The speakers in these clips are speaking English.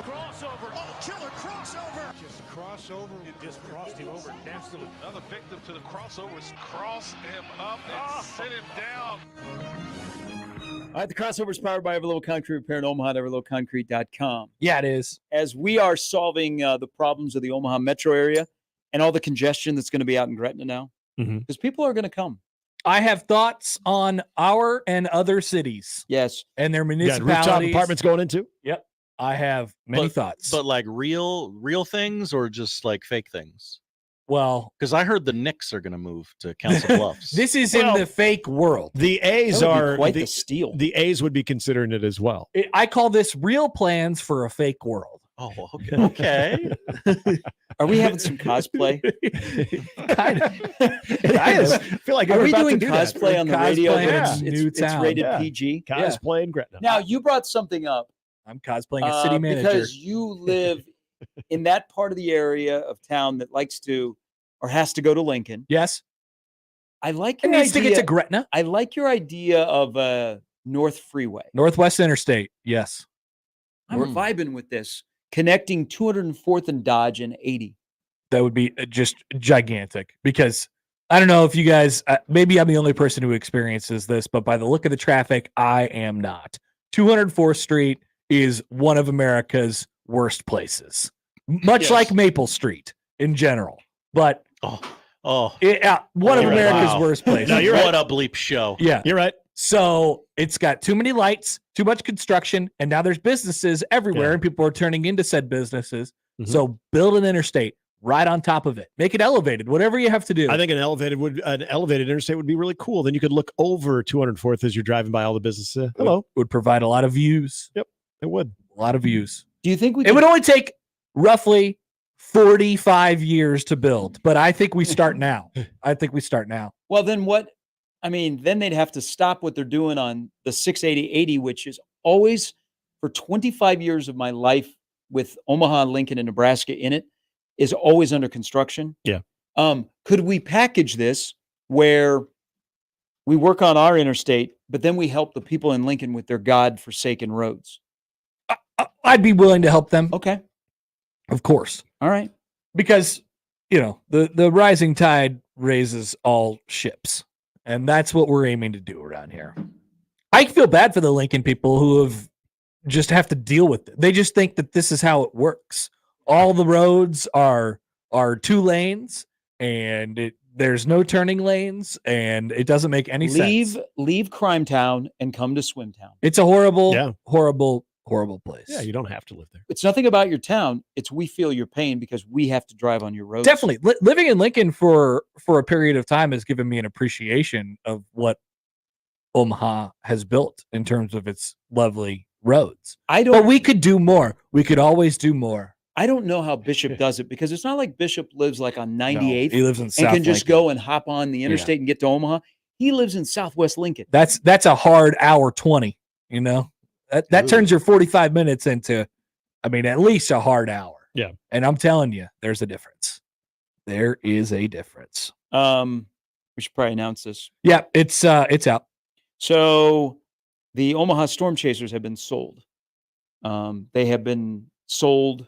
Crossover. Oh, killer crossover. Just crossover. It just crossed him over and danced him. Another victim to the crossovers. Cross him up and sit him down. All right, the crossover is powered by Everlow Concrete Repair in Omaha at everlowconcrete.com. Yeah, it is. As we are solving the problems of the Omaha metro area and all the congestion that's going to be out in Gretna now, because people are going to come. I have thoughts on our and other cities. Yes. And their Yeah, municipalities. rooftop apartments going into? Yep. I have many thoughts. But like real things or just like fake things? Well, because I heard the Knicks are going to move to Council Bluffs. This is in the fake world. The A's That would be are quite the steal. The A's would be considering it as well. I call this real plans for a fake world. Oh, okay. Are we having some cosplay? Kind of. I feel like Are we're we about doing to do that. cosplay on the radio? Cosplaying But in it's Newtown. rated Yeah. PG. Cosplay in Gretna. Now, you brought something up. I'm cosplaying a city manager. Because you live in that part of the area of town that likes to or has to go to Lincoln. Yes. I like It your needs to idea. get to Gretna. I like your idea of a North Freeway. Northwest Interstate. Yes. I'm vibing with this. Connecting 204th and Dodge and 80. That would be just gigantic because I don't know if you guys, maybe I'm the only person who experiences this, but by the look of the traffic, I am not. 204th Street is one of America's worst places, much like Maple Street in general. But one of America's worst places. No, what a bleep show. Yeah, you're right. So it's got too many lights, too much construction, and now there's businesses everywhere, and people are turning into said businesses. So build an interstate right on top of it. Make it elevated, whatever you have to do. I think an elevated interstate would be really cool. Then you could look over 204th as you're driving by all the businesses. Hello. Would provide a lot of views. Yep, it would. A lot of views. Do you think it would only take roughly 45 years to build, but I think we start now. Well, then what? I mean, then they'd have to stop what they're doing on the 680-80, which is always, for 25 years of my life with Omaha, Lincoln, and Nebraska in it, is always under construction. Yeah. Could we package this where we work on our interstate, but then we help the people in Lincoln with their God-forsaken roads? I'd be willing to help them. Okay. Of course. All right. Because, the rising tide raises all ships. And that's what we're aiming to do around here. I feel bad for the Lincoln people who have to deal with it. They just think that this is how it works. All the roads are 2 lanes, and there's no turning lanes, and it doesn't make any sense. Leave Crime Town and come to Swim Town. It's a horrible, horrible place. Yeah, you don't have to live there. It's nothing about your town. It's we feel your pain because we have to drive on your roads. Definitely. Living in Lincoln for a period of time has given me an appreciation of what Omaha has built in terms of its lovely roads. But we could do more. We could always do more. I don't know how Bishop does it because it's not like Bishop lives like on 98th. He lives in South and can just Lincoln. go and hop on the interstate and get to Omaha. He lives in Southwest Lincoln. That's a hard hour 20, That turns your 45 minutes into, at least a hard hour. Yeah. And I'm telling you, there's a difference. There is a difference. We should probably announce this. Yeah, it's out. So the Omaha Stormchasers have been sold. They have been sold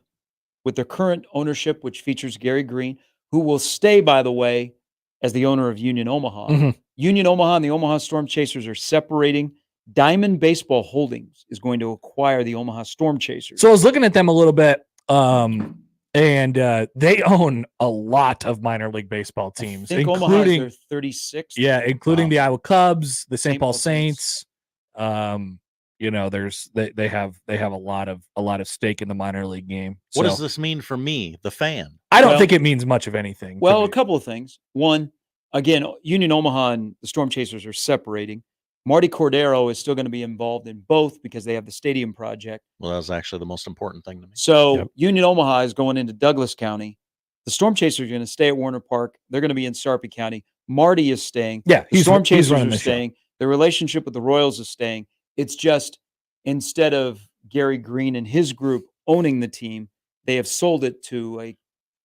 with their current ownership, which features Gary Green, who will stay, by the way, as the owner of Union Omaha. Mm-hmm. Union Omaha and the Omaha Stormchasers are separating. Diamond Baseball Holdings is going to acquire the Omaha Stormchasers. So I was looking at them a little bit, and they own a lot of minor league baseball teams, I think including Omaha is their 36th. Yeah, including the Iowa Cubs, the St. Paul Paul Saints. They have a lot of stake in the minor league game. What So does this mean for me, the fan? I don't think it means much of anything. Well, a couple of things. One, again, Union Omaha and the Stormchasers are separating. Marty Cordero is still going to be involved in both because they have the stadium project. Well, that's actually the most important thing to me. So Union Omaha is going into Douglas County. The Stormchasers are going to stay at Warner Park. They're going to be in Sarpy County. Marty is staying. Yeah, the he's Stormchasers running are the show. staying. The relationship with the Royals is staying. It's just instead of Gary Green and his group owning the team, they have sold it to a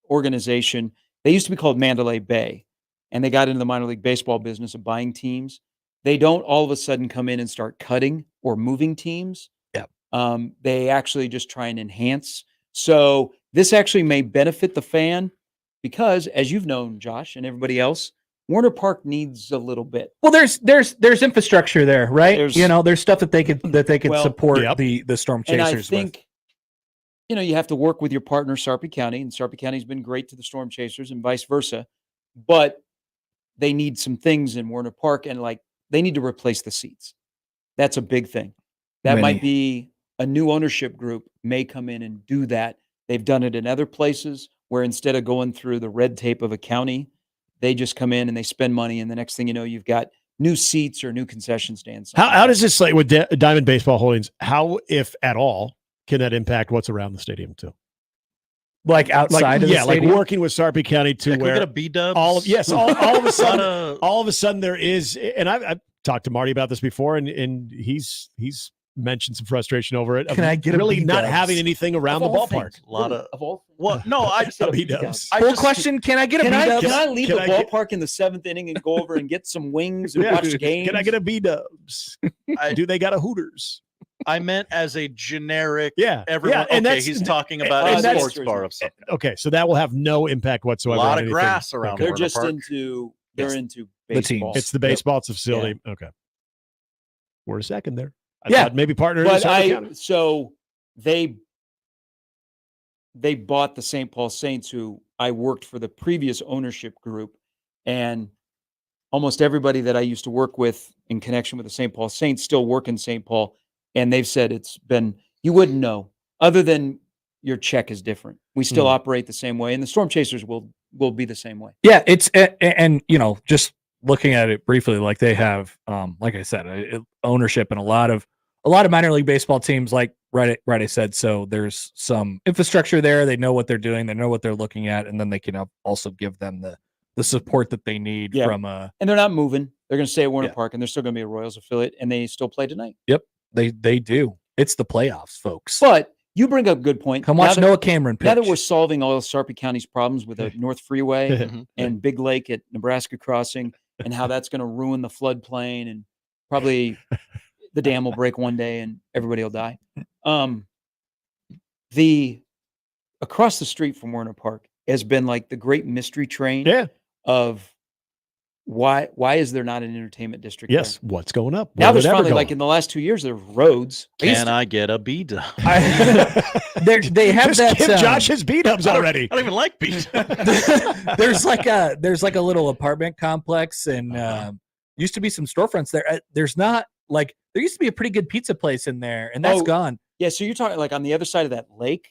organization. They used to be called Mandalay Bay, and they got into the minor league baseball business of buying teams. They don't all of a sudden come in and start cutting or moving teams. Yeah. They actually just try and enhance. So this actually may benefit the fan because, as you've known, Josh, and everybody else, Warner Park needs a little bit. Well, there's infrastructure there, right? There's stuff that they could support the Storm Chasers and I think, you have to work with your partner, Sarpy County, and Sarpy County's been great to the Storm Chasers and vice versa. But they need some things in Warner Park, and they need to replace the seats. That's a big thing. That might be a new ownership group may come in and do that. They've done it in other places where instead of going through the red tape of a county, they just come in and they spend money, and the next thing you know, you've got new seats or new concession stands. How does this with Diamond Baseball Holdings? How, if at all, can that impact what's around the stadium too? Like outside of the stadium? Like working with Sarpy County to where we get a B-dub? all of a sudden, all of a sudden there is, and I've talked to Marty about this before, and he's mentioned some frustration over it. Can I get really not having anything around the ballpark? A lot of all. Well, no, I B-dubs. Full question: can I get a B-dubs? Can I leave the ballpark in the 7th inning and go over and get some wings and watch games? Can I get a B-dubs? Do they got a Hooters? I meant as a generic. Everyone. And he's talking about a sports bar of something. Okay, so that will have no impact whatsoever. A lot on of grass around. They're just into into baseball. It's the baseball. It's the facility. Yeah. Okay, we're a second there. I thought maybe partners. But so they bought the St. Paul Saints, who I worked for the previous ownership group, and almost everybody that I used to work with in connection with the St. Paul Saints still work in St. Paul, and they've said it's been, you wouldn't know other than your check is different. We still operate the same way, and the Storm Chasers will be the same way. Yeah, it's and just looking at it briefly, like they have, like I said, ownership in a lot of minor league baseball teams, like right I said. So there's some infrastructure there. They know what they're doing. They know what they're looking at, and then they can also give them the support that they need from and they're not moving. They're going to stay at Warner Park, and they're still going to be a Royals affiliate, and they still play tonight. Yep, they do. It's the playoffs, folks. But you bring up a good point. Come watch Noah Cameron pitch. Now that we're solving all of Sarpy County's problems with the North Freeway and Big Lake at Nebraska Crossing, and how that's going to ruin the floodplain, and probably the dam will break one day and everybody will die. The across the street from Warner Park has been like the great mystery train of why is there not an entertainment district? Yes, there? What's going up? Now there's finally, like in the last 2 years, there are roads. Can I get a B-dub? They have just that. Give Josh his B-dubs already. I don't even like B-dubs. there's like a little apartment complex, and used to be some storefronts there. There's not like there used to be a pretty good pizza place in there, and that's gone. Yeah, so you're talking like on the other side of that lake.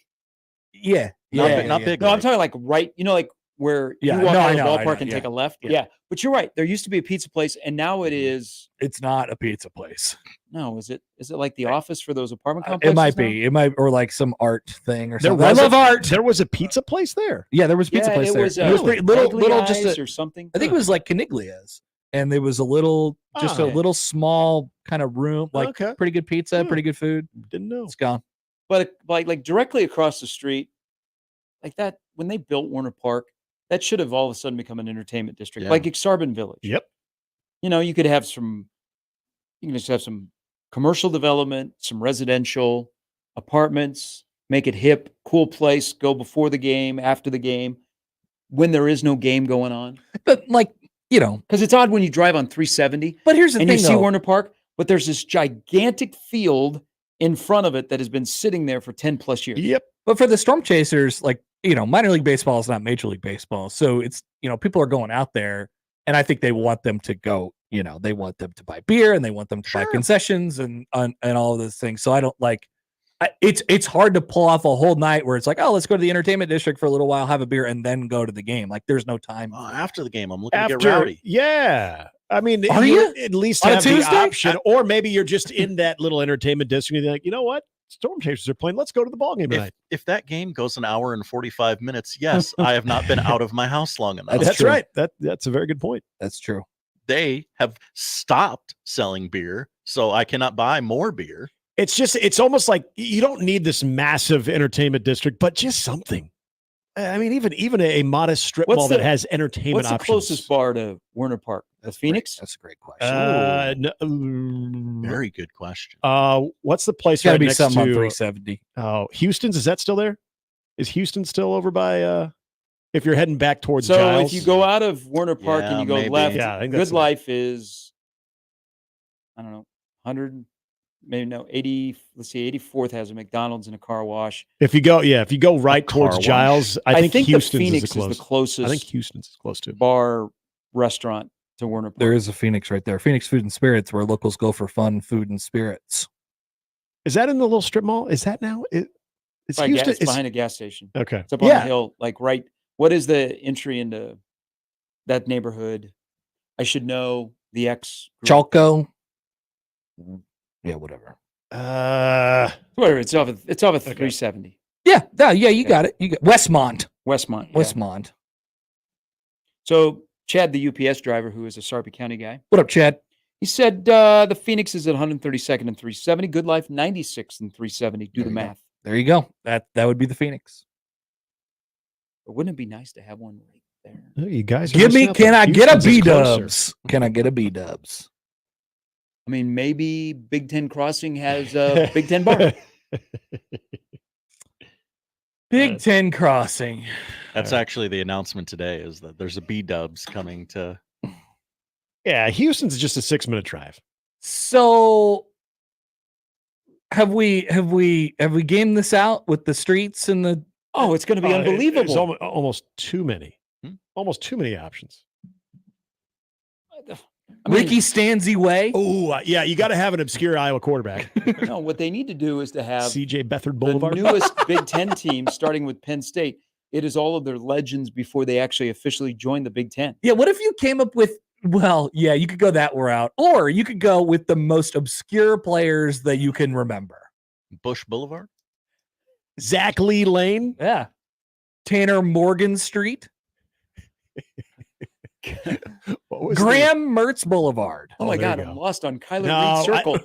Yeah, not big. No, I'm talking like right. Like where you walk out of the ballpark and take a left. Yeah, but you're right. There used to be a pizza place, and now it is. It's not a pizza place. No, is it like the office for those apartment complexes? It might be. It might, or like some art thing or something. I love art. There was a pizza place there. Yeah, there was a pizza place there. It was pretty little, just or something. I think it was like Caniglia's, and there was a little, just a little small kind of room, like pretty good pizza, pretty good food. Didn't know. It's gone. But like directly across the street, like that, when they built Warner Park, that should have all of a sudden become an entertainment district, like Exarban Village. Yep. You could have you can just have some commercial development, some residential apartments, make it hip, cool place, go before the game, after the game, when there is no game going on. But because it's odd when you drive on 370. But here's the thing, and you see Warner Park, but there's this gigantic field in front of it that has been sitting there for 10 plus years. Yep. But for the Storm Chasers, minor league baseball is not major league baseball. So it's, people are going out there, and I think they want them to go, they want them to buy beer, and they want them to buy concessions and all of those things. So I don't it's hard to pull off a whole night where it's like, oh, let's go to the entertainment district for a little while, have a beer, and then go to the game. Like there's no time. After the game, I'm looking to get rowdy. Yeah. I mean, are you at least on have Tuesday? The option, or maybe you're just in that little entertainment district and you're like, you know what? Storm Chasers are playing. Let's go to the ball game tonight. If that game goes an hour and 45 minutes, yes, I have not been out of my house long enough. That's right. That's a very good point. That's true. They have stopped selling beer, so I cannot buy more beer. It's almost like you don't need this massive entertainment district, but just something. I mean, even a modest strip What's mall that the- has entertainment What's the options. closest bar to Werner Park? The Phoenix? That's a great question. Very good question. What's the place It's got to right be next something on to 370. Houston's? Is that still there? Is Houston still over by? If you're heading back towards So Giles? if you go out of Werner Park and Yeah, you go maybe. left, Yeah, I think that's Good it. Life is, I don't know, 100, maybe no, 80. Let's see, 84th has a McDonald's and a car wash. if you go right car towards wash? Giles, I think the Houston's Phoenix is the closest I think Houston's is close to. bar restaurant to Werner Park. There is a Phoenix right there. Phoenix Food and Spirits, where locals go for fun, food, and spirits. Is that in the little strip mall? Is that now? It's Houston. It's behind a gas station. Okay. It's up on the hill, like right. What is the entry into that neighborhood? I should know the X. group. Chalco. Yeah, whatever. Whatever. It's off of 370. Yeah, you got it. You got Westmont. Westmont. yeah. Westmont. So Chad, the UPS driver, who is a Sarpy County guy, What up, Chad? he said the Phoenix is at 132nd and 370. Good Life 96th and 370. Do the math. There you go. That would be the Phoenix. But wouldn't it be nice to have one right there? Oh, you guys, are Give me. missing out. Can I get a Houston's is B closer. Dubs? Can I get a B Dubs? I mean, maybe Big Ten Crossing has a Big Ten bar. Big Ten Crossing. That's actually the announcement today, is that there's a B-dubs coming to. Yeah, Houston's just a 6-minute drive. So have we gamed this out with the streets and the Oh, it's going to be unbelievable. It's almost too many. Almost too many options. I mean, Ricky Stanzi way? Oh, yeah, you got to have an obscure Iowa quarterback. no, what they need to do is to have CJ Beathard the Boulevard. newest Big Ten team, starting with Penn State. It is all of their legends before they actually officially join the Big Ten. Yeah, what if you came up with, well, yeah, you could go that route, or you could go with the most obscure players that you can remember. Bush Boulevard? Zach Lee Lane. Yeah. Tanner Morgan Street. What was Graham Mertz Boulevard. Oh my there you God, go. I'm lost on Kyler No, Reed Circle.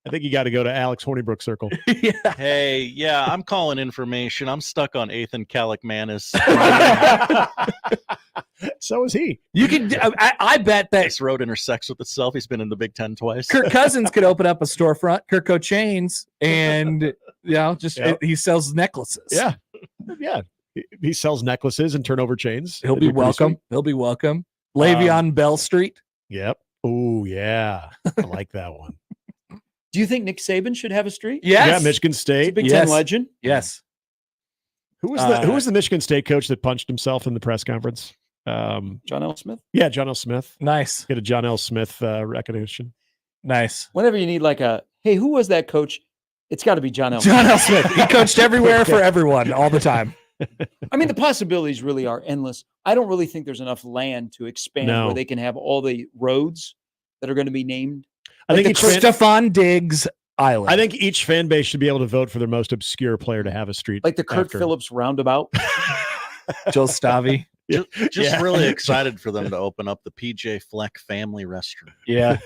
I think you got to go to Alex Hornibrook Circle. Yeah. Hey, yeah, I'm calling information. I'm stuck on 8th and Calicmanis. So is he. You could, I bet that This road intersects with itself. He's been in the Big Ten twice. Kirk Cousins could open up a storefront, Kirko Chains, and just Yep. he sells necklaces. Yeah. Yeah. He sells necklaces and turnover chains. He'll That'd be pretty welcome. sweet. He'll be welcome. Le'Veon Bell Street. Yep. Oh, yeah. I like that one. Do you think Nick Saban should have a street? Yes. Yeah, Michigan He's a State. Big Yes. Ten legend. Yes. Who was the Michigan State coach that punched himself in the press conference? John L. Smith. Yeah, John L. Smith. Nice. Get a John L. Smith recognition. Nice. Whenever you need like a, hey, who was that coach? It's got to be John L. John L. Smith. He coached everywhere for everyone all the time. I mean, the possibilities really are endless. I don't really think there's enough land to expand No. where they can have all the roads that are going to be named. I think Like each the fan, Stephon Diggs Island. I think each fan base should be able to vote for their most obscure player to have a street. Like the Kurt after. Phillips roundabout. Joe Stavi. Just Yeah. really excited for them to open up the PJ Fleck family restaurant. Yeah.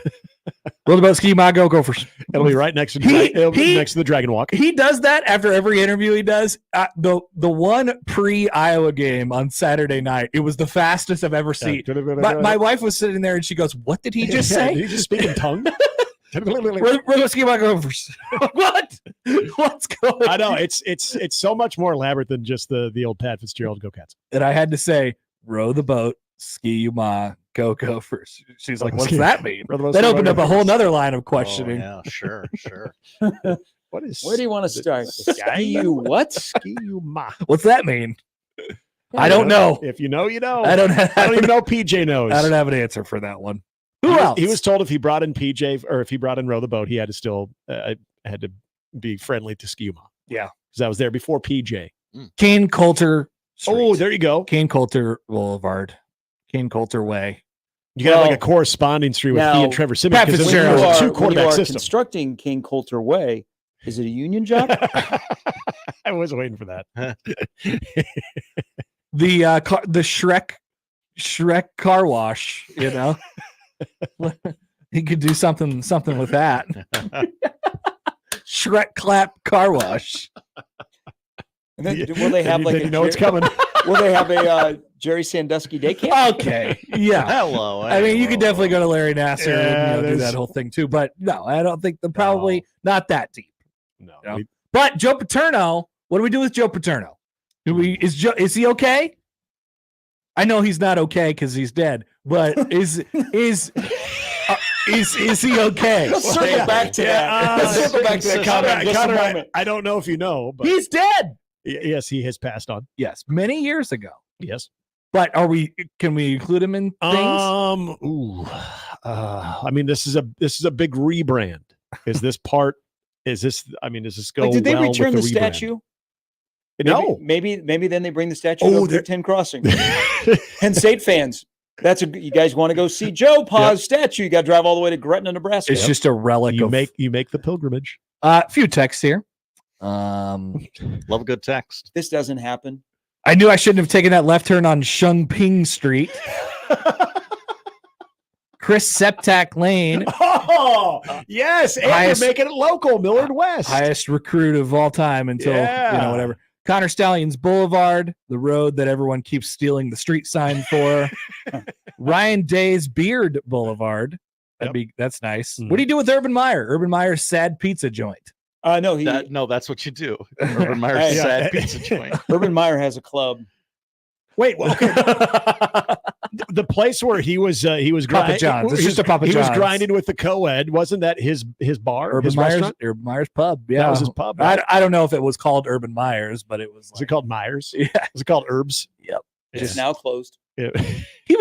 What about Ski My Go Gophers? It'll be right next to He- next to the Dragon Walk. He does that after every interview he does. The one pre-Iowa game on Saturday night, it was the fastest I've ever seen. My wife was sitting there and she goes, "What did he just Did say?" he just speak in tongue? We're going to Ski My Gophers. What? What's going on? I know it's so much more elaborate than just the old Pat Fitzgerald Go Cats. And I had to say, row the boat, ski ma, go Gophers. She's like, what's that mean? That opened up a whole nother line of questioning. Oh, yeah, sure. What is? Where do you want to start? Sky you what? Ski you ma. What's that mean? I don't know. If you know, you know. I don't I don't even know. PJ knows. I don't have an answer for that one. Who else? He was told if he brought in PJ or if he brought in Row the Boat, he had to still had to be friendly to Skiuma. Yeah. Because I was there before PJ. Kane Coulter Street. Oh, there you go. Kane Coulter Boulevard. Kane Coulter Way. You got like a corresponding street with he now, and Trevor Simmons Pat because it's Fitzgerald. a when you are two-quarterback system. constructing King Coulter Way, is it a union job? I was waiting for that. The Shrek car wash, you know. He could do something with that. Shrek clap car wash. And then, will they have like you know it's coming? Will they have a Jerry Sandusky day camp? Okay. Yeah. Hello. I mean, you could hello. definitely go to Larry Nasser Yeah, and do there's- that whole thing too. But no, I don't think they're probably not that deep. No. No. But Joe Paterno, what do we do with Joe Paterno? Is he okay? I know he's not okay because he's dead. But is he okay? Let's circle back to that. Let's circle back to that comment in just a Connor, moment. I don't know if you know, but He's dead. yes, he has passed on. Yes, many years ago. Yes. But can we include him in things? I mean, this is a big rebrand. Does this go Like, did they well return the with the rebrand? statue? No. Maybe then they bring the statue Oh, to Big Ten Crossing. Penn State fans, you guys want to go see Joe Pa's statue? You got to drive all the way to Gretna, Nebraska. It's just a relic you of make the pilgrimage. few texts here. Love a good text. This doesn't happen. I knew I shouldn't have taken that left turn on Shungping Street. Chris Septak Lane, Oh, yes. And Highest- you're making it local, Millard West. highest recruit of all time until Yeah. whatever. Connor Stallions Boulevard, the road that everyone keeps stealing the street sign for. Ryan Day's Beard Boulevard. That's nice. Mhm. What do you do with Urban Meyer? Urban Meyer's Sad Pizza Joint. No, That's what you do. Urban Meyer's Hey, sad pizza joint. Urban Meyer has a club. Wait, well, okay. The place where he was Papa John's. It's just a Papa He was John's. grinding with the co-ed. Wasn't that his bar? Urban his Meyer's, restaurant? Urban Meyer's Pub. Yeah, That was his pub. Right? I don't know if it was called Urban Meyer's, but it was. Was it called Myers? Yeah. Was it called Herbs? Yep. Just now closed. Yeah. He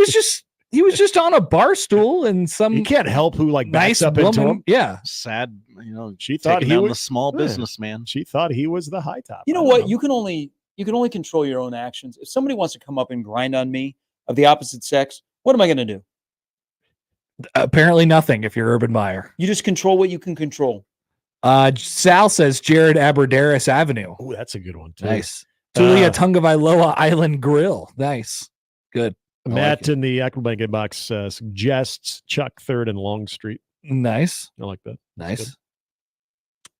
was just on a bar stool and some You can't help who like backs nice up into woman. him. Yeah. Sad, She thought taking he down was the small Yeah. businessman. She thought he was the high top. You know I what? don't You can only control your own actions. If somebody wants to come up and grind on me of the opposite sex, what am I going to do? Apparently nothing if you're Urban Meyer. You just control what you can control. Sal says Jared Aberdaris Avenue. Oh, that's a good one too. Nice. Tulia Uh, Tungavailoa Island Grill. Nice. Good. I like Matt it. in the Equitable inbox suggests Chuck Third and Long Street. Nice. I like that. Nice.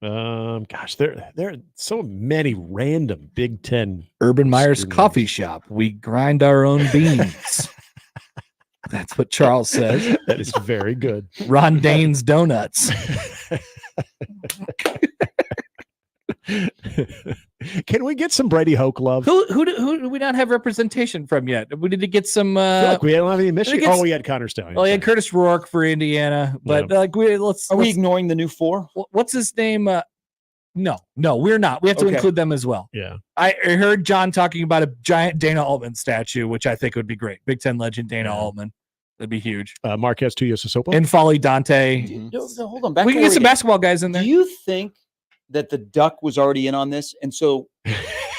Gosh, there are so many random Big Ten. Urban Meyer's Student. Coffee Shop. We grind our own beans. That's what Charles says. That is very good. Ron Dane's Donuts. Can we get some Brady Hoke love? Who do we not have representation from yet? We need to get some. I feel like we don't have any Michigan. gets- Oh, we had Connor Stallion. Well, yeah, Curtis Rourke for Indiana, but Yeah. let's. Are we ignoring the new four? What's his name? No, we're not. We have to Okay. include them as well. Yeah. I heard John talking about a giant Dana Altman statue, which I think would be great. Big Ten legend Dana Yeah. Altman. That'd be huge. Marquez Tuiasosopo. And Folly Dante. Mhm. No, hold on. Back We to can get some Oregon. basketball guys in there. Do you think that the Duck was already in on this, and so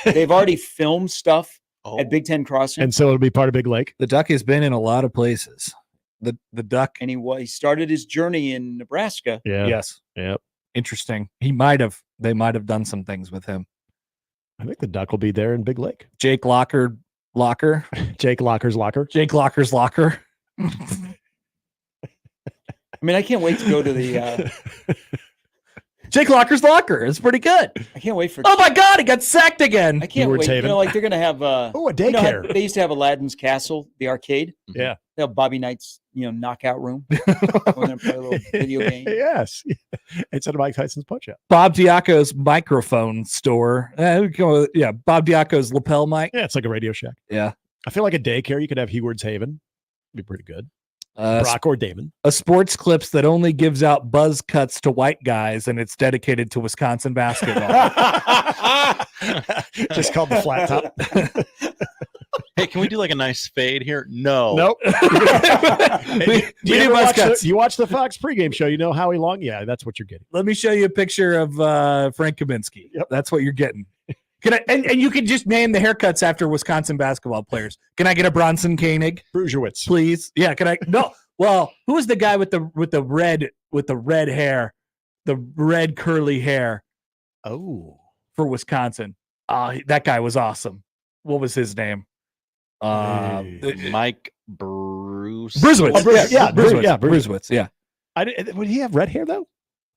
they've already filmed stuff Oh, at Big Ten Crossing? And so it'll be part of Big Lake. The Duck has been in a lot of places. The Duck. And he started his journey in Nebraska. Yeah. Yes. Yep. Interesting. They might have done some things with him. I think the Duck will be there in Big Lake. Jake Locker. Jake Locker's locker. Jake Locker's locker. I mean, I can't wait to go to the. Jake Locker's locker. It's pretty good. I can't wait for. Oh my God, he got sacked again. I can't Edwards wait. Haven. Like they're gonna have. Oh, a You know how daycare. they used to have Aladdin's Castle, the arcade. Yeah. They have Bobby Knight's, knockout room. Go in there and play a little video game. Yes. Instead of Mike Tyson's punch out. Bob Diaco's microphone store. Bob Diaco's lapel mic. Yeah, it's like a Radio Shack. Yeah. I feel like a daycare. You could have Heward's Haven. Be pretty good. Uh, Brock or Damon. a sports clips that only gives out buzz cuts to white guys, and it's dedicated to Wisconsin basketball. Just called the flat top. hey, can we do like a nice fade here? No. Nope. we Do you do ever buzz watch cuts. you watch the Fox pregame show? You know Howie Long? Yeah, that's what you're getting. Let me show you a picture of Frank Kaminsky. Yep. That's what you're getting. Can I, and you can just name the haircuts after Wisconsin basketball players. Can I get a Bronson Koenig, Brusiewicz. please? Yeah, can I? No. Well, who was the guy with the red hair, the red curly hair Oh. for Wisconsin? That guy was awesome. What was his name? Mike Bruce. Bruisewitz. Oh, Bruce- yeah, Bruisewitz. yeah, Bruce. Bruisewitz. Yeah. Would he have red hair though?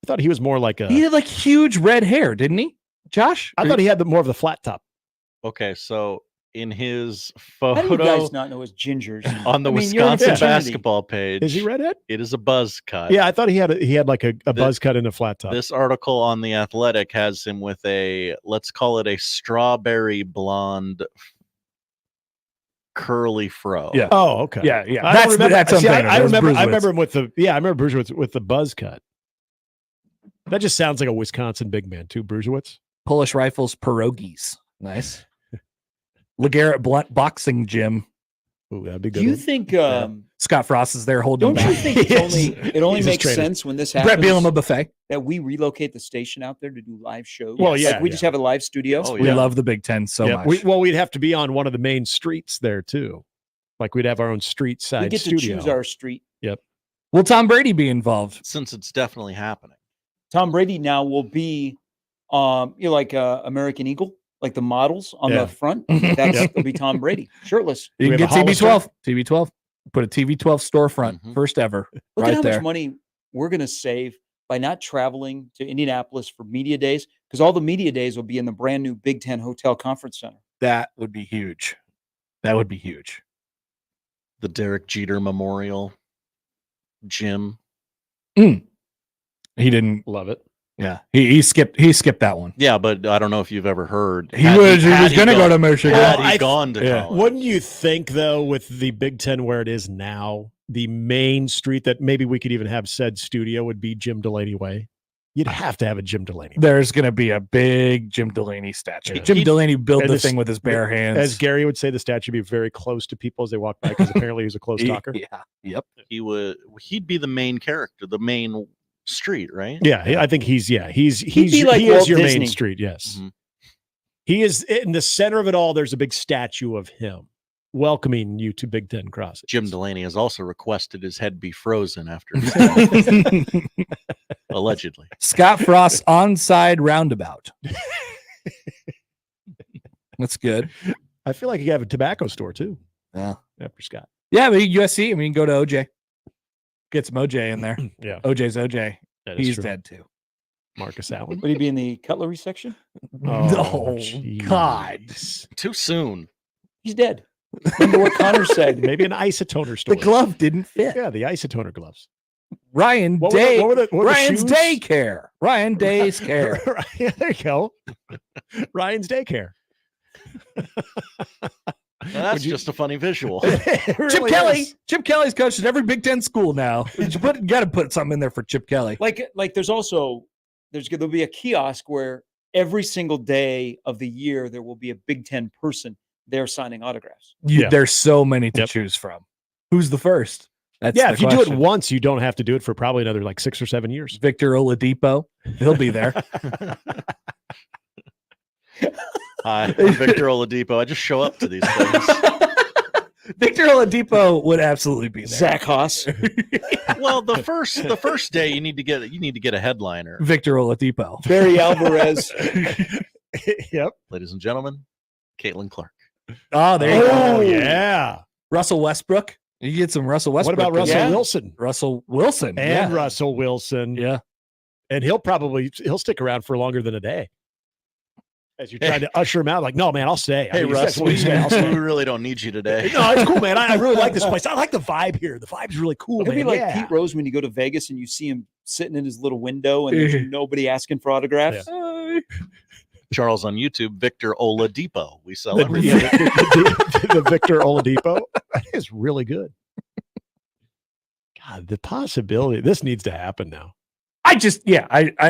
I thought he was more like a. He had like huge red hair, didn't he? Josh? I thought he had more of the flat top. Okay, so in his How do you photo guys not know his gingers? on the I mean, you're in a Wisconsin fraternity. basketball page, Is he redhead? it is a buzz cut. Yeah, I thought he had like a buzz cut and a flat top. This article on The Athletic has him with a, let's call it a strawberry blonde curly fro. Yeah. Oh, okay. Yeah, yeah. I don't remember. That's See, something. I remember him with the. Yeah, I remember Brusiewicz with the buzz cut. That just sounds like a Wisconsin big man too, Brusiewicz. Polish Rifles pierogies. Nice. LeGarrette Blunt boxing gym. Ooh, that'd be good. Do you one. think? Scott Frost is there holding Don't him you back. think it only He's his makes trainer. sense when this Brett happens Bielema buffet. that we relocate the station out there to do live shows? Well, yeah, like we just have a live studio. Oh, We yeah. love the Big Ten so Yeah, much. we'd have to be on one of the main streets there too. Like we'd have our own street We side get studio. to choose our street. Will Tom Brady be involved? Since it's definitely happening. Tom Brady now will be, like American Eagle, like the models on Yeah. the front. That's it'll be Tom Brady, shirtless. You we can have get a Hollister? TB12. Put a TB12 storefront, Mhm. first ever, Look right at how there. much money we're going to save by not traveling to Indianapolis for media days, because all the media days will be in the brand new Big Ten Hotel Conference Center. That would be huge. That would be huge. The Derek Jeter Memorial Gym. He didn't. Love it. Yeah, he skipped that one. Yeah, but I don't know if you've ever heard. He was going to go to Michigan. Had Well, he I- gone to yeah. college. Wouldn't you think though, with the Big Ten where it is now, the main street that maybe we could even have said studio would be Jim Delaney Way? You'd have to have a Jim Delaney. There's going to be a big Jim Delaney statue. Yeah. Jim Delaney built and the this- thing with his bare hands. As Gary would say, the statue would be very close to people as they walk by because apparently he's a close talker. Yeah. Yep. He'd be the main character, the main street, right? Yeah, I think he's be like he Walt is your Disney. main street. Yes, Mhm. he is in the center of it all. There's a big statue of him welcoming you to Big Ten Crossing. Jim Delaney has also requested his head be frozen after his death, allegedly. Scott Frost onside roundabout. That's good. I feel like you have a tobacco store too. Yeah. After Scott. Yeah, but USC, I mean, go to OJ. Get some OJ in there. Yeah, OJ's OJ. that is He's true. dead too. Marcus Allen. Would he be in the cutlery section? No, God. jeez. Too soon. He's dead. Remember what Connor said? Maybe an isotoner The store. glove didn't fit. Yeah, the isotoner gloves. Ryan What were Day. the- what were the Ryan's shoes? daycare. Ryan Day's care. Yeah, there you go. Ryan's daycare. That's just a funny visual. It Chip really Kelly. is. Chip Kelly's coaching every Big Ten school now. You got to put something in there for Chip Kelly. Like there'll be a kiosk where every single day of the year there will be a Big Ten person there signing autographs. Yeah. There's so many to Yep. choose from. Who's the first? That's Yeah, the if you do question. it once, you don't have to do it for probably another like 6 or 7 years. Victor Oladipo, he'll be there. Hi, I'm Victor Oladipo. I just show up to these things. Victor Oladipo would absolutely be there. Zach Haas. Well, the first day you need to get a headliner. Victor Oladipo. Barry Alvarez. Yep. Ladies and gentlemen, Caitlin Clark. Oh, there you Oh, go. yeah. Russell Westbrook. You get some Russell What Westbrook. about Russell Yeah. Wilson? Russell Wilson. And yeah. Russell Wilson. Yeah. And he'll stick around for longer than a day. As you're trying to usher him out, like, no, man, I'll stay. Hey, Russ, we we really don't need you today. No, it's cool, man. I really like this place. I like the vibe here. The vibe's really cool, It'll man. be like Yeah. Pete Rose when you go to Vegas and you see him sitting in his little window and there's nobody asking for autographs. Charles on YouTube, Victor Oladipo. We sell The, everything. the Victor Oladipo. That is really good. God, the possibility. This needs to happen now.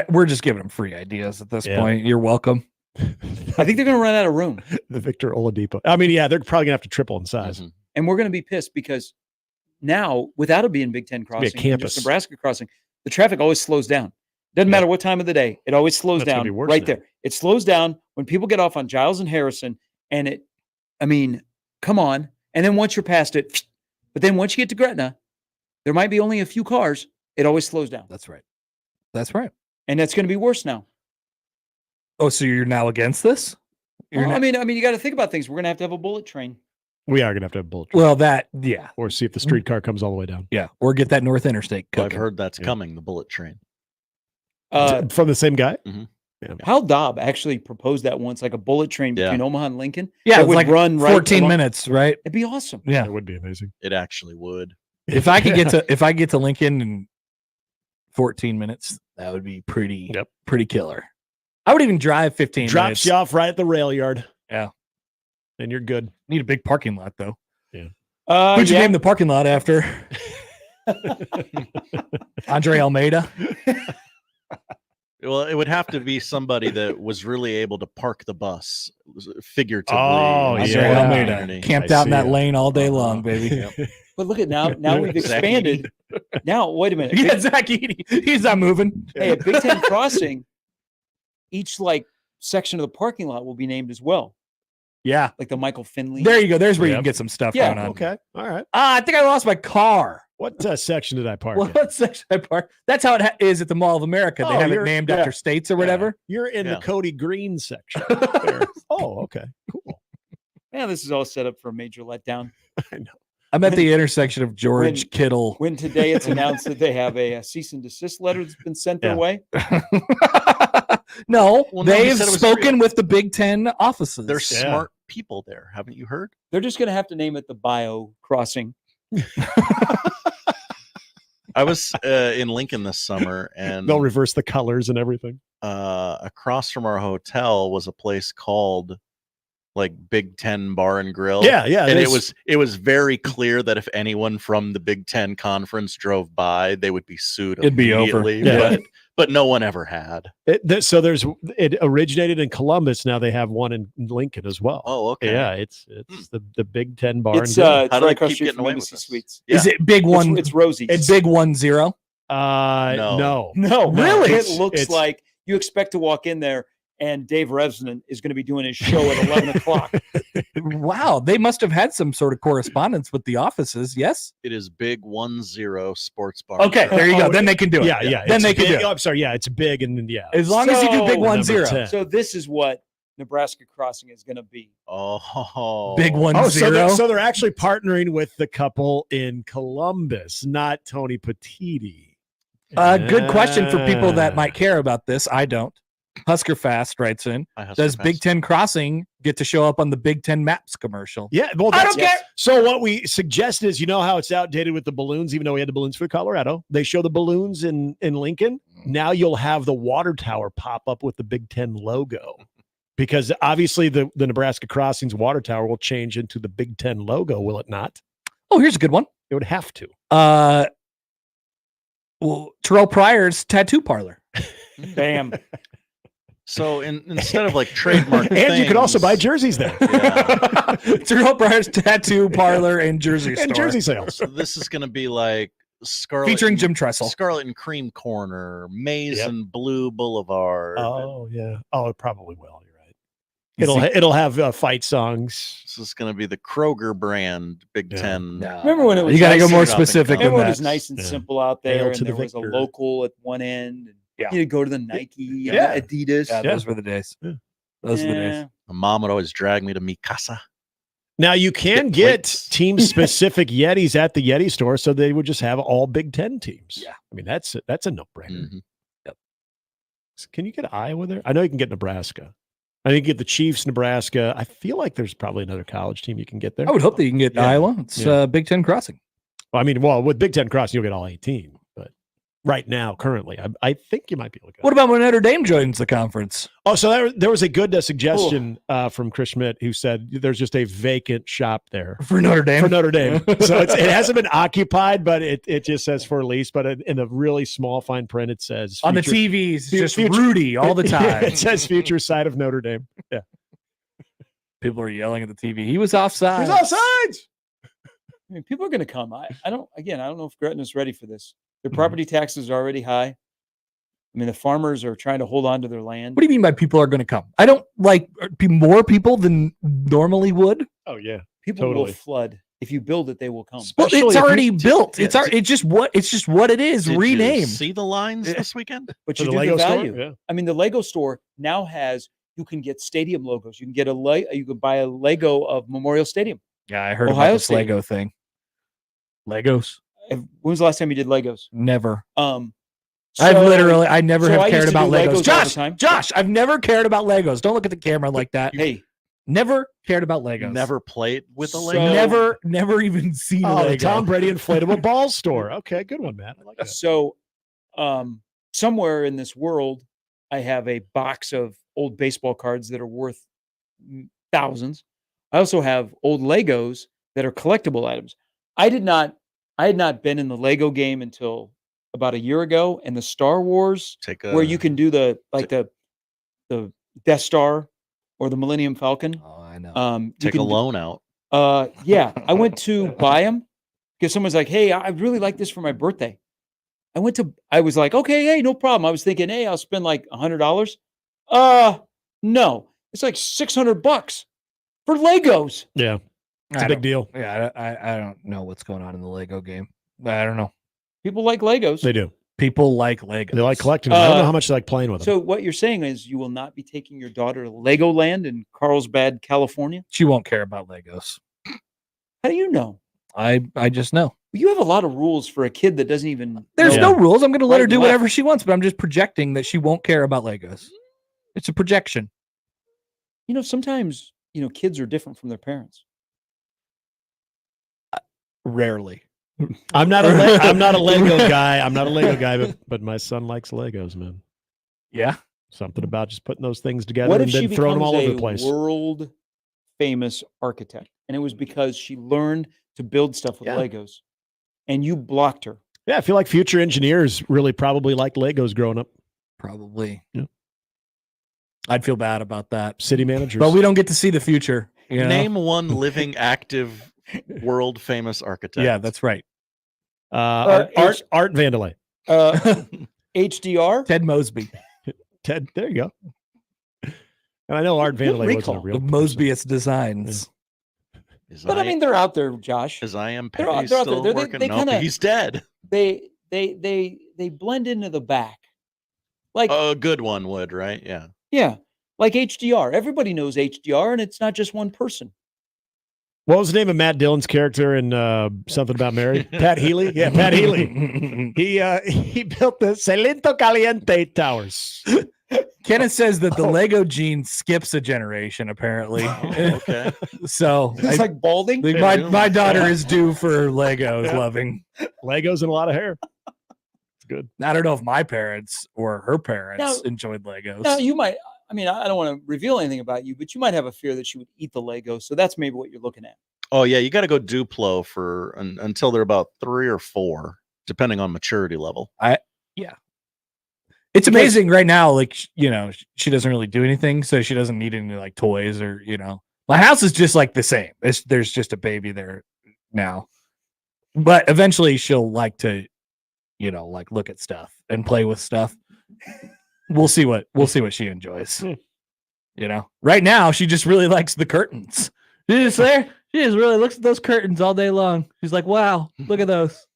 We're just giving them free ideas at this Yeah. point. You're welcome. I think they're going to run out of room. The Victor Oladipo. I mean, yeah, they're probably gonna have to triple in size. Mhm. And we're going to be pissed because now, without it being Big Ten gonna be a crossing, and just campus. Nebraska crossing, the traffic always slows down. Doesn't matter what time of the day, it always slows That's gonna down be worse right now. there. It slows down when people get off on Giles and Harrison, and come on. And then once you're past it, but then once you get to Gretna, there might be only a few cars. It always slows down, That's right. That's right. and that's going to be worse now. Oh, so you're now against this? You're Well, not- I mean, you got to think about things. We're going to have a bullet train. We are gonna have to have a bullet train. well, yeah. Or see if the streetcar comes all the way down. Yeah. Or get that North Interstate Well, I've cooking. heard that's Yeah. coming, the bullet train. From the same guy? Yeah. Hal Dobb actually proposed that once, like a bullet train Yeah. between Omaha and Lincoln. Yeah, that it's would like run right 14 along- minutes, right? It'd be awesome. Yeah. That would be amazing. It actually would. If I could get to Lincoln in 14 minutes, that would be pretty killer. I would even drive 15 Drops minutes. you off right at the rail yard. Yeah. And you're good. Need a big parking lot though. Yeah. Who'd you name the parking lot after? Andre Almeida. Well, it would have to be somebody that was really able to park the bus figuratively. Oh, Andre yeah. Almeida camped I out in see that it. lane all day long, baby. But look at now we've expanded. Now, wait a minute. Yeah, Zach Eady. He's not moving. Hey, at Big Ten Crossing, each like section of the parking lot will be named as well. Yeah. Like the Michael Finley. There you go. There's where you Yep. can get some stuff Yeah, going on. Okay. All right. I think I lost my car. What section did I park in? What section I park? That's how it is at the Mall of America. They Oh, have it you're- named yeah. after states or whatever. You're in Yeah. the Cody Green section. there. Oh, okay. Cool. Yeah, this is all set up for a major letdown. I know. I'm at the intersection of George Kittle. When today it's announced that they have a cease and desist letter that's been sent their Yeah. way. No, Well, no, he they've said it was spoken real. with the Big Ten offices. There's smart people there. Haven't you heard? They're just going to have to name it the Bio Crossing. I was in Lincoln this summer, and They'll reverse the colors and everything. across from our hotel was a place called like Big Ten Bar and Grill. Yeah, yeah. And there's- it was very clear that if anyone from the Big Ten conference drove by, they would be sued. It'd be over. immediately. Yeah. But no one ever had. it originated in Columbus. Now they have one in Lincoln as well. Oh, okay. Yeah, it's the Big Ten Bar It's and Grill. it's How do right they across keep street getting from away Embassy with this? Suites. Is it Big One? It's Rosie's. It's Big 1-0. No. No, Really? It looks It's- like you expect to walk in there and Dave Resnick is going to be doing his show at 11 o'clock. Wow, they must have had some sort of correspondence with the offices. Yes. It is Big 1-0 Sports Bar. Okay, there you go. Then they can do it. Yeah, yeah. Then it's they can big. do Oh, it. I'm sorry. Yeah, it's big, and then yeah. As long as you do Big So, 1-0. number 10. So this is what Nebraska Crossing is going to be. Oh, Big 1-0. Oh, so they're actually partnering with the couple in Columbus, not Tony Petiti. Good question for people that might care about this. I don't. Husker Fast writes in. Does Big Ten Crossing get to show up on the Big Ten Maps commercial? Yeah, well, I that's, don't care. So what we suggest is, you know how it's outdated with the balloons, even though we had the balloons for Colorado. They show the balloons in Lincoln. Now you'll have the water tower pop up with the Big Ten logo. Because obviously the Nebraska Crossings water tower will change into the Big Ten logo, will it not? Oh, here's a good one. It would have to. Well, Terrell Pryor's tattoo parlor. Bam. So instead of like trademark And you could also buy things- jerseys there. Yeah. Terrell Pryor's tattoo parlor and jersey store. And jersey sales. So this is going to be like Scarlet Featuring and- Jim Tressel. Scarlet and Cream Corner, Maize Yep. and Blue Boulevard. Oh, yeah. Oh, it probably will. You're right. You see- It'll have fight songs. This is going to be the Kroger brand Big Yeah. Ten. Remember when it was You got to nice go more and- shopping specific than Remember when it that. was nice and Yeah. simple out Hail there, to and the there was a victor. local at one end. And Yeah. you'd go to the Nike, Yeah. Adidas. Yeah, those were the days. Yeah. Those are the Yeah. days. My mom would always drag me to Mikasa. Now you can Get get plates. team specific Yetis at the Yeti store, so they would just have all Big Ten teams. Yeah. I mean that's a no brainer. Mhm. Can you get Iowa there? I know you can get Nebraska. I think you get the Chiefs, Nebraska. I feel like there's probably another college team you can get there. I would hope that you can get Yeah. Iowa. It's Yeah. Big Ten Crossing. Well, with Big Ten Cross, you'll get all 18. But right now, currently, I think you might be able to go. What about when Notre Dame joins the conference? Oh, so there was a good suggestion from Chris Schmidt who said there's just a vacant shop there For Notre Dame? for Notre Dame. So it hasn't been occupied, but it just says for lease. But in a really small fine print, it says On the future- TVs, fu- just future- Rudy all the time. it says future side of Notre Dame. Yeah, People are yelling at the TV. He was offside. he's offsides. I mean, people are going to come. I don't know if Gretna's ready for this. Their property taxes are already high. I mean, the farmers are trying to hold on to their land. What do you mean by people are going to come? I don't like be more people than normally would. Oh yeah, People will totally. flood. If you build it, they will come. Well, Especially it's if you- already built. yeah, It's just what it is. Did you Rename. see the lines this weekend? But For you the do Lego the store? value. Yeah. I mean, the Lego store now has. You can get stadium logos. You can get you can buy a Lego of Memorial Stadium. Yeah, I heard Ohio about this State. Lego thing. Legos? When was the last time you did Legos? Never. I never so have I cared used to about do Legos all Legos. the Josh, time. Josh, I've never cared about Legos. Don't look at the camera like that. Hey, Never cared about Legos. Never played with a So- Lego. Never even seen a Oh, the Lego. Tom Brady inflatable ball store. Okay, good one, Matt. I like that. So, somewhere in this world, I have a box of old baseball cards that are worth thousands. I also have old Legos that are collectible items. I had not been in the Lego game until about a year ago, and the Star Wars, where you can do the Death Star or the Millennium Falcon. Oh, I know. You take a can do- loan out. Yeah, I went to buy them because someone's like, "Hey, I really like this for my birthday." I was like, "Okay, hey, no problem." I was thinking, "Hey, I'll spend like $100." No, it's like $600 for Legos. Yeah, it's I a big don't- deal. Yeah, I don't know what's going on in the Lego game. I don't know. People like Legos. They do. People like Legos. They like collecting them. I don't know Uh, how much they like playing with them. So what you're saying is you will not be taking your daughter to Legoland in Carlsbad, California? She won't care about Legos. How do you know? I just know. You have a lot of rules for a kid that doesn't even There's know. no rules. I'm going to let Right her and do left. whatever she wants, but I'm just projecting that she won't care about Legos. It's a projection. Sometimes, kids are different from their parents. Rarely. I'm not a Lego guy. I'm not a Lego guy, but my son likes Legos, man. Yeah. Something about just putting those things together What if and she then throwing them becomes all over a the place. world famous architect, and it was because she learned to build stuff with Yeah. Legos, and you blocked her? Yeah, I feel like future engineers really probably liked Legos growing up. Probably. Yeah. I'd feel bad about that. City managers. But we don't get to see the future. You know? Name one living, active, world famous architect. Yeah, that's right. Art Vandelay. HDR? Ted Mosby. Ted, there you go. And I know Art Good Vandelay wasn't a recall. real The person. Mosbius Designs. But I mean, they're out there, Josh. Is I am they're Petty out there. still They working? kinda- Nope, he's dead. They blend into the back. Like, A good one would, right? Yeah. yeah, like HDR. Everybody knows HDR, and it's not just one person. What was the name of Matt Dillon's character in Something About Mary? Pat Healy? Yeah, Pat Healy. He built the Celento Caliente Towers. Kenneth says that the Lego gene skips a generation, apparently. Okay. So It's like balding. my daughter is due for Legos loving. Legos and a lot of hair. It's good. I don't know if my parents or her parents Now- enjoyed Legos. Now, you might, I mean, I don't want to reveal anything about you, but you might have a fear that she would eat the Lego. So that's maybe what you're looking at. Oh yeah, you got to go Duplo until they're about 3 or 4, depending on maturity level. It's amazing right now. Like, she doesn't really do anything, so she doesn't need any like toys or, my house is just like the same. There's just a baby there now, but eventually she'll like to, like look at stuff and play with stuff. We'll see what she enjoys. Right now she just really likes the curtains. She just really looks at those curtains all day long. She's like, wow, look at those.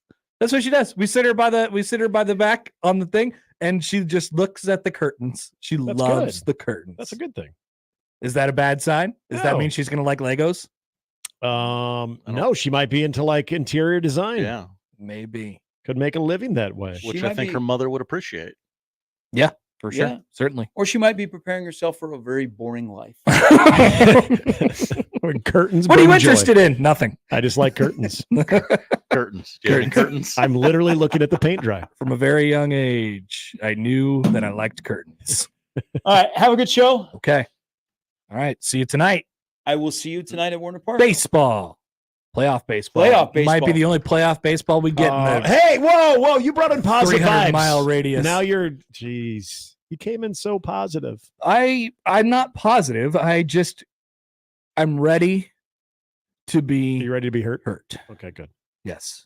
That's what she does. We sit her by the back on the thing, and she just looks at the curtains. She That's loves good. the curtains. That's a good thing. Is that a bad sign? Does that No. mean she's gonna like Legos? No, she might be into like interior design. Yeah, Maybe. Could make a living that way. She which I might think be- her mother would appreciate. For sure. Yeah. Certainly. Or she might be preparing herself for a very boring life. When curtains. What are you bring joy. interested in? Nothing. I just like curtains. Curtains. Do you have any curtains? I'm literally looking at the paint dry. From a very young age, I knew that I liked curtains. All right. Have a good show. Okay. All right. See you tonight. I will see you tonight at Warner Park. Baseball. Playoff baseball. Playoff Might be baseball. the only playoff baseball we get in the Hey, whoa! You brought in positive 300-mile vibes. radius. Now you're, jeez, you came in so positive. I'm not positive. I'm ready to Are be you ready to be hurt? hurt. Okay, good. Yes.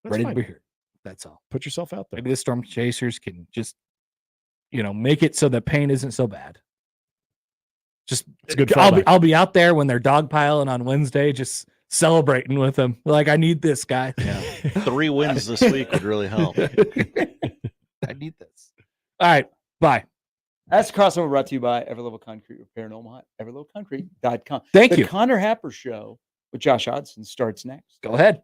That's ready fine. to be hurt. That's all. Put yourself out there. Maybe the Stormchasers can just, make it so the pain isn't so bad. Just It's a good I'll be out there when they're dogpiling on Wednesday, just celebrating with them. Like, I need this guy. Yeah. 3 wins this week would really help. I need this. All right. Bye. That's crossover brought to you by Everlevel Concrete Repair in Omaha, everlevelconcrete.com. Thank The you. Connor Happer Show with Josh Hodgson starts next. Go ahead.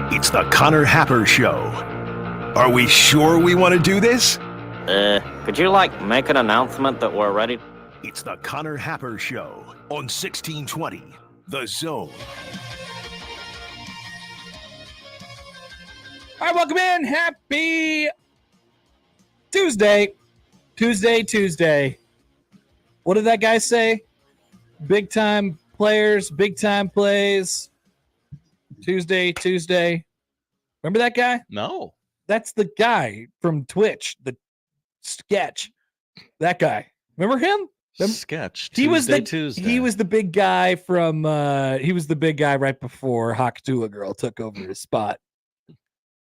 It's the Connor Happer Show. Are we sure we want to do this? Could you, make an announcement that we're ready? It's the Connor Happer Show on 1620, The Zone. All right, welcome in. Happy Tuesday. Tuesday. What did that guy say? Big time players, big time plays. Tuesday. Remember that guy? No. That's the guy from Twitch, the sketch. That guy. Remember him? Sketch. He was the Tuesday. He was the big guy from he was the big guy right before Hawk Tula Girl took over his spot.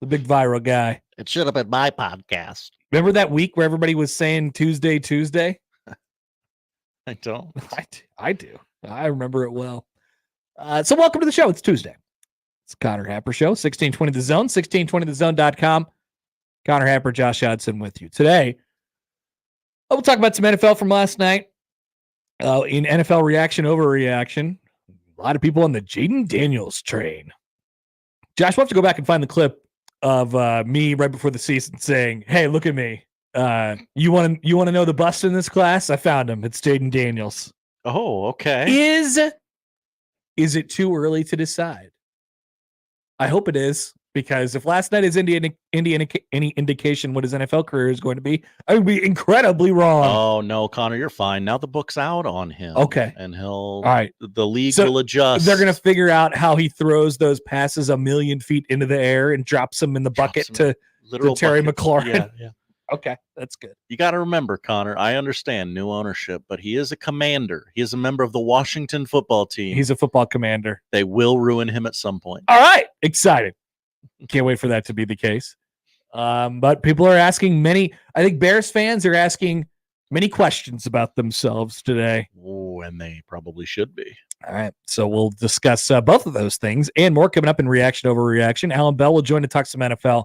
The big viral guy. It should have been my podcast. Remember that week where everybody was saying Tuesday? I don't. I do. I remember it well. So welcome to the show. It's Tuesday. It's the Connor Happer Show, 1620 The Zone, 1620thezone.com. Connor Happer, Josh Hodson with you. Today, we'll talk about some NFL from last night. In NFL reaction, overreaction, a lot of people on the Jaden Daniels train. Josh, we'll have to go back and find the clip of me right before the season saying, "Hey, look at me. You want to know the bust in this class? I found him. It's Jaden Daniels." Oh, okay. Is it too early to decide? I hope it is, because if last night is any indication what his NFL career is going to be, I would be incredibly wrong. Oh no, Connor, you're fine. Now the book's out on him. Okay. And he'll All right. The league will adjust. They're going to figure out how he throws those passes 1,000,000 feet into the air and drops them in the bucket to Terry McLaurin. Yeah. Okay, that's good. You got to remember, Connor, I understand new ownership, but he is a commander. He is a member of the Washington football team. He's a football commander. They will ruin him at some point. All right, excited. Can't wait for that to be the case. But people are asking I think Bears fans are asking many questions about themselves today. Oh, and they probably should be. All right, so we'll discuss both of those things and more coming up in Reaction Overreaction. Allan Bell will join to talk some NFL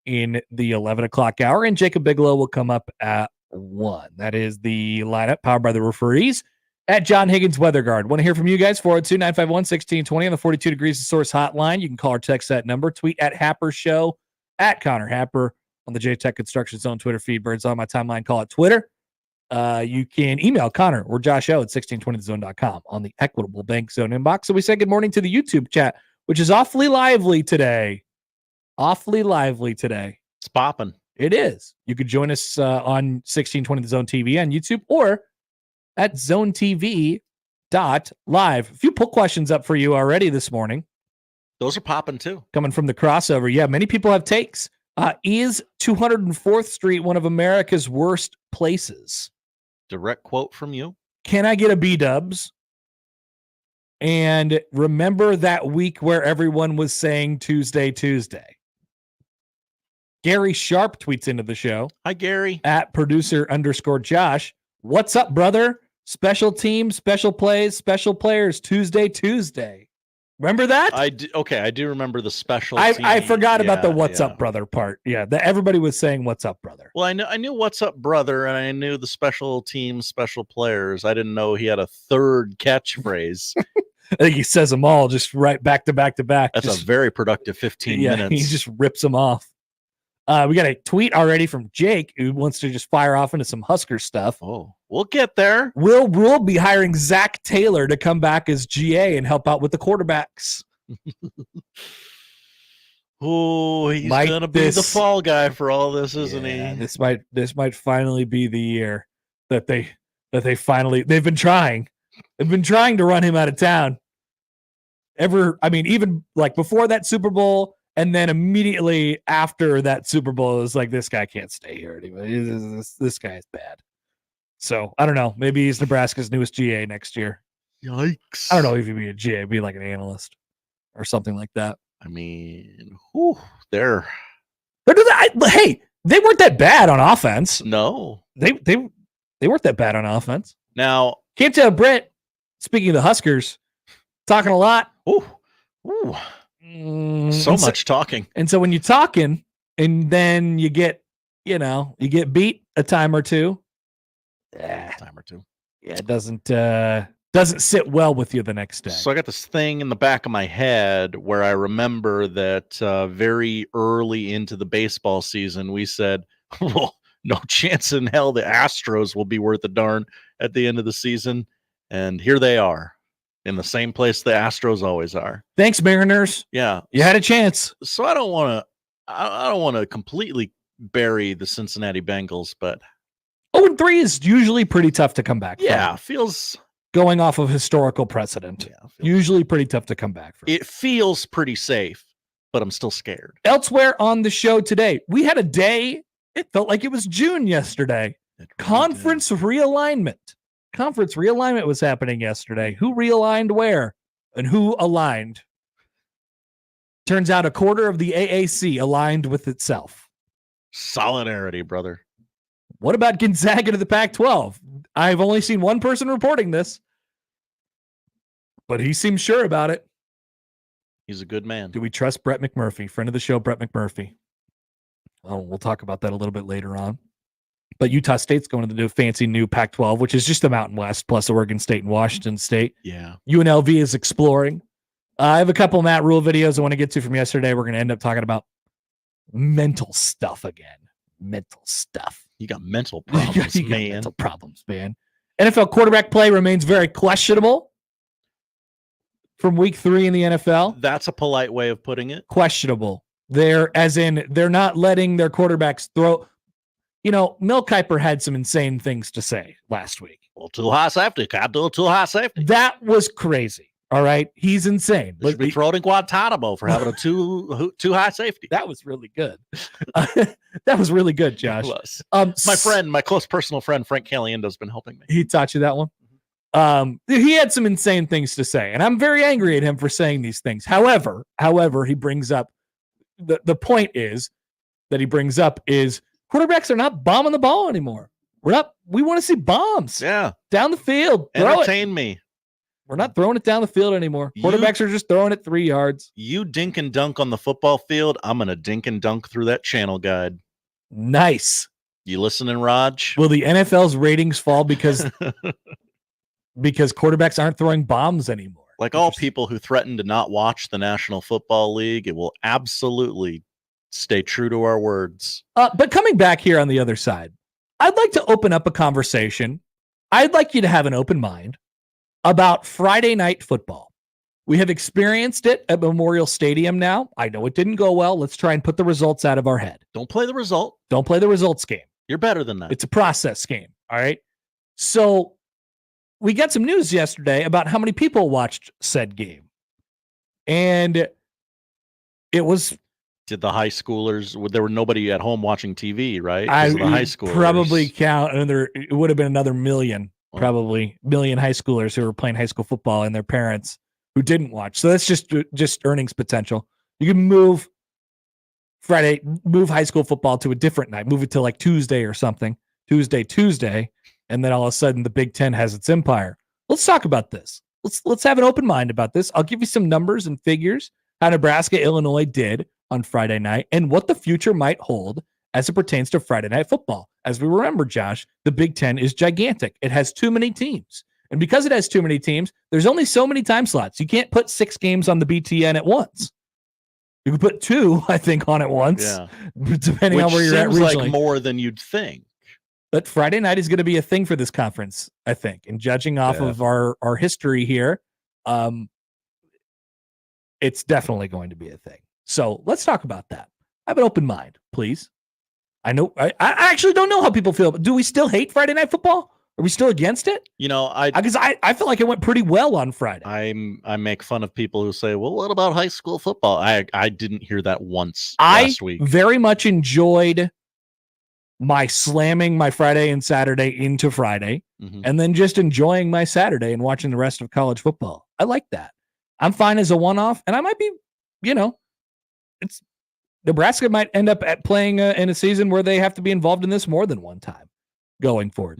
in the 11 o'clock hour, and Jacob Bigelow will come up at 1. That is the lineup powered by the referees at John Higgins Weather Guard. Want to hear from you guys? 402-951-1620 on the 42 Degrees of Source hotline. You can call or text that number. Tweet at Happer Show, at Connor Happer on the J-Tech Construction Zone Twitter feed. Birds on my timeline. Call it Twitter. You can email Connor or Josh O at 1620thezone.com on the Equitable Bank Zone inbox. So we say good morning to the YouTube chat, which is awfully lively today. It's popping. It is. You could join us on 1620 The Zone TV on YouTube or at zonetv.live. A few poll questions up for you already this morning. Those are popping too. Coming from the crossover. Yeah, many people have takes. Is 204th Street one of America's worst places? Direct quote from you. Can I get a B-dubs? And remember that week where everyone was saying Tuesday. Gary Sharp tweets into the show. Hi, Gary. At producer_Josh. What's up, brother? Special teams, special plays, special players, Tuesday. Remember that? I do remember the special. I forgot about the what's up, brother part. Yeah, everybody was saying what's up, brother. Well, I knew what's up, brother, and I knew the special teams, special players. I didn't know he had a third catchphrase. I think he says them all just right back to back to back. That's a very productive 15 minutes. He just rips them off. We got a tweet already from Jake who wants to just fire off into some Huskers stuff. Oh, we'll get there. Will Rule be hiring Zach Taylor to come back as GA and help out with the quarterbacks? Oh, he's gonna be the fall guy for all this, isn't he? This might finally be the year that they've been trying. They've been trying to run him out of town. Even like before that Super Bowl. And then immediately after that Super Bowl, it was like, this guy can't stay here anymore. This guy is bad. So I don't know. Maybe he's Nebraska's newest GA next year. Yikes. I don't know if he'd be a GA, be like an analyst or something like that. I mean, hey, they weren't that bad on offense. No. They weren't that bad on offense. Now, came to Brett, speaking of the Huskers, talking a lot. Ooh. So much talking. And so when you're talking and then you get beat a time or two. Yeah, it doesn't doesn't sit well with you the next day. So I got this thing in the back of my head where I remember that very early into the baseball season, we said, well, no chance in hell the Astros will be worth a darn at the end of the season. And here they are in the same place the Astros always are. Thanks, Mariners. Yeah. You had a chance. So I don't want to completely bury the Cincinnati Bengals, but 0-3 is usually pretty tough to come back yeah, from. feels Going off of historical precedent. yeah, Usually pretty tough to come back from. it feels pretty safe, but I'm still scared. Elsewhere on the show today, we had a day, it felt like it was June yesterday. Conference realignment. Conference realignment was happening yesterday. Who realigned where and who aligned? Turns out a quarter of the AAC aligned with itself. Solidarity, brother. What about Gonzaga to the Pac-12? I've only seen one person reporting this, but he seems sure about it. He's a good man. Do we trust Brett McMurphy? Friend of the show, Brett McMurphy. Oh, we'll talk about that a little bit later on. But Utah State's going to the fancy new Pac-12, which is just the Mountain West plus Oregon State and Washington State. Yeah. UNLV is exploring. I have a couple Matt Rule videos I want to get to from yesterday. We're going to end up talking about mental stuff again. Mental stuff. You got mental problems, You got man. mental problems, man. NFL quarterback play remains very questionable from week 3 in the NFL. That's a polite way of putting it. Questionable. They're not letting their quarterbacks throw. You know, Mel Kiper had some insane things to say last week. Well, too high safety. Can't do too high safety. That was crazy. All right. He's insane. They should be thrown in Guantanamo for having a too high safety. That was really good. That was really good, Josh. It was. My close personal friend, Frank Caliendo's been helping me. He taught you that one? He had some insane things to say, and I'm very angry at him for saying these things. However, he brings up the point is that he brings up is quarterbacks are not bombing the ball anymore. We want to see bombs. Yeah. Down the field. Entertain me. We're not throwing it down the field anymore. Quarterbacks are just throwing it 3 yards. You dink and dunk on the football field. I'm going to dink and dunk through that channel guide. Nice. You listening, Raj? Will the NFL's ratings fall because quarterbacks aren't throwing bombs anymore? Like all people who threaten to not watch the National Football League, it will absolutely stay true to our words. But coming back here on the other side, I'd like to open up a conversation. I'd like you to have an open mind about Friday night football. We have experienced it at Memorial Stadium now. I know it didn't go well. Let's try and put the results out of our head. Don't play the result. Don't play the results game. You're better than that. It's a process game. All right. So we got some news yesterday about how many people watched said game. And it was... Did the high schoolers, there were nobody at home watching TV, right? I the high schoolers probably count it would have been another million, probably million high schoolers who were playing high school football and their parents who didn't watch. So that's just earnings potential. You can move high school football to a different night, move it to like Tuesday or something, Tuesday, and then all of a sudden the Big Ten has its empire. Let's talk about this. Let's have an open mind about this. I'll give you some numbers and figures, how Nebraska, Illinois did on Friday night, and what the future might hold as it pertains to Friday night football. As we remember, Josh, the Big Ten is gigantic. It has too many teams. And because it has too many teams, there's only so many time slots. You can't put 6 games on the BTN at once. You can put 2, I think, on at once, depending on where you're at regionally. Which seems like more than you'd think. But Friday night is going to be a thing for this conference, I think. And judging off of our history here, it's definitely going to be a thing. So let's talk about that. Have an open mind, please. I know I actually don't know how people feel, but do we still hate Friday night football? Are we still against it? You know, because I feel like it went pretty well on Friday. I make fun of people who say, "Well, what about high school football?" I didn't hear that once last week. I very much enjoyed my slamming my Friday and Saturday into Friday, and then just enjoying my Saturday and watching the rest of college football. I like that. I'm fine as a one-off, and I might be, it's Nebraska might end up playing in a season where they have to be involved in this more than one time going forward.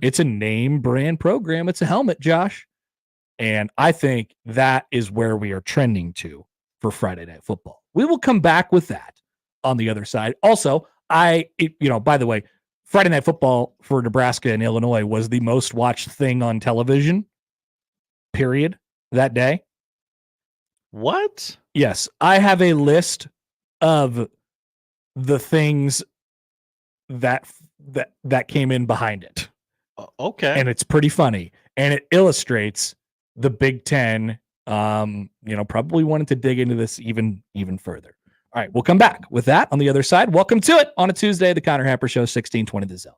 It's a name brand program. It's a helmet, Josh. And I think that is where we are trending to for Friday night football. We will come back with that on the other side. Also, by the way, Friday night football for Nebraska and Illinois was the most watched thing on television period that day. What? Yes, I have a list of the things that came in behind it. Okay. And it's pretty funny, and it illustrates the Big Ten. Probably wanted to dig into this even further. All right, we'll come back with that on the other side. Welcome to it on a Tuesday, the Connor Happer Show, 1620 The Zone.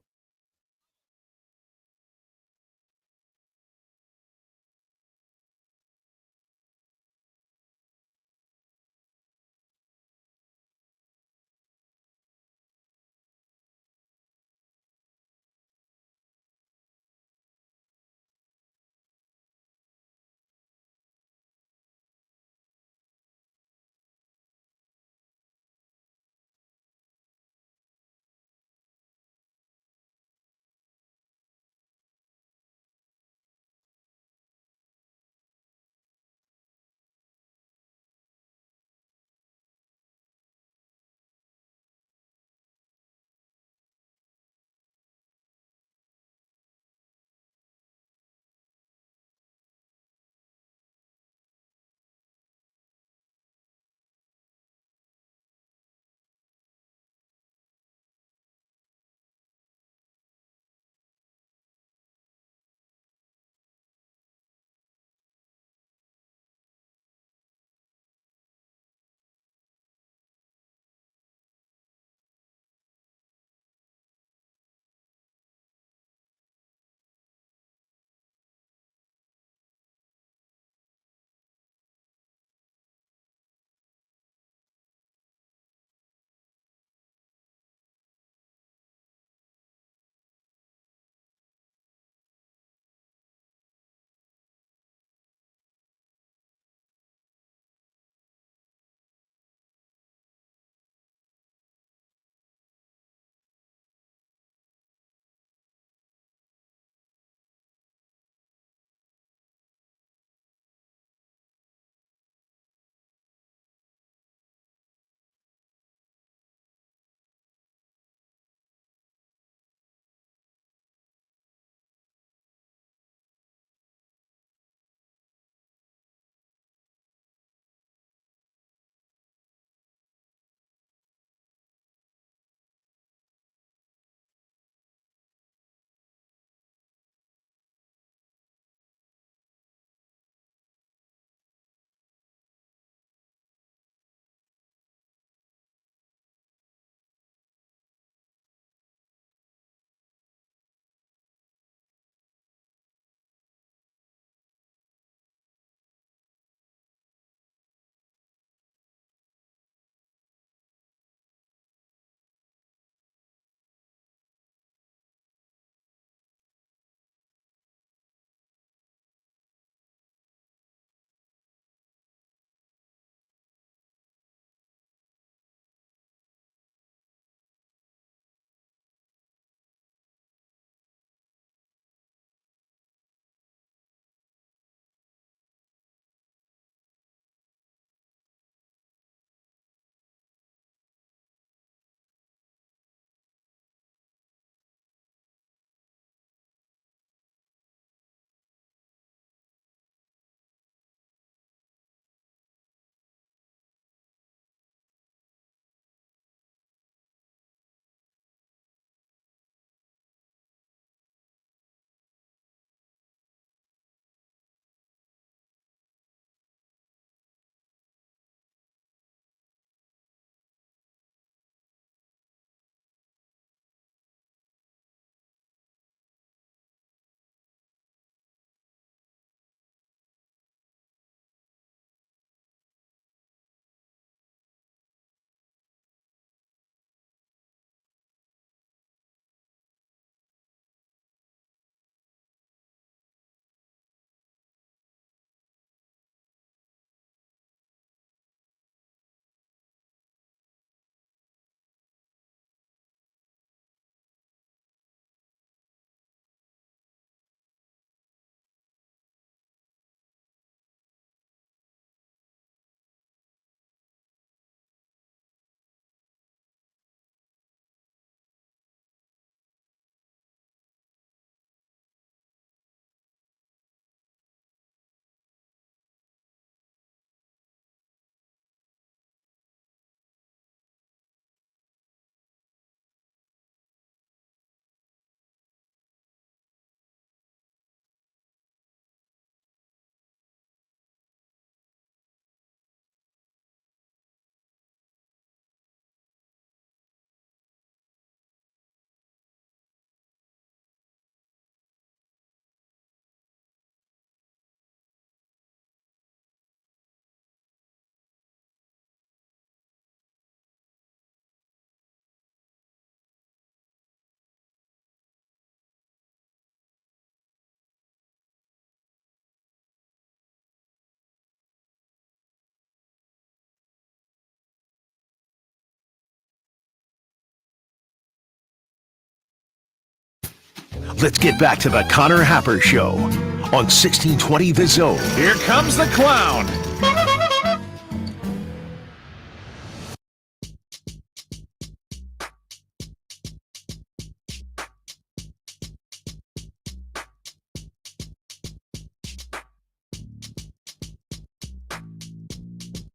let's get back to the Connor Happer Show on 1620 The Zone. Here comes the clown.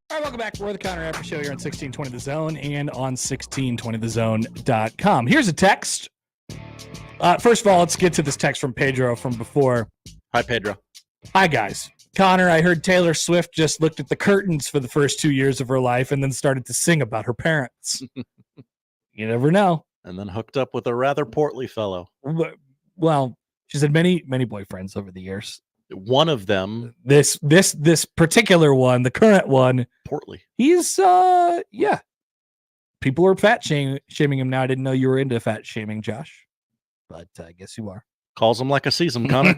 All right, welcome back. We're the Connor Happer Show here on 1620 The Zone and on 1620thezone.com. Here's a text. First of all, let's get to this text from Pedro from before. Hi, Pedro. Hi, guys. Connor, I heard Taylor Swift just looked at the curtains for the first 2 years of her life and then started to sing about her parents. You never know. And then hooked up with a rather portly fellow. Well, she's had many boyfriends over the years. One of them, This particular one, the current one, portly. he's yeah. People are fat shaming him now. I didn't know you were into fat shaming, Josh, but I guess you are. Calls him like a season, Connor.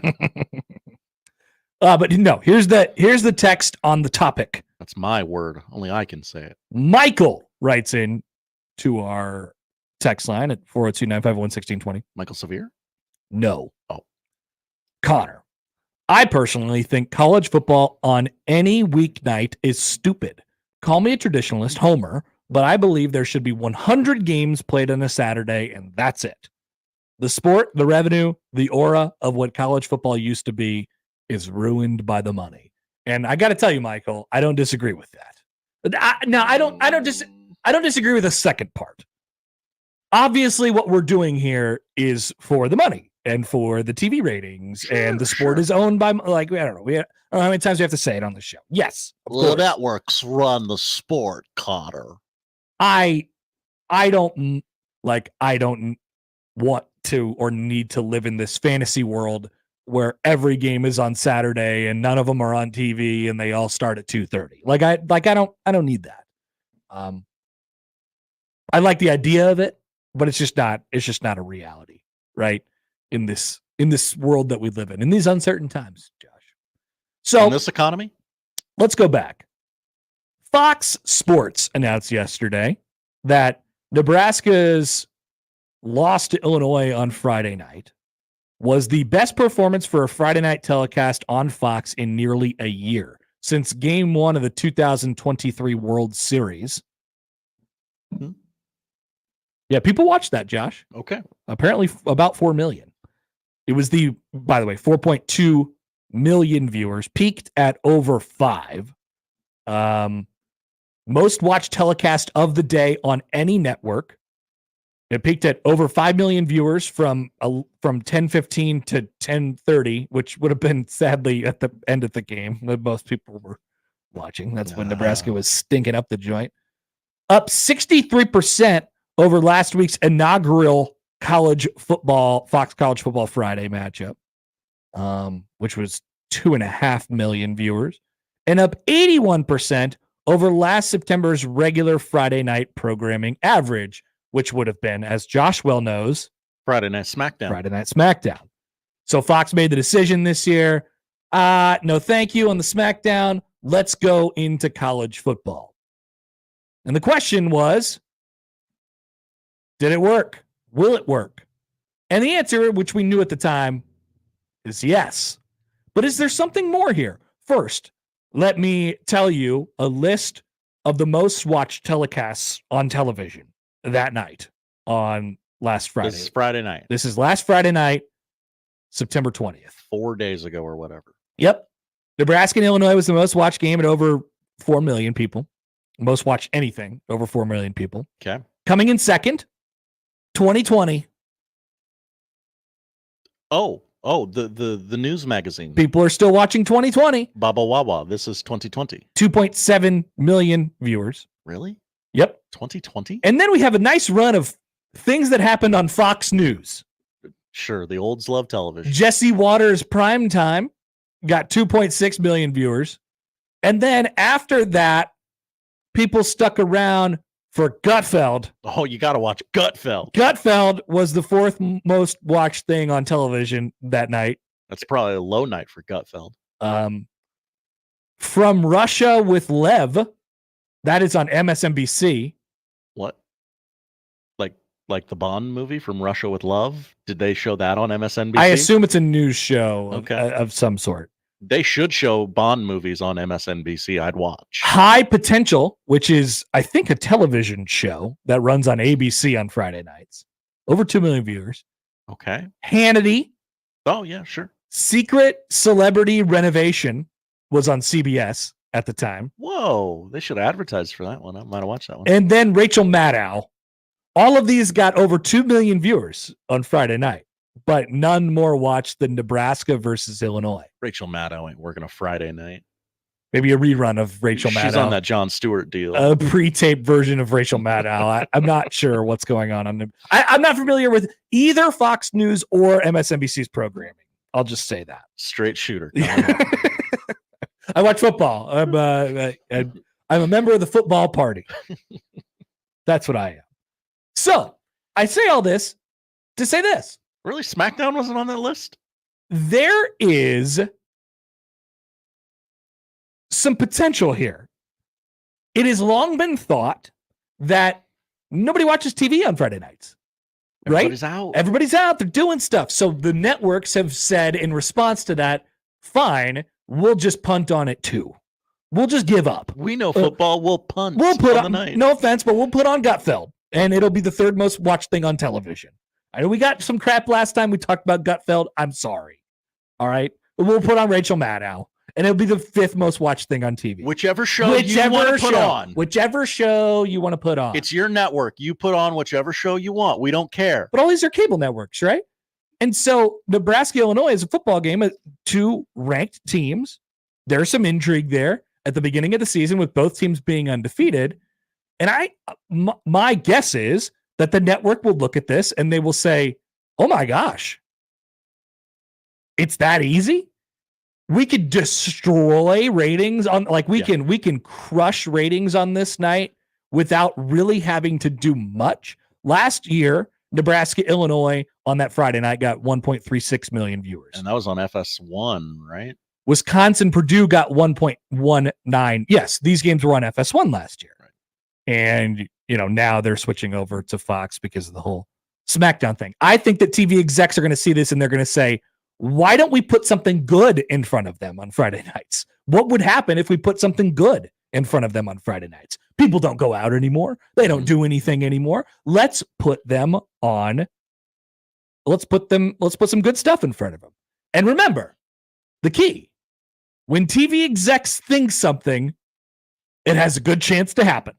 But no, here's the text on the topic. That's my word. Only I can say it. Michael writes in to our text line at 402-951-1620. Michael Severe? No. Oh. Connor, I personally think college football on any weeknight is stupid. Call me a traditionalist, Homer, but I believe there should be 100 games played on a Saturday, and that's it. The sport, the revenue, the aura of what college football used to be is ruined by the money. And I got to tell you, Michael, I don't disagree with that. I don't disagree with the second part. Obviously, what we're doing here is for the money and for the TV ratings, and the sport is owned by, like, I don't know. I don't know how many times we have to say it on the show. Yes, The networks run the sport, Connor. I don't want to or need to live in this fantasy world where every game is on Saturday and none of them are on TV and they all start at 2:30. I don't need that. I like the idea of it, but it's just not a reality, right? In this world that we live in these uncertain times, Josh. So in this economy, let's go back. Fox Sports announced yesterday that Nebraska's loss to Illinois on Friday night was the best performance for a Friday night telecast on Fox in nearly a year, since game 1 of the 2023 World Series. Mm-hmm. Yeah, people watched that, Josh. okay. Apparently about 4 million. It was by the way, 4.2 million viewers, peaked at over 5. Most watched telecast of the day on any network. It peaked at over 5 million viewers from 10:15 to 10:30, which would have been sadly at the end of the game that most people were watching. That's when Nebraska was stinking up the joint. Up 63% over last week's inaugural Fox College Football Friday matchup, which was 2.5 million viewers, and up 81% over last September's regular Friday night programming average, which would have been, as Josh well knows, Friday Night SmackDown. So Fox made the decision this year. No, thank you on the SmackDown. Let's go into college football. And the question was, did it work? Will it work? And the answer, which we knew at the time, is yes. But is there something more here? First, let me tell you a list of the most watched telecasts on television that night on last Friday. This is Friday night. This is last Friday night, September 20th. 4 days ago or whatever. Yep. Nebraska and Illinois was the most watched game at over 4 million people. Most watched anything, over 4 million people. Okay. Coming in second, 2020. The news magazine. People are still watching 2020. Baba Wawa. This is 2020. 2.7 million viewers. Really? Yep. 2020? And then we have a nice run of things that happened on Fox News. Sure. The olds love television. Jesse Waters Prime Time got 2.6 million viewers. And then after that, people stuck around for Gutfeld. Oh, you got to watch Gutfeld. Gutfeld was the fourth most watched thing on television that night. That's probably a low night for Gutfeld. From Russia with Lev, that is on MSNBC. What? Like Like the Bond movie From Russia with Love? Did they show that on MSNBC? I assume it's a news show Okay. of some sort. They should show Bond movies on MSNBC. I'd watch. High Potential, which is, I think, a television show that runs on ABC on Friday nights. Over 2 million viewers. Okay. Hannity. Oh, yeah, sure. Secret Celebrity Renovation was on CBS at the time. Whoa, they should advertise for that one. I might have watched that one. And then Rachel Maddow. All of these got over 2 million viewers on Friday night, but none more watched than Nebraska versus Illinois. Rachel Maddow ain't working a Friday night. Maybe a rerun of Rachel Maddow. She's on that Jon Stewart deal. A pre-taped version of Rachel Maddow. I'm not sure what's going on. I'm not familiar with either Fox News or MSNBC's programming. I'll just say that. Straight shooter. I watch football. I'm a member of the football party. That's what I am. So I say all this to say this. Really? SmackDown wasn't on that list? There is some potential here. It has long been thought that nobody watches TV on Friday nights. Everybody's right? out. Everybody's out. They're doing stuff. So the networks have said in response to that, fine, we'll just punt on it too. We'll just give up. We know football. We'll punt. We'll put on the night. No offense, but we'll put on Gutfeld, and it'll be the third most watched thing on television. I know we got some crap last time we talked about Gutfeld. I'm sorry. All right. But we'll put on Rachel Maddow, and it'll be the fifth most watched thing on TV. Whichever show you want to put on. Whichever show you want to put on. It's your network. You put on whichever show you want. We don't care. But all these are cable networks, right? And so Nebraska, Illinois is a football game of two ranked teams. There's some intrigue there at the beginning of the season with both teams being undefeated. And my guess is that the network will look at this and they will say, oh my gosh, it's that easy? We could destroy ratings on we can crush ratings on this night without really having to do much. Last year, Nebraska, Illinois on that Friday night got 1.36 million viewers. And that was on FS1, right? Wisconsin, Purdue got 1.19. Yes, these games were on FS1 last year. Right. And, now they're switching over to Fox because of the whole SmackDown thing. I think that TV execs are going to see this and they're going to say, why don't we put something good in front of them on Friday nights? What would happen if we put something good in front of them on Friday nights? People don't go out anymore. They don't do anything anymore. Let's put some good stuff in front of them. And remember, the key, when TV execs think something, it has a good chance to happen.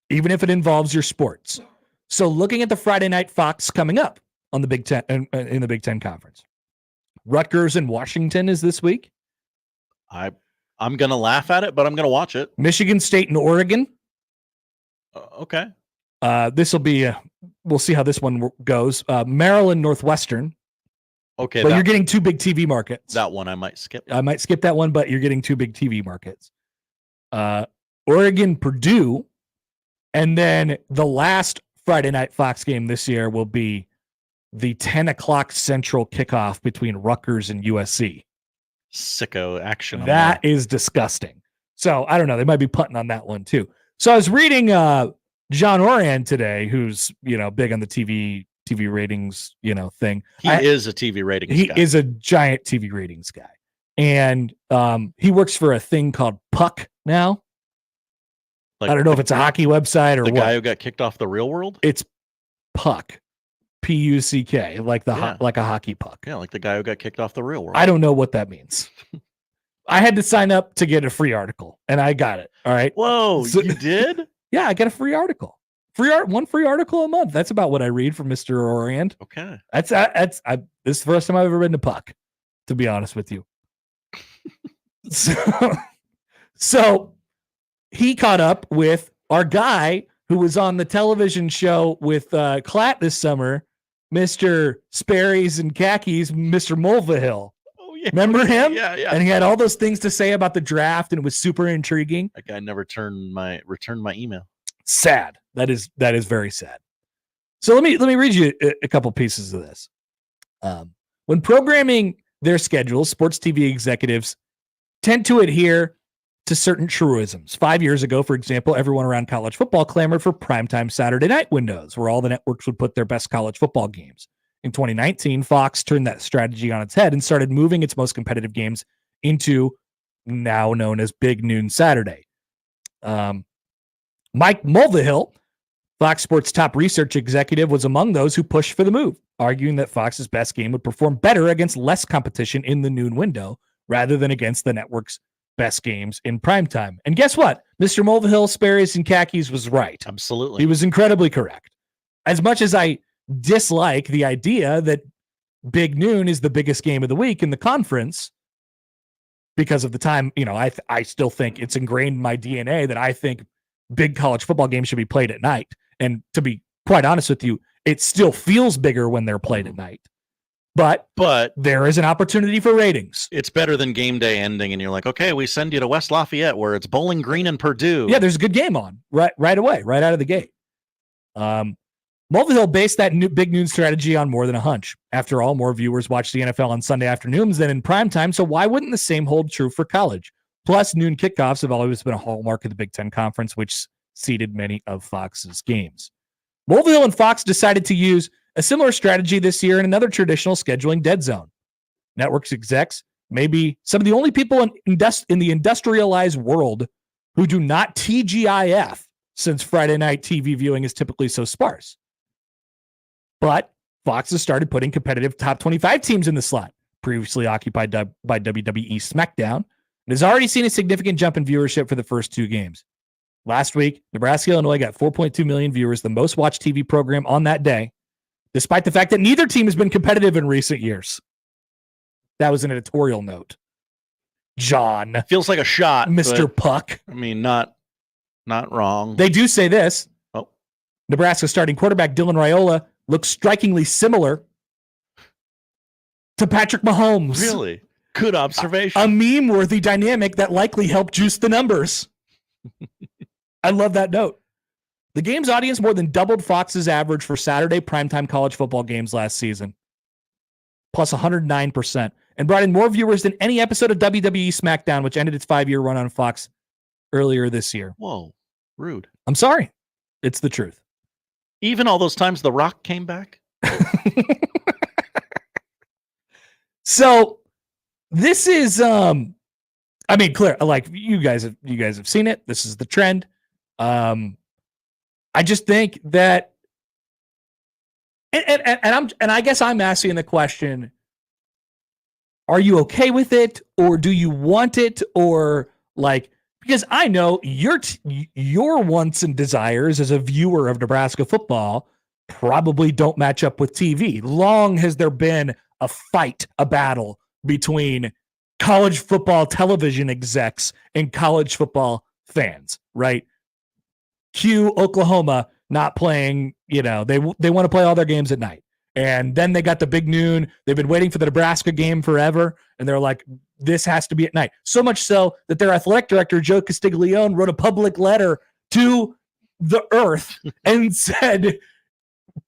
Even if it involves your sports. So looking at the Friday night Fox coming up on the Big Ten in the Big Ten Conference. Rutgers and Washington is this week. I'm going to laugh at it, but I'm going to watch it. Michigan State and Oregon. Okay. This will be we'll see how this one goes. Maryland Northwestern. Okay. But you're getting two big TV markets. That one I might skip. I might skip that one, but you're getting two big TV markets. Oregon, Purdue. And then the last Friday night Fox game this year will be the 10 o'clock Central kickoff between Rutgers and USC. Sicko action. That is disgusting. So I don't know. They might be punting on that one too. So I was reading John Oran today, who's big on the TV ratings thing. He is a TV ratings guy. He is a giant TV ratings guy, and he works for a thing called Puck now. I don't know if it's a hockey website or the what. guy who got kicked off the Real World. It's Puck, Puck, like a hockey puck. Yeah, like the guy who got kicked off the Real World. I don't know what that means. I had to sign up to get a free article, and I got it. All right. Whoa, you did? Yeah, I got a free article. One free article a month. That's about what I read from Mr. Orient. Okay. This is the first time I've ever been to Puck, to be honest with you. So he caught up with our guy who was on the television show with Klatt this summer, Mr. Sperry's and Khakis, Mr. Mulvihill. Oh, yeah. Remember him? Yeah. And he had all those things to say about the draft, and it was super intriguing. That guy never returned my email. Sad. That is very sad. So let me read you a couple pieces of this. When programming their schedules, sports TV executives tend to adhere to certain truisms. 5 years ago, for example, everyone around college football clamored for primetime Saturday night windows where all the networks would put their best college football games. In 2019, Fox turned that strategy on its head and started moving its most competitive games into now known as Big Noon Saturday. Mike Mulvihill, Fox Sports' top research executive, was among those who pushed for the move, arguing that Fox's best game would perform better against less competition in the noon window rather than against the network's best games in primetime. And guess what? Mr. Mulvihill, Sperry's and Khakis was right. Absolutely. He was incredibly correct. As much as I dislike the idea that Big Noon is the biggest game of the week in the conference because of the time, I still think it's ingrained in my DNA that I think big college football games should be played at night. And to be quite honest with you, it still feels bigger when they're played at night. But there is an opportunity for ratings. It's better than game day ending and you're like, okay, we send you to West Lafayette where it's Bowling Green and Purdue. Yeah, there's a good game on right away, right out of the gate. Mulvihill based that Big Noon strategy on more than a hunch. After all, more viewers watch the NFL on Sunday afternoons than in primetime, so why wouldn't the same hold true for college? Plus, noon kickoffs have always been a hallmark of the Big Ten Conference, which seeded many of Fox's games. Mulvihill and Fox decided to use a similar strategy this year in another traditional scheduling dead zone. Networks execs may be some of the only people in the industrialized world who do not TGIF, since Friday night TV viewing is typically so sparse. But Fox has started putting competitive top 25 teams in the slot, previously occupied by WWE SmackDown, and has already seen a significant jump in viewership for the first two games. Last week, Nebraska, Illinois got 4.2 million viewers, the most watched TV program on that day, despite the fact that neither team has been competitive in recent years. That was an editorial note. John. Feels like a shot. Mr. Puck. I mean, not wrong. They do say this. Oh. Nebraska starting quarterback Dylan Raiola looks strikingly similar to Patrick Mahomes. Really? Good observation. A meme-worthy dynamic that likely helped juice the numbers. I love that note. The game's audience more than doubled Fox's average for Saturday primetime college football games last season, plus 109%, and brought in more viewers than any episode of WWE SmackDown, which ended its 5-year run on Fox earlier this year. Whoa, rude. I'm sorry. It's the truth. Even all those times The Rock came back? So this is clear, like you guys have seen it. This is the trend. I just think that and I guess I'm asking the question, are you okay with it, or do you want it, or like, because I know your wants and desires as a viewer of Nebraska football probably don't match up with TV. Long has there been a fight, a battle between college football television execs and college football fans, right? Cue Oklahoma not playing, they want to play all their games at night. And then they got the Big Noon. They've been waiting for the Nebraska game forever. And they're like, this has to be at night. So much so that their athletic director, Joe Castiglione, wrote a public letter to the earth and said,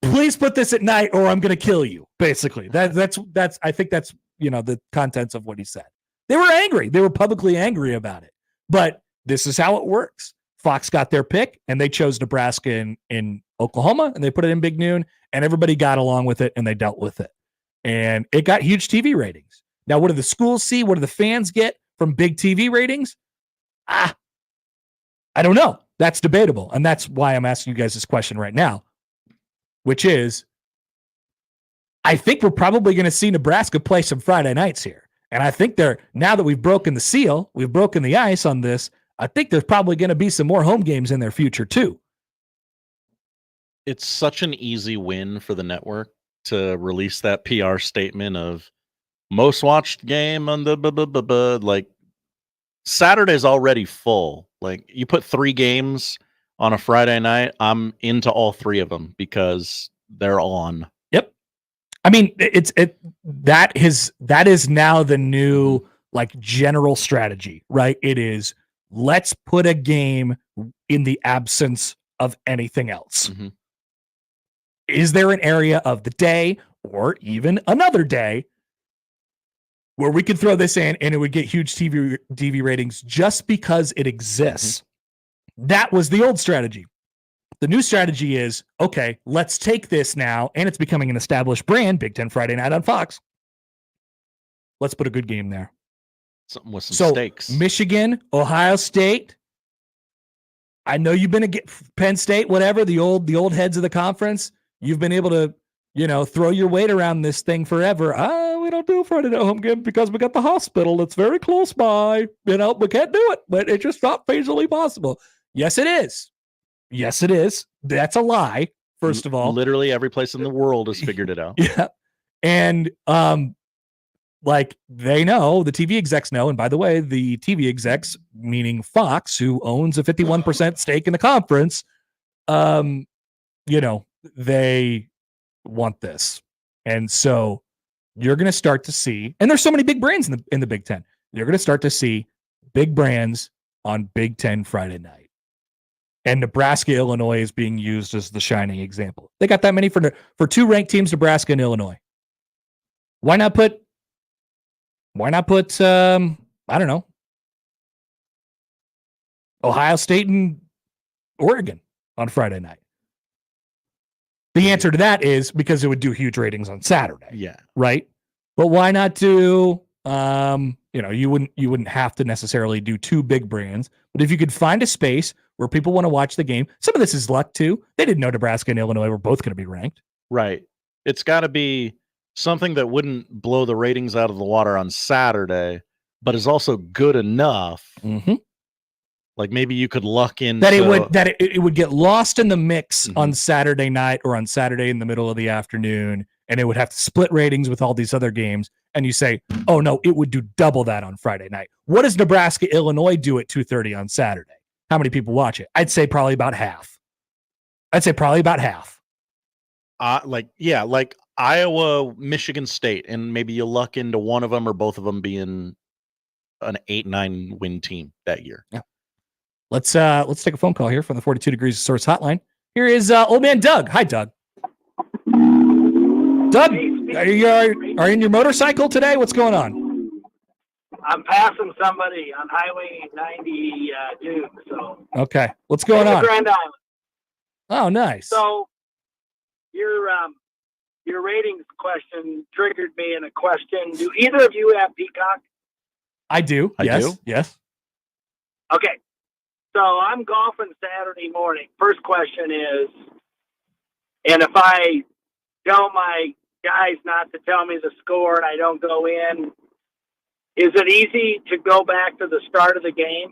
please put this at night or I'm going to kill you. Basically, that's I think that's, the contents of what he said. They were angry. They were publicly angry about it. But this is how it works. Fox got their pick, and they chose Nebraska in Oklahoma, and they put it in Big Noon, and everybody got along with it, and they dealt with it. And it got huge TV ratings. Now, what do the schools see? What do the fans get from big TV ratings? I don't know. That's debatable, and that's why I'm asking you guys this question right now, which is, I think we're probably going to see Nebraska play some Friday nights here. And I think now that we've broken the seal, we've broken the ice on this, I think there's probably going to be some more home games in their future too. It's such an easy win for the network to release that PR statement of most watched game on the like Saturday's already full. Like you put 3 games on a Friday night, I'm into all 3 of them because they're on. Yep. I mean, that is now the new like general strategy, right? It is, let's put a game in the absence of anything else. Mm-hmm. Is there an area of the day or even another day where we could throw this in and it would get huge TV ratings just because it exists. That was the old strategy. The new strategy is, okay, let's take this now, and it's becoming an established brand, Big Ten Friday night on Fox. Let's put a good game there. Something with some stakes. Michigan, Ohio State. I know you've been at Penn State, whatever, the old heads of the conference. You've been able to, throw your weight around this thing forever. We don't do Friday night home game because we got the hospital that's very close by. We can't do it, but it's just not feasibly possible. Yes, it is. Yes, it is. That's a lie, first of all. Literally every place in the world has figured it out. Yeah. And they know, the TV execs know, and by the way, the TV execs, meaning Fox, who owns a 51% stake in the conference, they want this. And so you're going to start to see, and there's so many big brands in the Big Ten, you're going to start to see big brands on Big Ten Friday night. And Nebraska, Illinois is being used as the shining example. They got that many for two ranked teams, Nebraska and Illinois. Why not put I don't know, Ohio State and Oregon on Friday night? The answer to that is because it would do huge ratings on Saturday. Yeah. Right? But why not do you wouldn't have to necessarily do two big brands, but if you could find a space where people want to watch the game, some of this is luck too. They didn't know Nebraska and Illinois were both going to be ranked. Right. It's got to be something that wouldn't blow the ratings out of the water on Saturday, but is also good enough. Mm-hmm. Like maybe you could luck in that it would get lost in the mix on Saturday night or on Saturday in the middle of the afternoon, and it would have to split ratings with all these other games. And you say, oh no, it would do double that on Friday night. What does Nebraska, Illinois do at 2:30 on Saturday? How many people watch it? I'd say probably about half. Like Iowa, Michigan State, and maybe you luck into one of them or both of them being an 8-9 win team that year. Yeah. Let's take a phone call here from the 42 Degrees Source hotline. Here is old man Doug. Hi, Doug. Doug, are you in your motorcycle today? What's going on? I'm passing somebody on Highway 92. So okay, what's going on? Grand Island. Oh, nice. So your ratings question triggered me in a question. Do either of you have Peacock? I do. I do. Yes. Okay. So I'm golfing Saturday morning. First question is, and if I tell my guys not to tell me the score and I don't go in, is it easy to go back to the start of the game?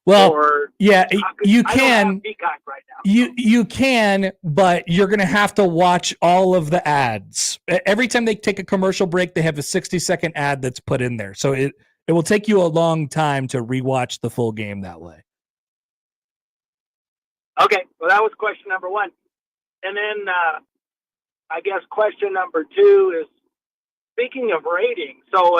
Well, or yeah, you I can. don't have Peacock right now. You can, but you're going to have to watch all of the ads. Every time they take a commercial break, they have a 60-second ad that's put in there. So it will take you a long time to rewatch the full game that way. Okay, well, that was question number one. And then I guess question number two is, speaking of ratings, so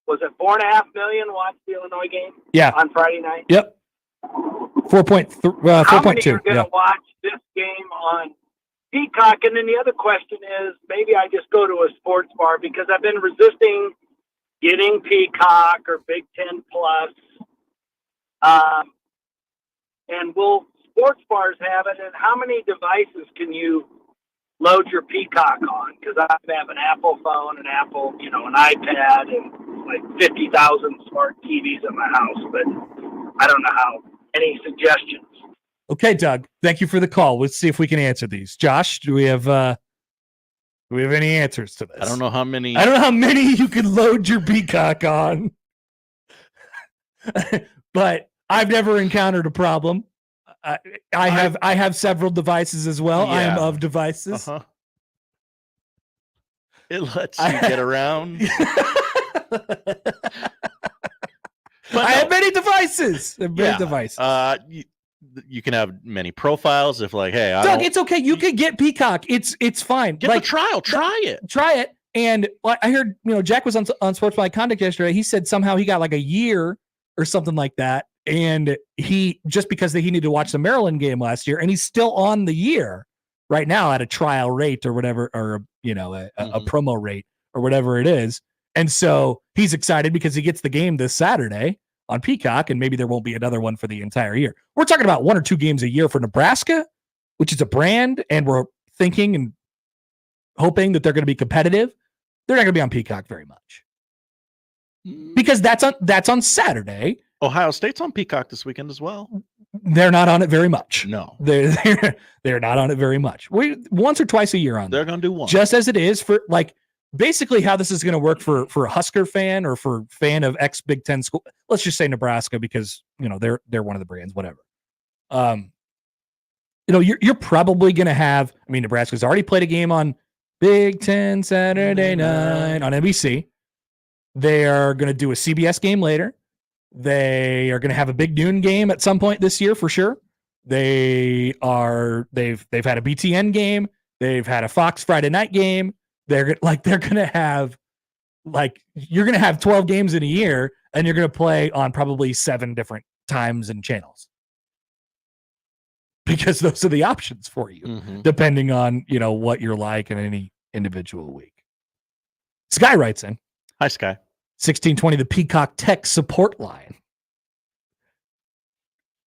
was it 4.5 million watched the Illinois game? Yeah. On Friday night? Yep. 4.2. How many are going to watch this game on Peacock? And then the other question is, maybe I just go to a sports bar because I've been resisting getting Peacock or Big Ten Plus. And will sports bars have it? And how many devices can you load your Peacock on? Because I have an Apple phone, an Apple, an iPad, and like 50,000 smart TVs in my house. But I don't know how. Any suggestions? Okay, Doug. Thank you for the call. Let's see if we can answer these. Josh, do we have any answers to this? I don't know how many you can load your Peacock on. But I've never encountered a problem. I have several devices as well. Yeah. I am of devices. Uh-huh. It lets you get around. I have many devices. You can have many profiles if hey, Doug, it's okay. You can get Peacock. It's fine. Get the trial. Try it. And I heard, Jack was on Sports by Conduct yesterday. He said somehow he got like a year or something like that. And he, just because he needed to watch the Maryland game last year, and he's still on the year right now at a trial rate or whatever, or, a promo rate or whatever it is. And so he's excited because he gets the game this Saturday on Peacock, and maybe there won't be another one for the entire year. We're talking about 1 or 2 games a year for Nebraska, which is a brand, and we're thinking and hoping that they're going to be competitive. They're not going to be on Peacock very much because that's on Saturday. Ohio State's on Peacock this weekend as well. They're not on it very much. No, they're not on it very much. Once or twice a year on. They're going to do one, just as it is for like basically how this is going to work for a Husker fan or for fan of ex Big Ten school. Let's just say Nebraska because they're one of the brands. Whatever. You're probably going to have. I mean, Nebraska's already played a game on Big Ten Saturday night on NBC. They are going to do a CBS game later. They are going to have a big noon game at some point this year for sure. They've had a BTN game. They've had a Fox Friday night game. They're going to have you're going to have 12 games in a year, and you're going to play on probably 7 different times and channels because those are the options for you, depending on what you're like in any individual week. Sky writes in. Hi, Sky. 1620, the Peacock Tech support line.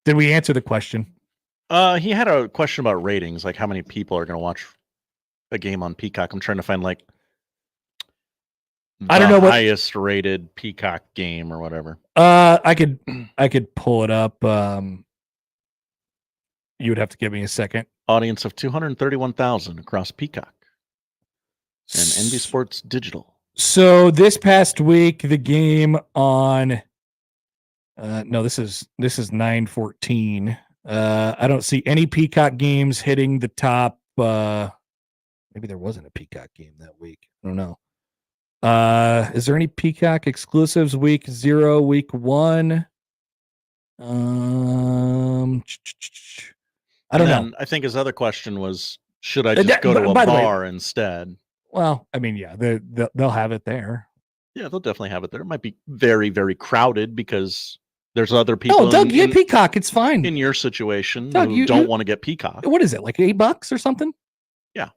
Did we answer the question? He had a question about ratings, like how many people are going to watch a game on Peacock. I'm trying to find I don't know what highest rated Peacock game or whatever. I could pull it up. You would have to give me a second. Audience of 231,000 across Peacock and NB Sports Digital. So this past week, the game on this is 9/14. I don't see any Peacock games hitting the top. Maybe there wasn't a Peacock game that week. I don't know. Is there any Peacock exclusives week 0, week 1? I don't know. I think his other question was, should I just go to a bar instead? Well, I mean, yeah, they'll have it there. Yeah, they'll definitely have it there. It might be very, very crowded because there's other people. No, Doug, get Peacock. It's fine. In your situation, Doug, who don't want to get Peacock. What is it, like $8 or something? Yeah.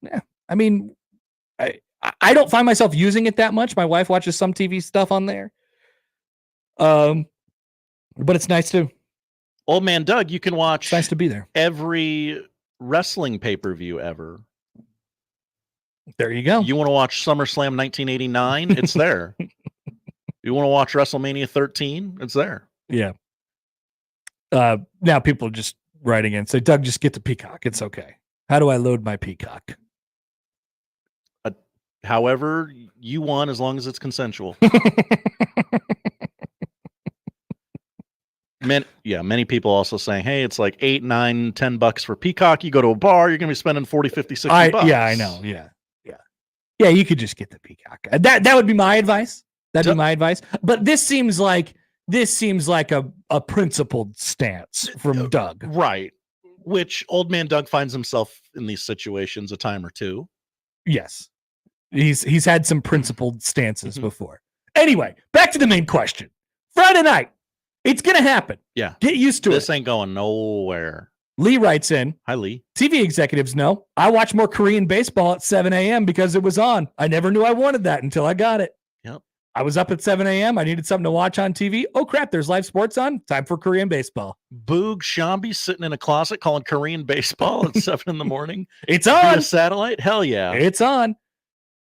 Yeah. I mean, I don't find myself using it that much. My wife watches some TV stuff on there. But it's nice to. Old man Doug, you can watch. It's nice to be there. Every wrestling pay-per-view ever. There you go. You want to watch SummerSlam 1989? It's there. You want to watch WrestleMania 13? It's there. Yeah. Now people are just writing in. Say, Doug, just get the Peacock. It's okay. How do I load my Peacock? However you want, as long as it's consensual. Many people also saying, hey, it's like $8, $9, $10 for Peacock. You go to a bar, you're going to be spending 40, 50, 60 bucks. Yeah, I know. Yeah. Yeah, you could just get the Peacock. That would be my advice. That'd be my advice. But this seems like a principled stance from Doug. Right. Which old man Doug finds himself in these situations a time or two. Yes. He's had some principled stances before. Anyway, back to the main question. Friday night. It's going to happen. Yeah. Get used to it. This ain't going nowhere. Lee writes in. Hi, Lee. TV executives know. I watch more Korean baseball at 7 a.m. because it was on. I never knew I wanted that until I got it. Yep. I was up at 7 a.m. I needed something to watch on TV. Oh, crap. There's live sports on. Time for Korean baseball. Boog Shambi sitting in a closet calling Korean baseball at 7 in the morning. It's on. A satellite? Hell yeah. It's on.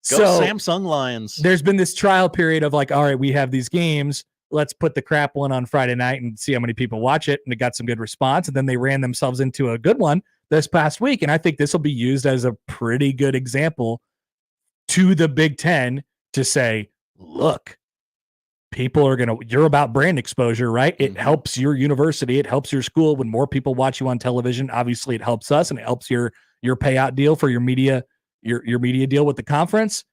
Go so, Samsung Lions. There's been this trial period of like, all right, we have these games. Let's put the crap one on Friday night and see how many people watch it. And it got some good response. And then they ran themselves into a good one this past week. And I think this will be used as a pretty good example to the Big Ten to say, look, people are you're about brand exposure, right? It helps your university. It helps your school when more people watch you on television. Obviously it helps us and it helps your payout deal for your media deal with the conference.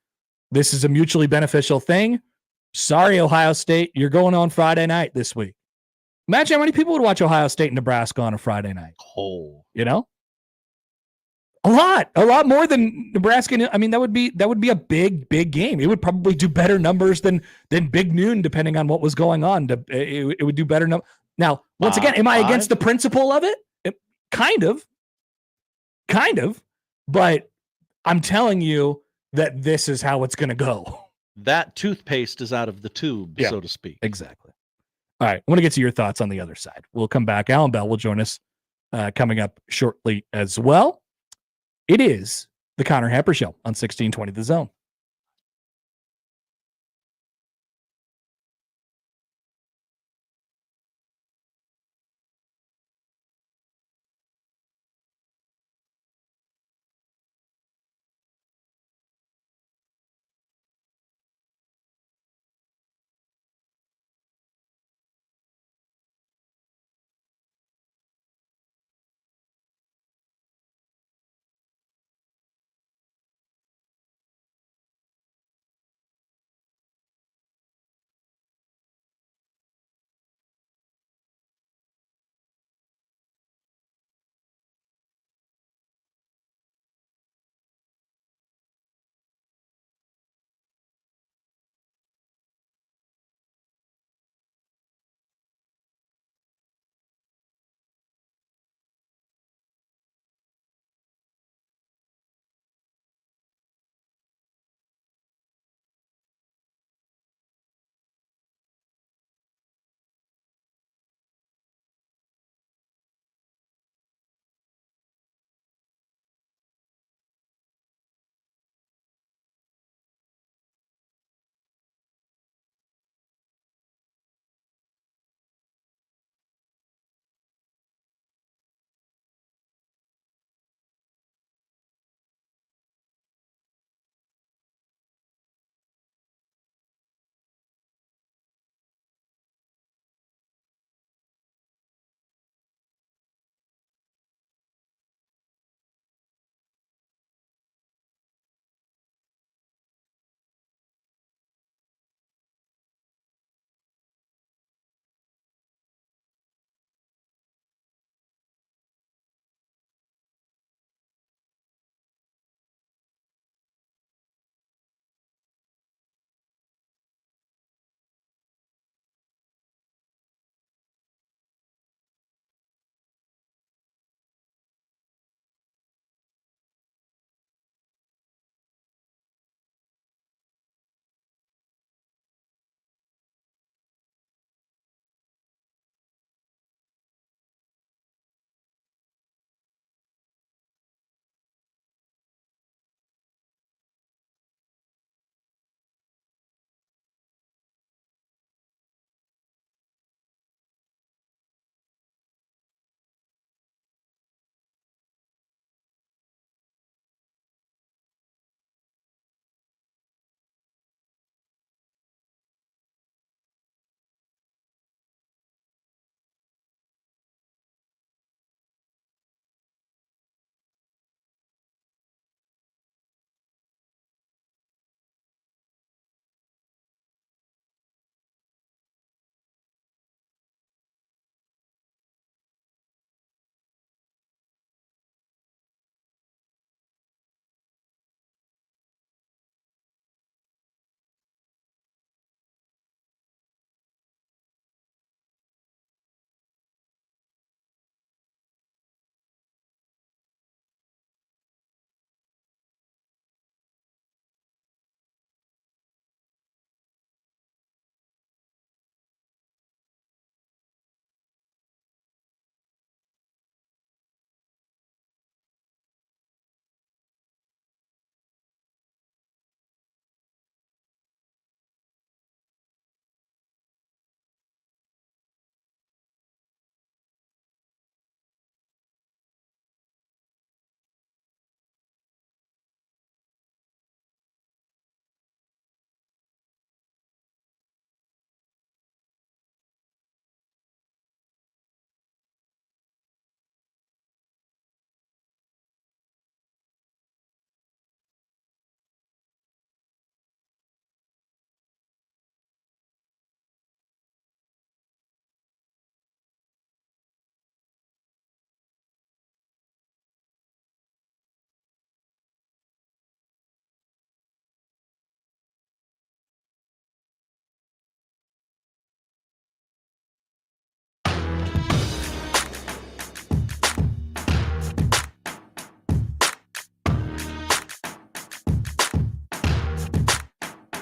This is a mutually beneficial thing. Sorry, Ohio State, you're going on Friday night this week. Imagine how many people would watch Ohio State and Nebraska on a Friday night. Oh, a lot more than Nebraska. I mean, that would be a big game. It would probably do better numbers than Big Noon, depending on what was going on. It would do better. Now, once again, am I against the principle of it? Kind of, but I'm telling you that this is how it's going to go. that toothpaste is out of the tube, Yeah. so to speak. Exactly. All right. I want to get to your thoughts on the other side. We'll come back. Allan Bell will join us coming up shortly as well. It is the Connor Happer Show on 1620 The Zone.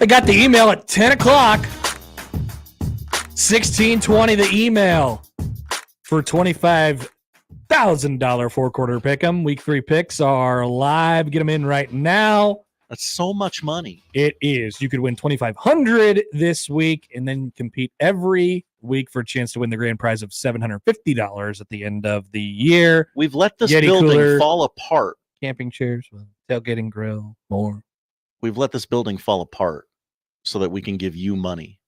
I got the email at 10 o'clock. 1620, the email for $25,000 four-quarter pick'em. Week 3 picks are live. Get them in right now. That's so much money. It is. You could win $2,500 this week and then compete every week for a chance to win the grand prize of $750 at the end of the year. We've let this Yeti building cooler, fall apart. camping chairs, tailgating grill, more. We've let this building fall apart so that we can give you money.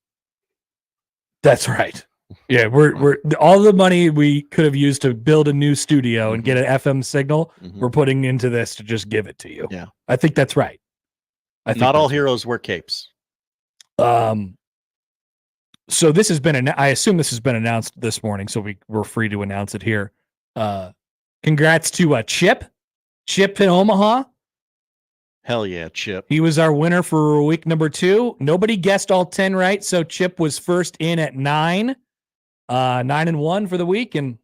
That's right. Yeah, we're all the money we could have used to build a new studio and get an FM signal, we're putting into this to just give it to you. Yeah. I think that's right. Not all heroes wear capes. So this has been I assume this has been announced this morning, so we're free to announce it here. Congrats to Chip in Omaha. Hell yeah, Chip. He was our winner for week number 2. Nobody guessed all 10 right, so Chip was first in at 9. 9-1 for the week, and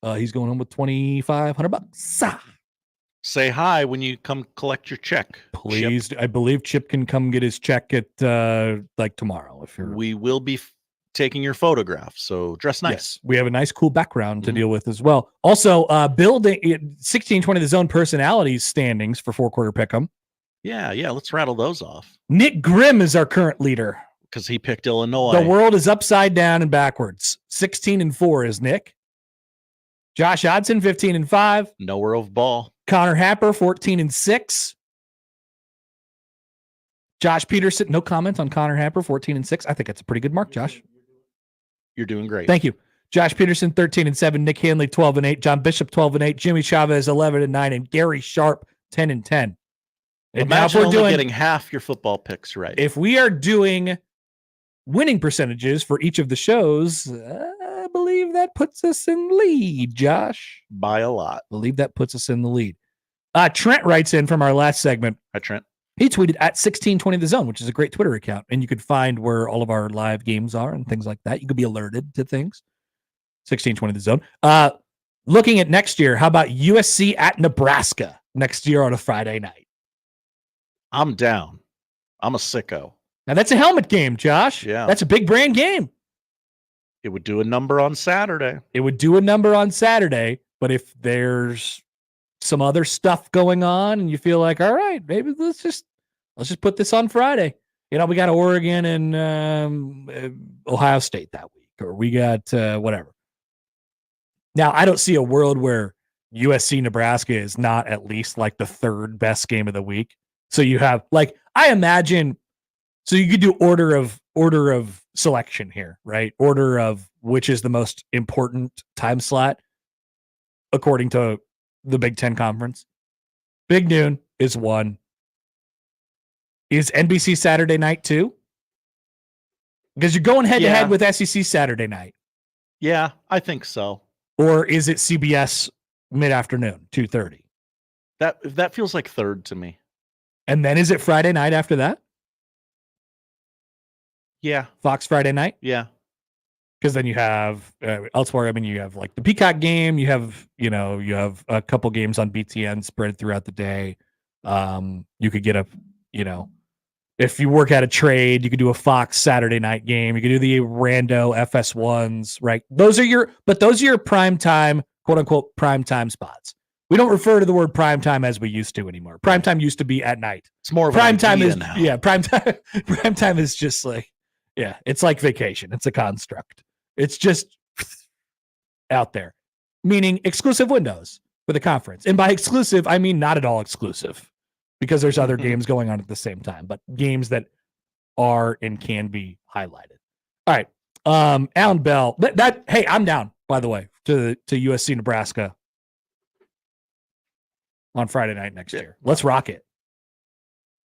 he's going home with $2,500. Say hi when you come collect your check. Please, Chip. I believe Chip can come get his check at like tomorrow. If you're, we will be taking your photograph, so dress nice. Yes, we have a nice, cool background to deal with as well. Also, building 1620 the zone personalities standings for four-quarter pick'em. Yeah, let's rattle those off. Nick Grimm is our current leader because he picked Illinois. The world is upside down and backwards. 16-4 is Nick. Josh Odson 15-5. Knower of ball. Connor Happer 14-6. Josh Peterson, no comment on Connor Happer 14-6. I think that's a pretty good mark, Josh. You're doing great. Thank you. Josh Peterson 13-7. Nick Hanley 12-8. John Bishop 12-8. Jimmy Chavez 11-9, and Gary Sharp 10-10. And imagine only getting half your football picks right. If we are doing winning percentages for each of the shows, I believe that puts us in the lead, Josh. By a lot. I believe that puts us in the lead. Trent writes in from our last segment. Hi, Trent. He tweeted at 1620 the zone, which is a great Twitter account, and you could find where all of our live games are and things like that. You could be alerted to things. 1620 the zone. Looking at next year, how about USC at Nebraska next year on a Friday night? I'm down. I'm a sicko. Now that's a helmet game, Josh. Yeah. That's a big brand game. It would do a number on Saturday. But if there's some other stuff going on and you feel like, all right, maybe let's just put this on Friday. We got Oregon and Ohio State that week, or we got whatever. Now, I don't see a world where USC Nebraska is not at least like the third best game of the week. So you have I imagine. So you could do order of selection here, right? Order of which is the most important time slot according to the Big Ten Conference. Big Noon is 1. Is NBC Saturday night 2? Because you're going head to head with SEC Saturday night. Yeah, I think so. Or is it CBS mid-afternoon, 2:30? That feels like third to me. And then is it Friday night after that? Yeah. Fox Friday night? Yeah. Because then you have elsewhere. I mean, you have like the Peacock game. You have a couple games on BTN spread throughout the day. You could get if you work out a trade, you could do a Fox Saturday night game. You could do the rando FS1s, right? Those are your prime time, quote unquote, prime time spots. We don't refer to the word prime time as we used to anymore. Prime time used to be at night. It's more of prime time is now. Yeah, prime time. Prime time is just like, yeah, it's like vacation. It's a construct. It's just out there, meaning exclusive windows for the conference. And by exclusive, I mean not at all exclusive, because there's other games going on at the same time, but games that are and can be highlighted. All right, Allan Bell. Hey, I'm down. By the way, to USC Nebraska on Friday night next year. Let's rock it.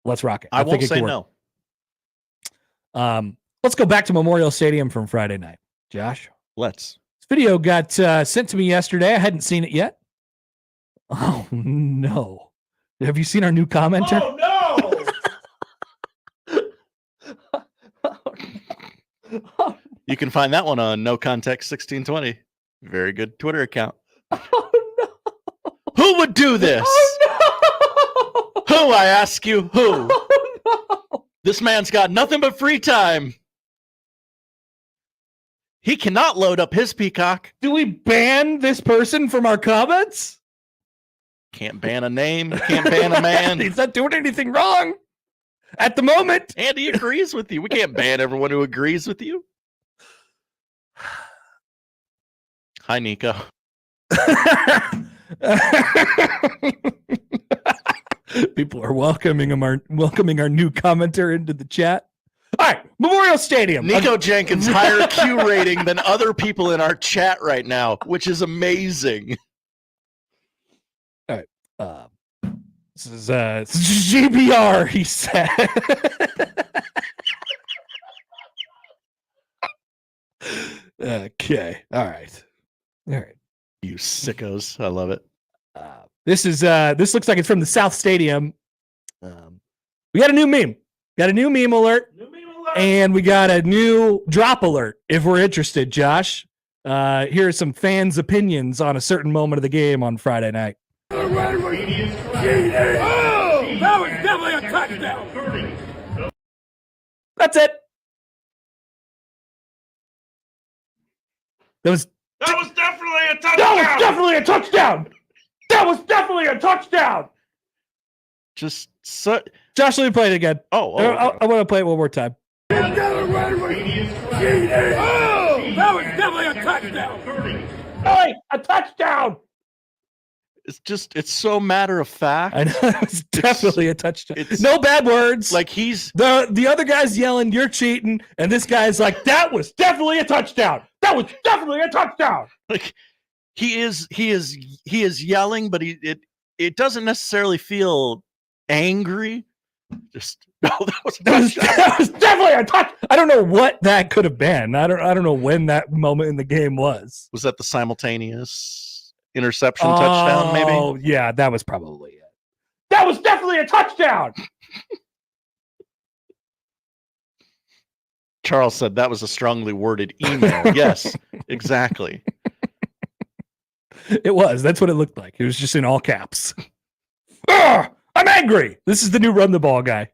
I won't say no. Let's go back to Memorial Stadium from Friday night. Josh? Let's. This video got sent to me yesterday. I hadn't seen it yet. Oh, no. Have you seen our new commenter? Oh, no! You can find that one on No Context 1620. Very good Twitter account. Oh, no! Who would do this? Oh, no! Who, I ask you, who? Oh, no! This man's got nothing but free time. He cannot load up his Peacock. Do we ban this person from our comments? Can't ban a name. Can't ban a man. He's not doing anything wrong at the moment. And he agrees with you. We can't ban everyone who agrees with you. Hi, Nico. People are welcoming our new commenter into the chat. All right, Memorial Stadium. Nico Jenkins higher Q rating than other people in our chat right now, which is amazing. All right, this is GBR. He said. Okay. All right. You sickos. I love it. This looks like it's from the South Stadium. We got a new meme. Got a new meme alert. And we got a new drop alert if we're interested, Josh. Here are some fans' opinions on a certain moment of the game on Friday night. Oh, that was definitely a touchdown. That's it. That was definitely a touchdown. That was definitely a touchdown. That was definitely a touchdown. Just so. Josh, let me play it again. Okay. I want to play it one more time. Oh, that was definitely a touchdown. Hey, a touchdown. It's so matter of fact. I know it's definitely a touchdown. No bad words. Like he's the other guy's yelling, "You're cheating," and this guy's like, "That was definitely a touchdown. That was definitely a touchdown." Like he is yelling, but it doesn't necessarily feel angry. Just no, that was definitely a touch. I don't know what that could have been. I don't know when that moment in the game was. Was that the simultaneous interception touchdown? Maybe. Oh yeah, that was probably it. That was definitely a touchdown. Charles said that was a strongly worded email. Yes, exactly. It was. That's what it looked like. It was just in all caps. I'm angry. This is the new run the ball guy.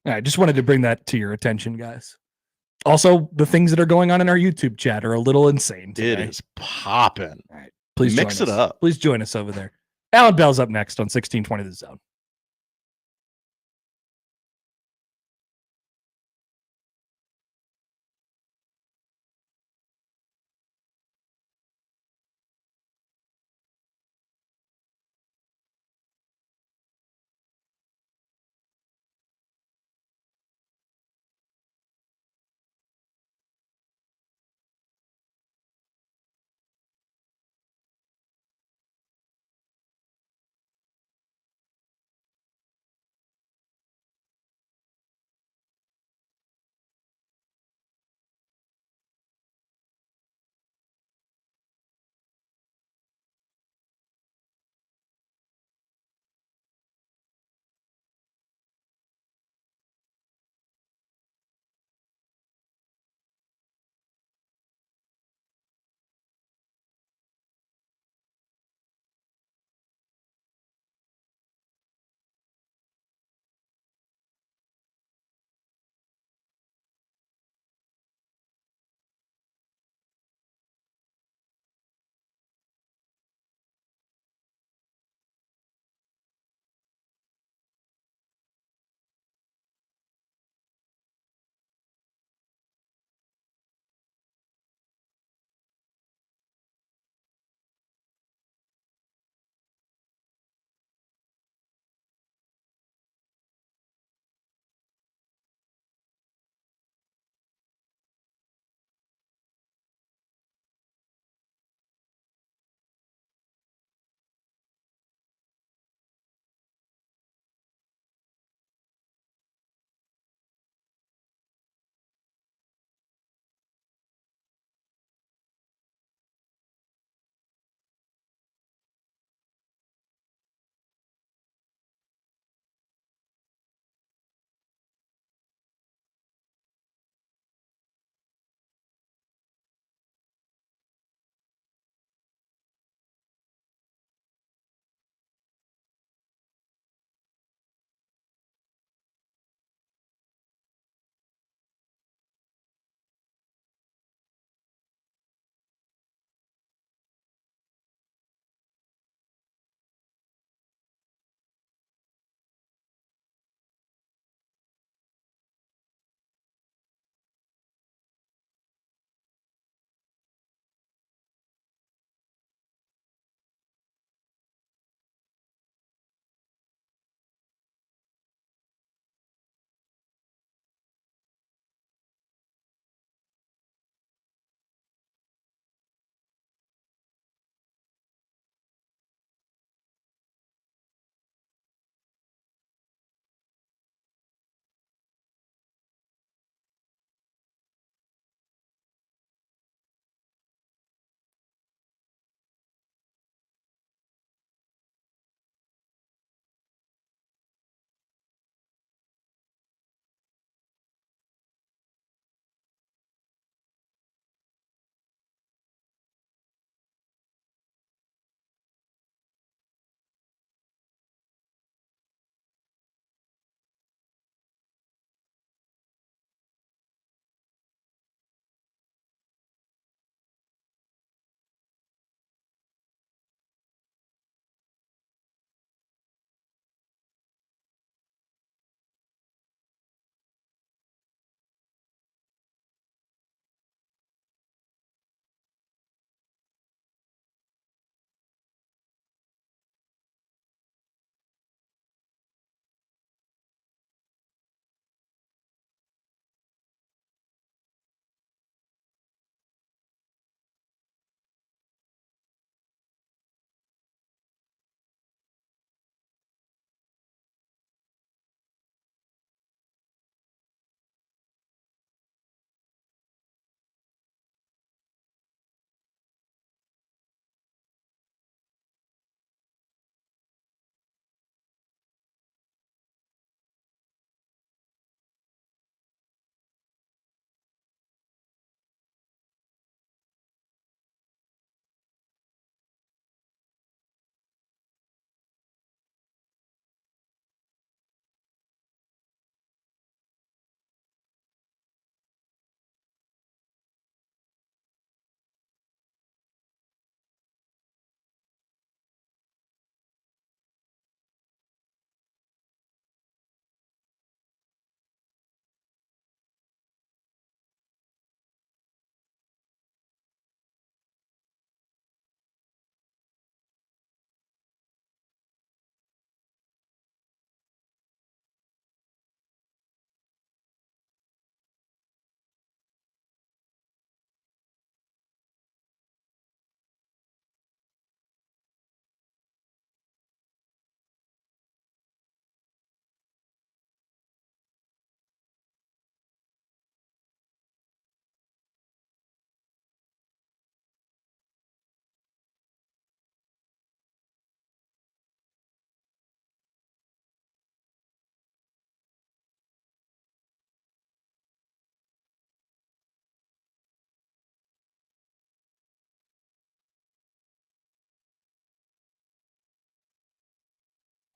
I just wanted to bring that to your attention, guys. Also, the things that are going on in our YouTube chat are a little insane today. It is popping. All right. Please mix it up. Please join us over there. Allan Bell's up next on 1620 The Zone.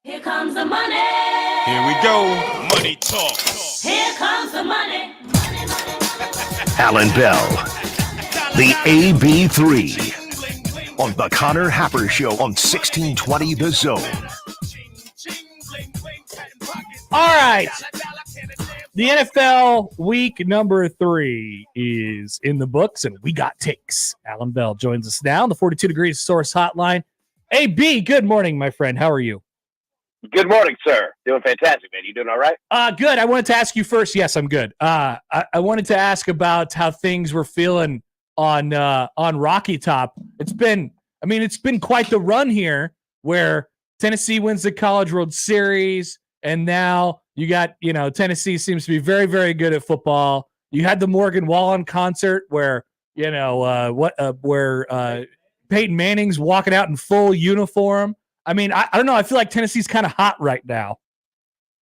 Here comes the money. Here we go. Money talk. Here comes the money. Allan Bell, the AB3 on the Connor Happer Show on 1620 The Zone. All right. The NFL week number 3 is in the books, and we got takes. Allan Bell joins us now on the 42 Degrees Source Hotline. AB, good morning, my friend. How are you? Good morning, sir. Doing fantastic, man. You doing all right? Good. I wanted to ask you first. Yes, I'm good. I wanted to ask about how things were feeling on Rocky Top. It's been quite the run here where Tennessee wins the College World Series, and now you got, Tennessee seems to be very, very good at football. You had the Morgan Wallen concert where, Peyton Manning's walking out in full uniform. I mean, I don't know. I feel like Tennessee's kind of hot right now.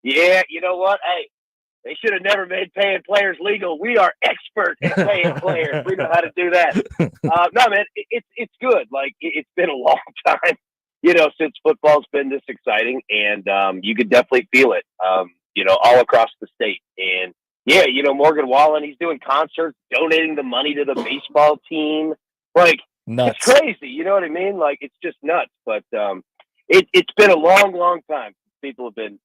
Yeah, you know what? Hey, they should have never made paying players legal. We are experts at paying players. We know how to do that. No, man, it's good. Like, it's been a long time, since football's been this exciting, and you could definitely feel it, all across the state. And yeah, Morgan Wallen, he's doing concerts, donating the money to the baseball team. Like, nuts. It's crazy. You know what I mean? Like, it's just nuts. But it's been a long, long time. People have been,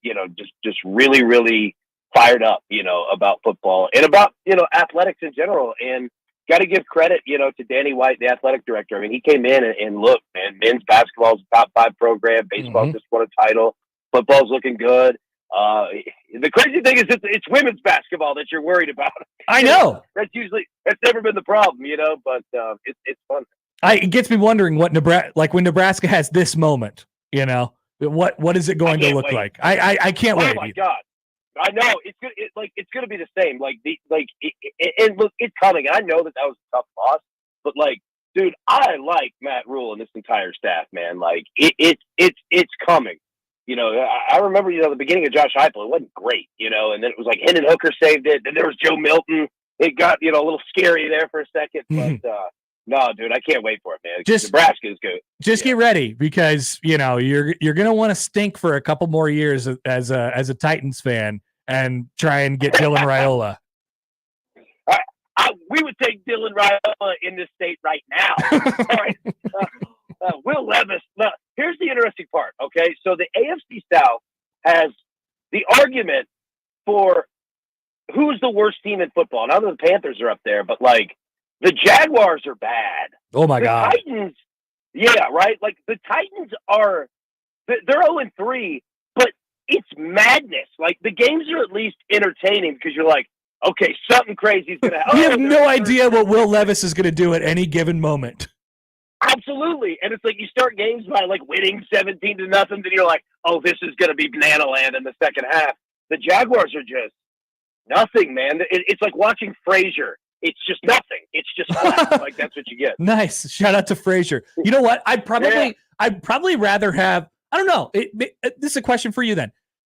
just really, really fired up, about football and about, athletics in general. And got to give credit, to Danny White, the athletic director. I mean, he came in and look, man, men's basketball is a top 5 program. Baseball just won a title. Football's looking good. The crazy thing is it's women's basketball that you're worried about. I know. That's never been the problem, but it's fun. It gets me wondering what when Nebraska has this moment, what is it going to look like? I can't wait. Oh my God. I know it's good. It's going to be the same. And look, it's coming. And I know that was a tough loss, but dude, I like Matt Rule and this entire staff, man. Like it's coming. I remember, the beginning of Josh Heupel, it wasn't great, and then it was like Hendon Hooker saved it. Then there was Joe Milton. It got, a little scary there for a second, but no, dude, I can't wait for it, man. Nebraska is good. Just get ready because, you're going to want to stink for a couple more years as a Titans fan and try and get Dylan Raiola. We would take Dylan Raiola in this state right now. All right. Will Levis. Now, here's the interesting part, okay? So the AFC South has the argument for who's the worst team in football. Now the Panthers are up there, but the Jaguars are bad. Oh my God. Titans, yeah, right? The Titans they're 0-3, but it's madness. The games are at least entertaining because you're like, okay, something crazy is going to happen. We have no idea what Will Levis is going to do at any given moment. Absolutely. And it's you start games by winning 17-0, then you're like, oh, this is going to be banana land in the second half. The Jaguars are just nothing, man. It's like watching Frasier. It's just nothing. It's just flat. That's what you get. Nice. Shout out to Frasier. You know what? I'd probably rather have, I don't know. This is a question for you then.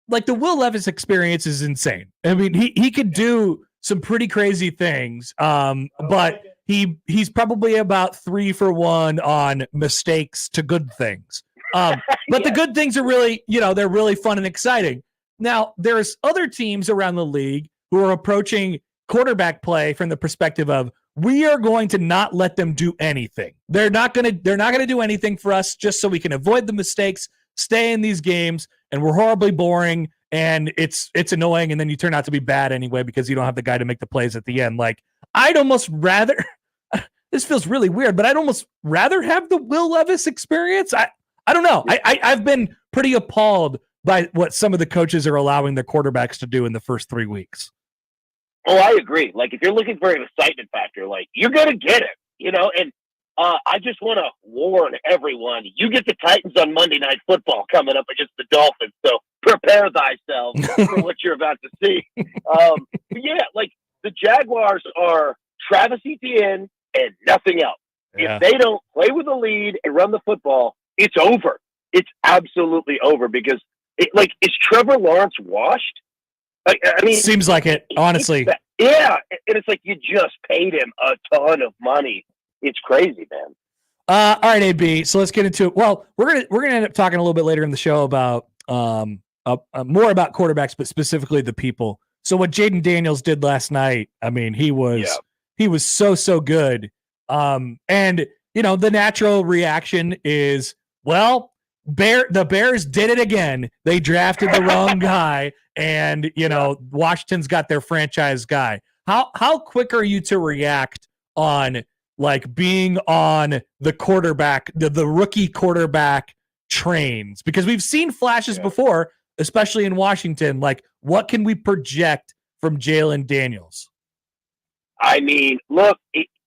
The Will Levis experience is insane. I mean, he could do some pretty crazy things. But he's probably about 3 for 1 on mistakes to good things. But the good things are really, they're really fun and exciting. Now, there's other teams around the league who are approaching quarterback play from the perspective of we are going to not let them do anything. They're not going to do anything for us just so we can avoid the mistakes, stay in these games, and we're horribly boring and it's annoying, and then you turn out to be bad anyway because you don't have the guy to make the plays at the end. I'd almost rather this feels really weird, but I'd almost rather have the Will Levis experience. I don't know. I've been pretty appalled by what some of the coaches are allowing their quarterbacks to do in the first 3 weeks. Oh, I agree. If you're looking for an excitement factor, you're going to get it, and I just want to warn everyone, you get the Titans on Monday Night Football coming up against the Dolphins, so prepare thyself for what you're about to see. The Jaguars are Travis Etienne and nothing else. Yeah. If they don't play with the lead and run the football, it's over. It's absolutely over because, is Trevor Lawrence washed? Seems like it, honestly. Yeah, and it's you just paid him a ton of money. It's crazy, man. All right, AB. So let's get into it. Well, we're gonna end up talking a little bit later in the show about more about quarterbacks, but specifically the people. So what Jaden Daniels did last night, I mean, he was so good. And the natural reaction is, well, the Bears did it again. They drafted the wrong guy, and Washington's got their franchise guy. How quick are you to react on like being on the quarterback, the rookie quarterback trains? Because we've seen flashes before, especially in Washington. Like, what can we project from Jalen Daniels? I mean, look,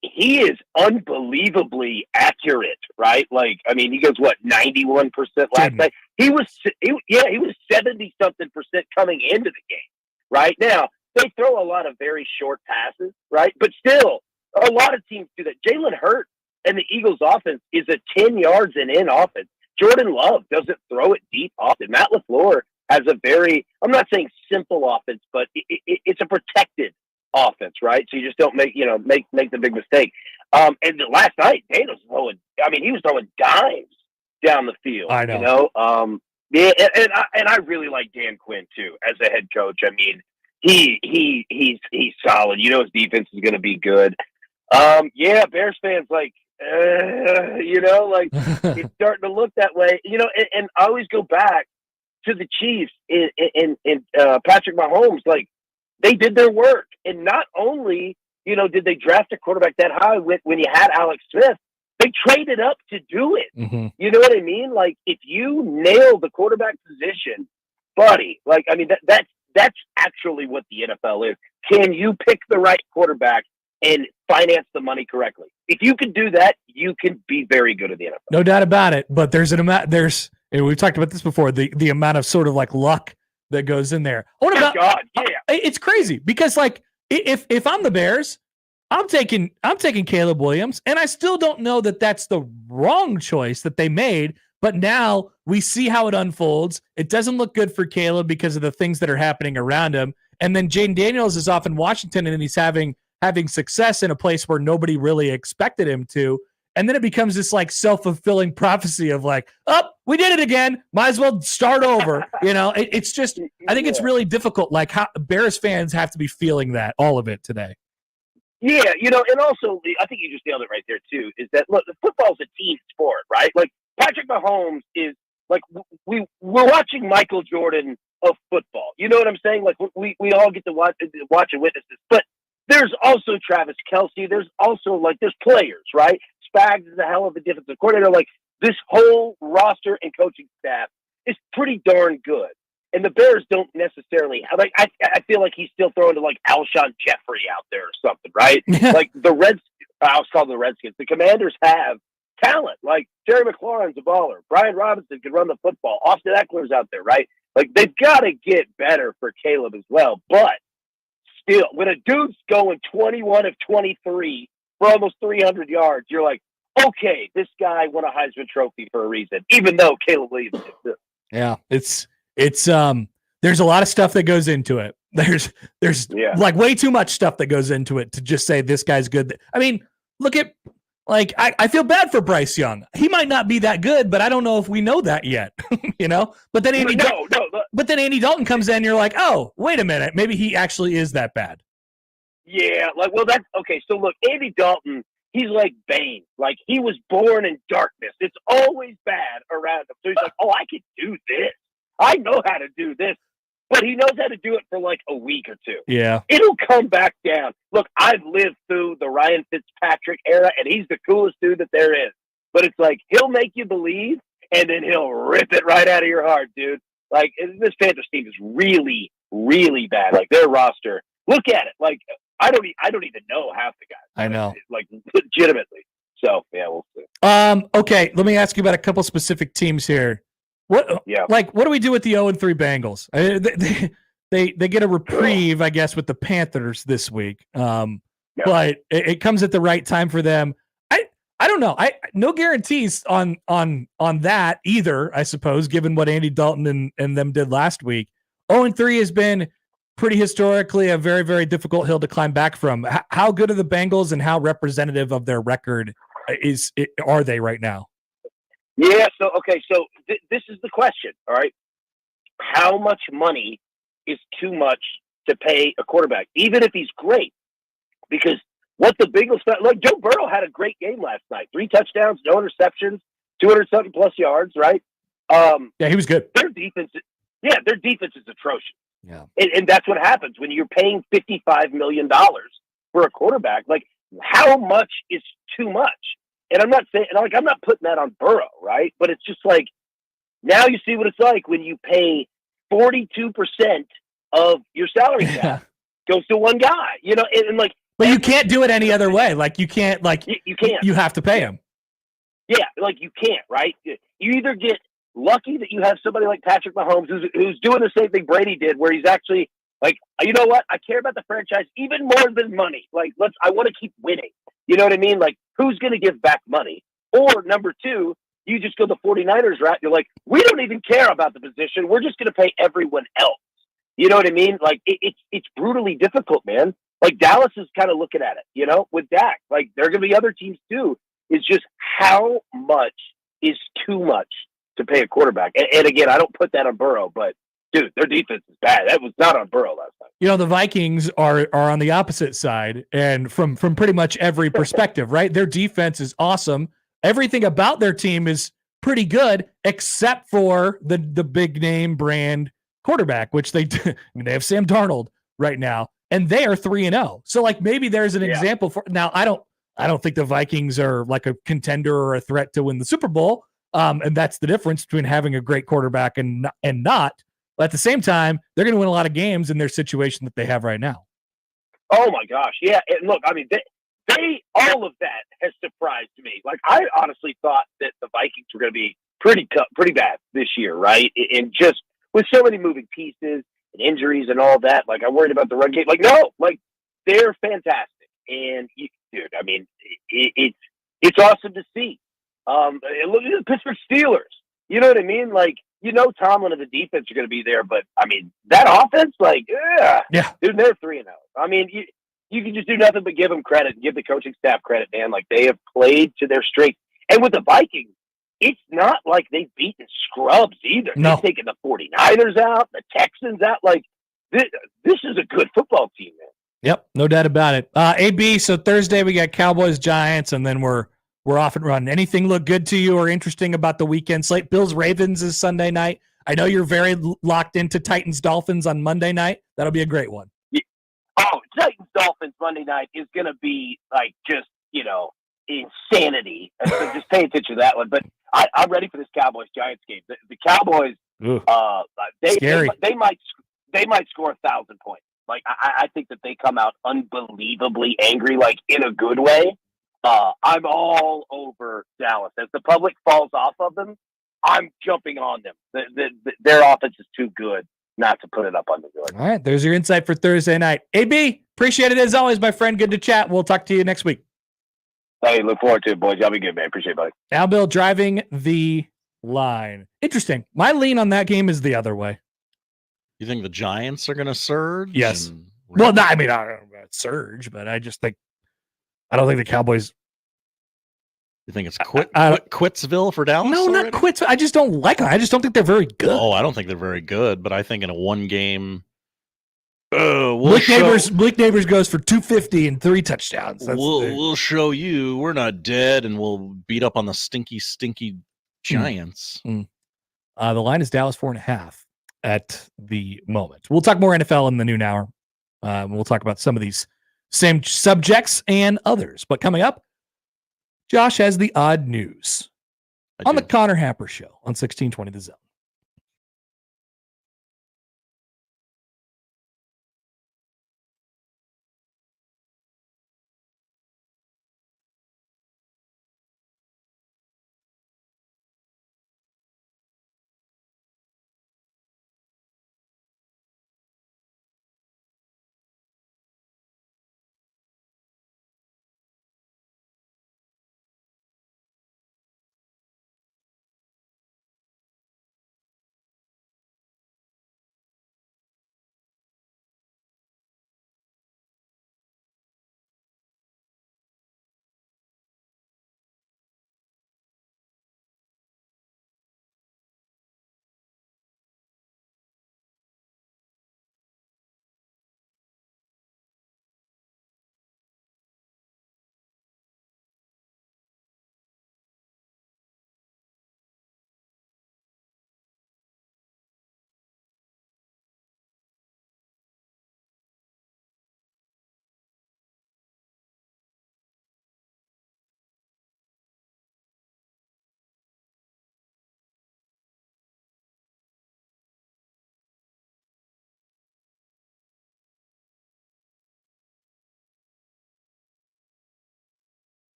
he is unbelievably accurate, right? Like, I mean, he goes, 91% last night? He was 70-something percent coming into the game. Right now, they throw a lot of very short passes, right? But still, a lot of teams do that. Jalen Hurts and the Eagles offense is a 10 yards and in offense. Jordan Love doesn't throw it deep often. Matt LaFleur has a very, I'm not saying simple offense, but it's a protected offense, right? So you just don't make the big mistake. And last night, Daniels he was throwing dimes down the field. I know. And I really like Dan Quinn too as a head coach. I mean, he's solid. His defense is going to be good. Bears fans it's starting to look that way. And I always go back to the Chiefs and Patrick Mahomes. Like, they did their work, and not only did they draft a quarterback that high when you had Alex Smith, they traded up to do it. Mm-hmm. You know what I mean? Like, if you nail the quarterback position, buddy, like, I mean, that's actually what the NFL is. Can you pick the right quarterback and finance the money correctly? If you can do that, you can be very good at the NFL. No doubt about it. But there's an amount. And we've talked about this before. The amount of sort of like luck that goes in there. It's crazy because like if I'm the Bears, I'm taking Caleb Williams, and I still don't know that that's the wrong choice that they made. But now we see how it unfolds. It doesn't look good for Caleb because of the things that are happening around him. And then Jaden Daniels is off in Washington, and he's having success in a place where nobody really expected him to. And then it becomes this like self-fulfilling prophecy of like, oh, we did it again. Might as well start over. It's just, I think it's really difficult. Like, how Bears fans have to be feeling that, all of it today. Yeah. And also I think you just nailed it right there too, is that, look, football's a team sport, right? Like, Patrick Mahomes is like, we're watching Michael Jordan of football. You know what I'm saying? Like, we all get to watch and witness this, but there's also Travis Kelce. There's also there's players, right? Spags is a hell of a defensive coordinator. Like, this whole roster and coaching staff is pretty darn good. And the Bears don't necessarily have, like, I feel like he's still throwing to like Alshon Jeffrey out there or something, right? Like the I was called the Redskins. The Commanders have talent. Like, Terry McLaurin's a baller. Brian Robinson can run the football. Austin Eckler's out there, right? Like, they've got to get better for Caleb as well. But still, when a dude's going 21 of 23 for almost 300 yards, you're like, okay, this guy won a Heisman Trophy for a reason, even though Caleb Williams did too. Yeah, it's there's a lot of stuff that goes into it. There's like way too much stuff that goes into it to just say this guy's good. I mean, look at, like, I feel bad for Bryce Young. He might not be that good, but I don't know if we know that yet. But then Andy Dalton comes in, and you're like, oh, wait a minute, maybe he actually is that bad. Yeah, that's okay. So look, Andy Dalton, he's like Bane. Like, he was born in darkness. It's always bad around him. So he's like, oh, I can do this. I know how to do this. But he knows how to do it for like a week or two. Yeah. It'll come back down. Look, I've lived through the Ryan Fitzpatrick era, and he's the coolest dude that there is. But it's like, he'll make you believe, and then he'll rip it right out of your heart, dude. Like, this Panthers team is really, really bad. Like, their roster, look at it. Like, I don't even know half the guys. I know. Like, legitimately. So, yeah, we'll see. Okay, let me ask you about a couple specific teams here. What do we do with the 0-3 Bengals? They get a reprieve, I guess, with the Panthers this week. But it comes at the right time for them. I don't know. No guarantees on that either, I suppose, given what Andy Dalton and them did last week. 0-3 has been pretty historically a very, very difficult hill to climb back from. How good are the Bengals, and how representative of their record are they right now? Yeah, so this is the question, all right? how much money is too much to pay a quarterback, even if he's great. Because what the Bengals, like Joe Burrow had a great game last night. 3 touchdowns, no interceptions, 200-something plus yards, right? Yeah, he was good. Their defense is atrocious. Yeah. And that's what happens when you're paying $55 million for a quarterback. Like, how much is too much? And I'm not saying, like, I'm not putting that on Burrow, right? But it's just like, now you see what it's like when you pay 42% of your salary cap goes to one guy, you know, and like, but you can't do it any other way. Like, you can't, like, you can't. You have to pay him. Yeah, like, you can't, right? You either get lucky that you have somebody like Patrick Mahomes who's doing the same thing Brady did, where he's actually like, you know what? I care about the franchise even more than money. Like, I want to keep winning. You know what I mean? Like, who's going to give back money? Or number 2, you just go the 49ers route. You're like, we don't even care about the position. We're just going to pay everyone else. You know what I mean? Like, it's brutally difficult, man. Like, Dallas is kind of looking at it, you know, with Dak. Like, there are going to be other teams too. It's just how much is too much to pay a quarterback. And again, I don't put that on Burrow, but dude, their defense is bad. That was not on Burrow last night. You know, the Vikings are on the opposite side, and from pretty much every perspective, right? Their defense is awesome. Everything about their team is pretty good, except for the big name brand quarterback, which they have Sam Darnold right now, and they are 3-0. So, like, maybe there's an example for now. I don't think the Vikings are like a contender or a threat to win the Super Bowl. And that's the difference between having a great quarterback and not. But at the same time, they're going to win a lot of games in their situation that they have right now. Oh my gosh, yeah. And look, I mean, they all of that has surprised me. Like, I honestly thought that the Vikings were going to be pretty bad this year, right? And just with so many moving pieces and injuries and all that, like, I worried about the run game. Like, no, like, they're fantastic. And dude, I mean, it's awesome to see. Look at the Pittsburgh Steelers. You know what I mean? Like, you know, Tomlin and the defense are going to be there, but I mean, that offense, like, yeah, dude, they're 3-0. I mean, you can just do nothing but give them credit and give the coaching staff credit, man. Like, they have played to their strength. And with the Vikings, it's not like they've beaten scrubs either. No. They've taken the 49ers out, the Texans out. Like, this is a good football team, man. Yep, no doubt about it. AB, so Thursday we got Cowboys, Giants, and then we're off and running. Anything look good to you or interesting about the weekend slate? Bills, Ravens is Sunday night. I know you're very locked into Titans, Dolphins on Monday night. That'll be a great one. Yeah. Oh, Titans, Dolphins Monday night is going to be like just, you know, insanity. So just pay attention to that one. But I'm ready for this Cowboys Giants game. The Cowboys, they might score 1,000 points. Like, I think that they come out unbelievably angry, like, in a good way. I'm all over Dallas. As the public falls off of them, I'm jumping on them. Their offense is too good not to put it up on the board. All right, there's your insight for Thursday night. AB, appreciate it as always, my friend. Good to chat. We'll talk to you next week. Hey, look forward to it, boys. Y'all be good, man. Appreciate it, buddy. Allan Bell driving the line. Interesting. My lean on that game is the other way. You think the Giants are going to surge? Yes. Well, no, I mean, I don't know about surge, but I just think I don't think the Cowboys. You think it's Quitsville for Dallas? No, already? not quits. I just don't like them. I just don't think they're very good. Oh, I don't think they're very good, but I think in a one game. Blake Neighbors goes for 250 and 3 touchdowns. We'll show you we're not dead, and we'll beat up on the stinky Giants. The line is Dallas 4.5 at the moment. We'll talk more NFL in the noon hour. We'll talk about some of these same subjects and others. But coming up, Josh has the odd news on the Connor Happer Show on 1620 The Zone.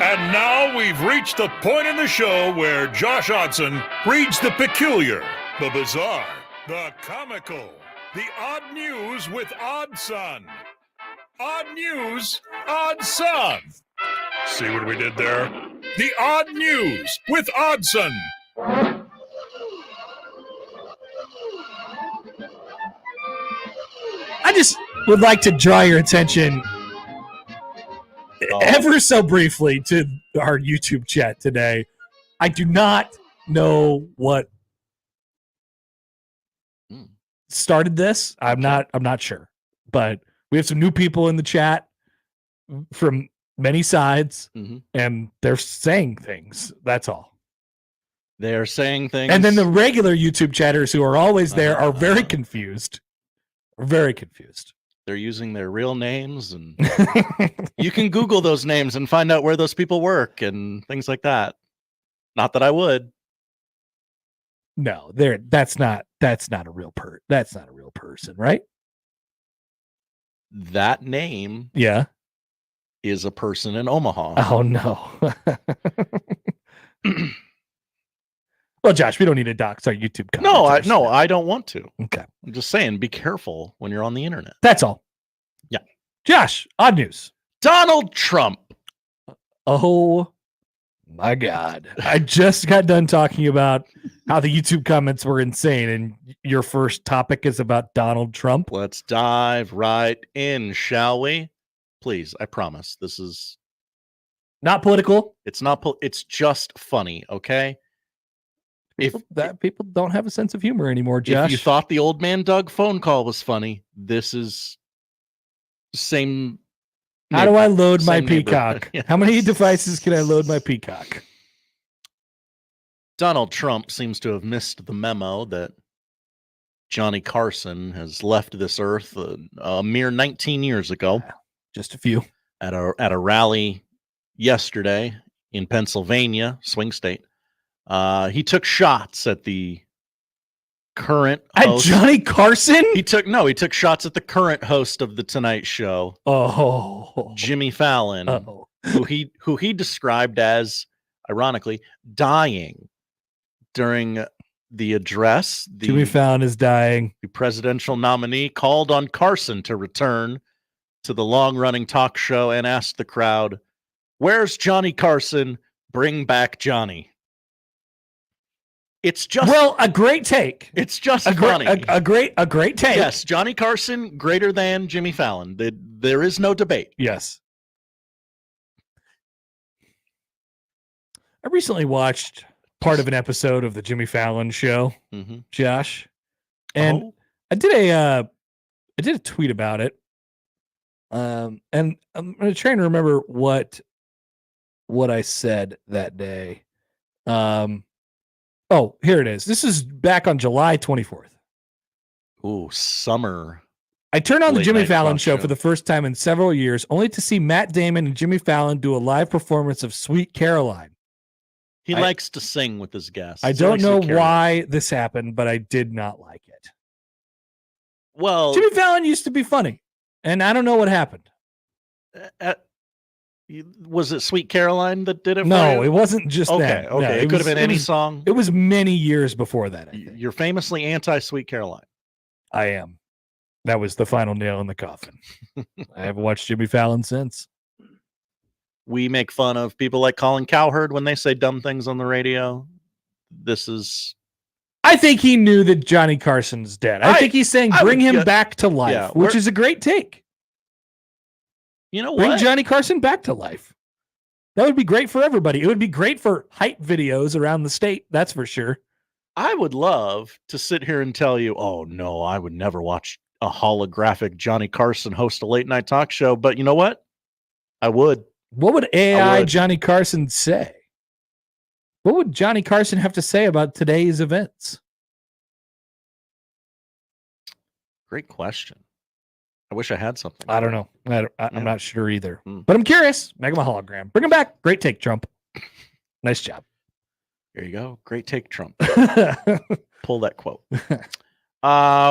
And now we've reached the point in the show where Josh Odson reads the peculiar, the bizarre, the comical, the odd news with Odd Son. Odd news, Odd Son. See what we did there? The odd news with Oddson. I just would like to draw your attention ever so briefly to our YouTube chat today. I do not know what started this. I'm not sure. But we have some new people in the chat from many sides, and they're saying things. That's all. They're saying things. And then the regular YouTube chatters who are always there are very confused. Very confused. They're using their real names, and you can Google those names and find out where those people work and things like that. Not that I would. No, that's not a real that's not a real person, right? That name is a person in Omaha. Oh no. Well, Josh, we don't need to dox our YouTube comments. No, I don't want to. Okay. I'm just saying, be careful when you're on the internet. That's all. Yeah. Josh, odd news. Donald Trump. Oh my God. I just got done talking about how the YouTube comments were insane, and your first topic is about Donald Trump. Let's dive right in, shall we? Please, I promise. This is not political. It's not. It's just funny, okay? People don't have a sense of humor anymore, Josh. If you thought the old man Doug phone call was funny, this is same. How do I load my Peacock? Yes. How many devices can I load my Peacock? Donald Trump seems to have missed the memo that Johnny Carson has left this earth a mere 19 years ago. Just a few. At a rally yesterday in Pennsylvania, swing state. He took shots at the current host. At Johnny Carson? He took shots at the current host of the Tonight Show. Oh, Jimmy Fallon, who he described as, ironically, dying during the address. Jimmy Fallon is dying. The presidential nominee called on Carson to return to the long-running talk show and asked the crowd, "Where's Johnny Carson? Bring back Johnny." It's just a great take. It's just funny. A great take. Yes, Johnny Carson greater than Jimmy Fallon. There is no debate. Yes. I recently watched part of an episode of the Jimmy Fallon show, Josh, and I did a tweet about it. And I'm going to try and remember what I said that day. Oh, here it is. This is back on July 24th. Ooh, summer. I turned on the Jimmy Fallon show for the first time in several years, only to see Matt Damon and Jimmy Fallon do a live performance of Sweet Caroline. He likes to sing with his guests. I don't know why this happened, but I did not like it. Well, Jimmy Fallon used to be funny, and I don't know what happened. Was it Sweet Caroline that did it? No, it wasn't just that. Okay, no, it could have been any song. It was many years before that. You're famously anti-Sweet Caroline. I am. That was the final nail in the coffin. I haven't watched Jimmy Fallon since. We make fun of people like Colin Cowherd when they say dumb things on the radio. I think he knew that Johnny Carson's dead. I think he's saying bring him back to life, which is a great take. You know what? Bring Johnny Carson back to life. That would be great for everybody. It would be great for hype videos around the state. That's for sure. I would love to sit here and tell you, oh no, I would never watch a holographic Johnny Carson host a late night talk show. But you know what? I would. What would AI Johnny Carson say? What would Johnny Carson have to say about today's events? Great question. I wish I had something. I don't know. I'm not sure either. But I'm curious. Make him a hologram. Bring him back. Great take, Trump. Nice job. There you go. Great take, Trump. Pull that quote.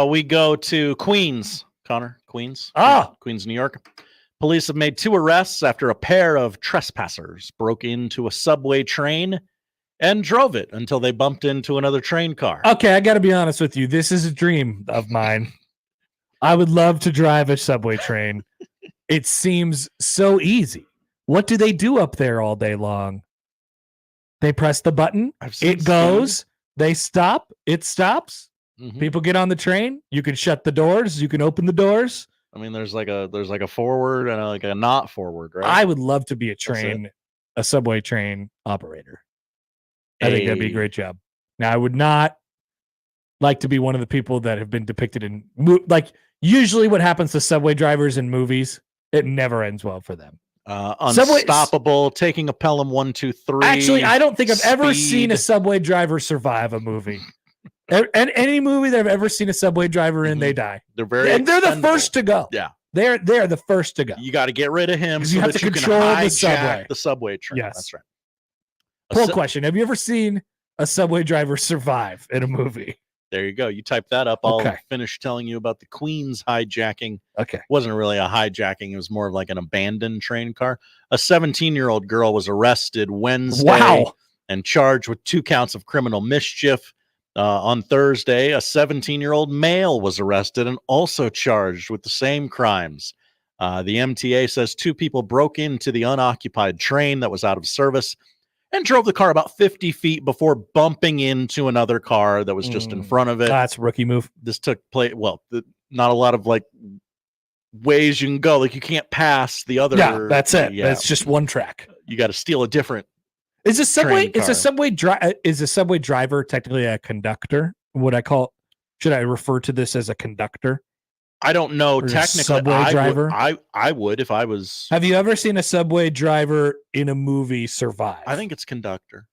We go to Queens, Connor. Queens. Queens, New York. Police have made 2 arrests after a pair of trespassers broke into a subway train and drove it until they bumped into another train car. Okay, I got to be honest with you. This is a dream of mine. I would love to drive a subway train. It seems so easy. What do they do up there all day long? They press the button. It goes. They stop. It stops. Mhm. People get on the train. You can shut the doors. You can open the doors. I mean, there's like a forward and like a not forward, right? I would love to be it. a subway train operator. I think that'd be a great job. Now, I would not like to be one of the people that have been depicted in like usually what happens to subway drivers in movies. It never ends well for them. Unstoppable, taking a Pelham 1, 2, 3. Actually, I don't think I've ever seen a Speed. subway driver survive a movie. And any movie that I've ever seen a subway driver in, they die. They're very and they're the expendable. first to go. Yeah. They're the first to go. You got to get rid of him 'Cause so you have that to you can control the hijack subway. the subway train. Yes. That's right. Poll question. Have you ever seen a subway driver survive in a movie? There you go. You type that up. I'll Okay. finish telling you about the Queens hijacking. Okay. It wasn't really a hijacking. It was more of like an abandoned train car. A 17-year-old girl was arrested Wednesday Wow. and charged with 2 counts of criminal mischief. On Thursday, a 17-year-old male was arrested and also charged with the same crimes. The MTA says 2 people broke into the unoccupied train that was out of service and drove the car about 50 feet before bumping into another car that was just in front of it. That's a rookie move. This took place. Well, not a lot of like ways you can go. Like you can't pass the other. Yeah, that's it. Yeah. That's just one track. You got to steal a different. Is a subway? train Is a car. subway driver technically a conductor? Should I refer to this as a conductor? I don't know. Or a Technically, subway driver? I would if I was. Have you ever seen a subway driver in a movie survive? I think it's conductor.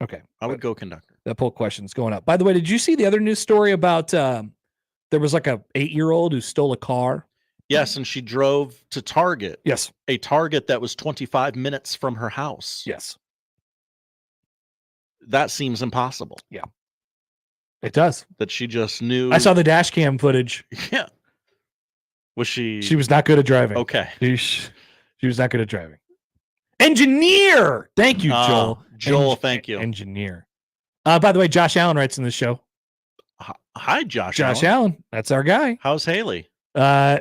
Okay. I would go conductor. That poll question's going up. By the way, did you see the other news story about there was like a 8-year-old who stole a car? Yes, and she drove to Target. Yes. A Target that was 25 minutes from her house. Yes. That seems impossible. Yeah. It does. That she just knew. I saw the dash cam footage. Yeah. Was she? She was not good at driving. Okay. She was not good at driving. Engineer. Thank you, Joel. Joel, thank you. Engineer. By the way, Josh Allen writes in the show. Hi, Josh. Josh Allen. That's our guy. How's Haley?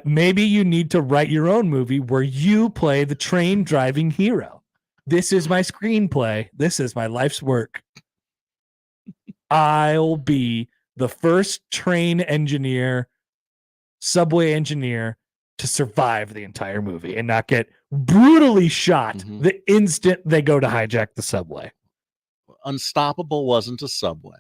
Maybe you need to write your own movie where you play the train driving hero. This is my screenplay. This is my life's work. I'll be the first train engineer, subway engineer to survive the entire movie and not get brutally shot the instant they go to hijack the subway. Unstoppable wasn't a subway.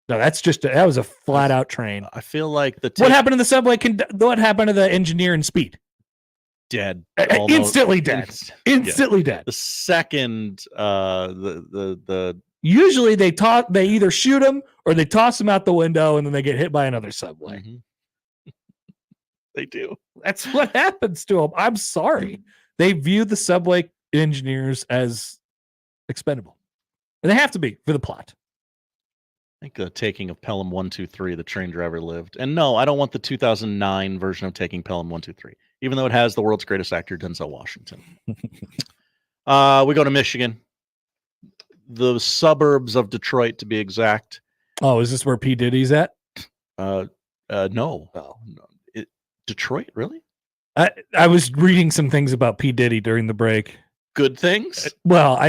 No, that was a flat out train. I feel like what happened to the subway? What happened to the engineer in Speed? Dead. Instantly dead. Instantly dead. The second, the usually they either shoot him or they toss him out the window and then they get hit by another subway. They do. That's what happens to them. I'm sorry. They view the subway engineers as expendable. And they have to be for the plot. I think the taking of Pelham 1, 2, 3, the train driver lived. And no, I don't want the 2009 version of taking Pelham 1, 2, 3, even though it has the world's greatest actor, Denzel Washington. We go to Michigan, the suburbs of Detroit, to be exact. Oh, is this where P. Diddy's at? No. Oh. No. Detroit, really? I was reading some things about P. Diddy during the break. Good things? Well,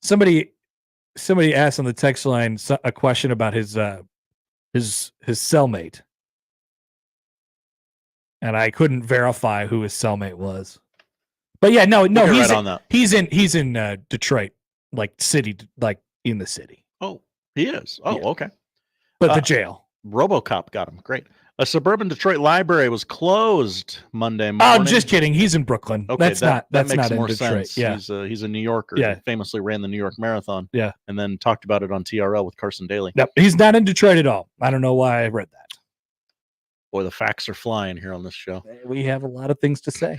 somebody asked on the text line a question about his cellmate, and I couldn't verify who his cellmate was. But yeah, no, he's in Detroit, like city, like in the city. Oh, he is. Oh, Yeah. okay. But the jail. RoboCop got him. Great. A suburban Detroit library was closed Monday morning. Oh, just kidding. He's in Brooklyn. Okay, that's that not makes in more Detroit. sense. Yeah. He's a New Yorker. Yeah. He famously ran the New York Marathon. Yeah. And then talked about it on TRL with Carson Daly. Yep. He's not in Detroit at all. I don't know why I read that. Boy, the facts are flying here on this show. We have a lot of things to say.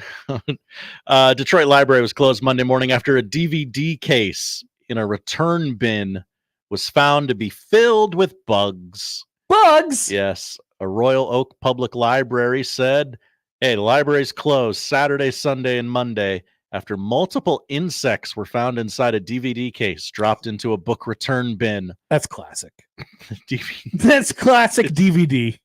Detroit library was closed Monday morning after a DVD case in a return bin was found to be filled with bugs. Bugs. Yes. A Royal Oak Public Library said, hey, the library's closed Saturday, Sunday, and Monday after multiple insects were found inside a DVD case dropped into a book return bin. That's classic. DVD. That's classic DVD.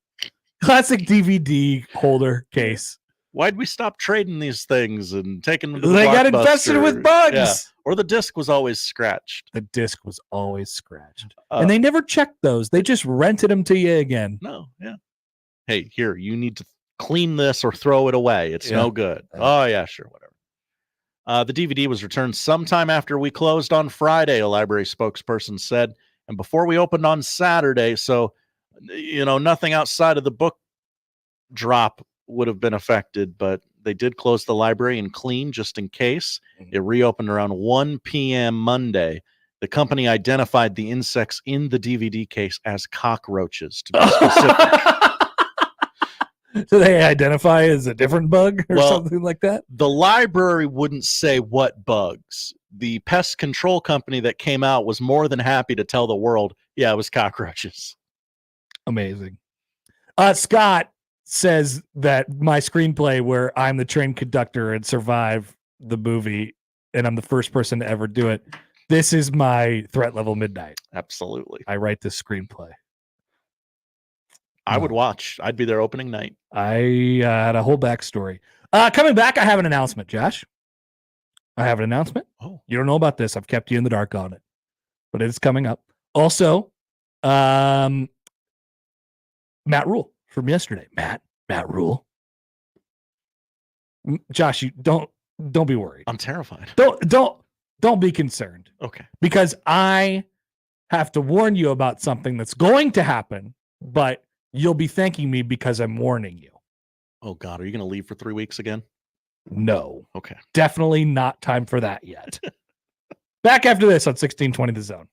Classic DVD holder case. Why'd we stop trading these things and taking them to They got infested Blockbuster? with bugs. Yeah. Or the disc was always scratched. The disc was always scratched. And they never checked those. They just rented them to you again. No, yeah. Hey, here, you need to clean this or throw it away. It's no good. Yeah. Oh, yeah, sure, whatever. The DVD was returned sometime after we closed on Friday, a library spokesperson said, and before we opened on Saturday. So, nothing outside of the book drop would have been affected, but they did close the library and clean just in case. It reopened around 1 p.m. Monday. The company identified the insects in the DVD case as cockroaches, to be specific. Do they identify as a different bug or something like that? The library wouldn't say what bugs. The pest control company that came out was more than happy to tell the world, yeah, it was cockroaches. Amazing. Scott says that my screenplay where I'm the train conductor and survive the movie and I'm the first person to ever do it. This is my threat level midnight. Absolutely. I write this screenplay. I would watch. I'd be there opening night. I had a whole backstory. Coming back, I have an announcement, Josh. I have an announcement. Oh. You don't know about this. I've kept you in the dark on it, but it's coming up. Also, Matt Rule from yesterday. Matt Rule. Josh, you don't be worried. I'm terrified. Don't be concerned. Okay. Because I have to warn you about something that's going to happen, but you'll be thanking me because I'm warning you. Oh God, are you going to leave for 3 weeks again? No. Okay. Definitely not time for that yet. Back after this on 1620 The Zone.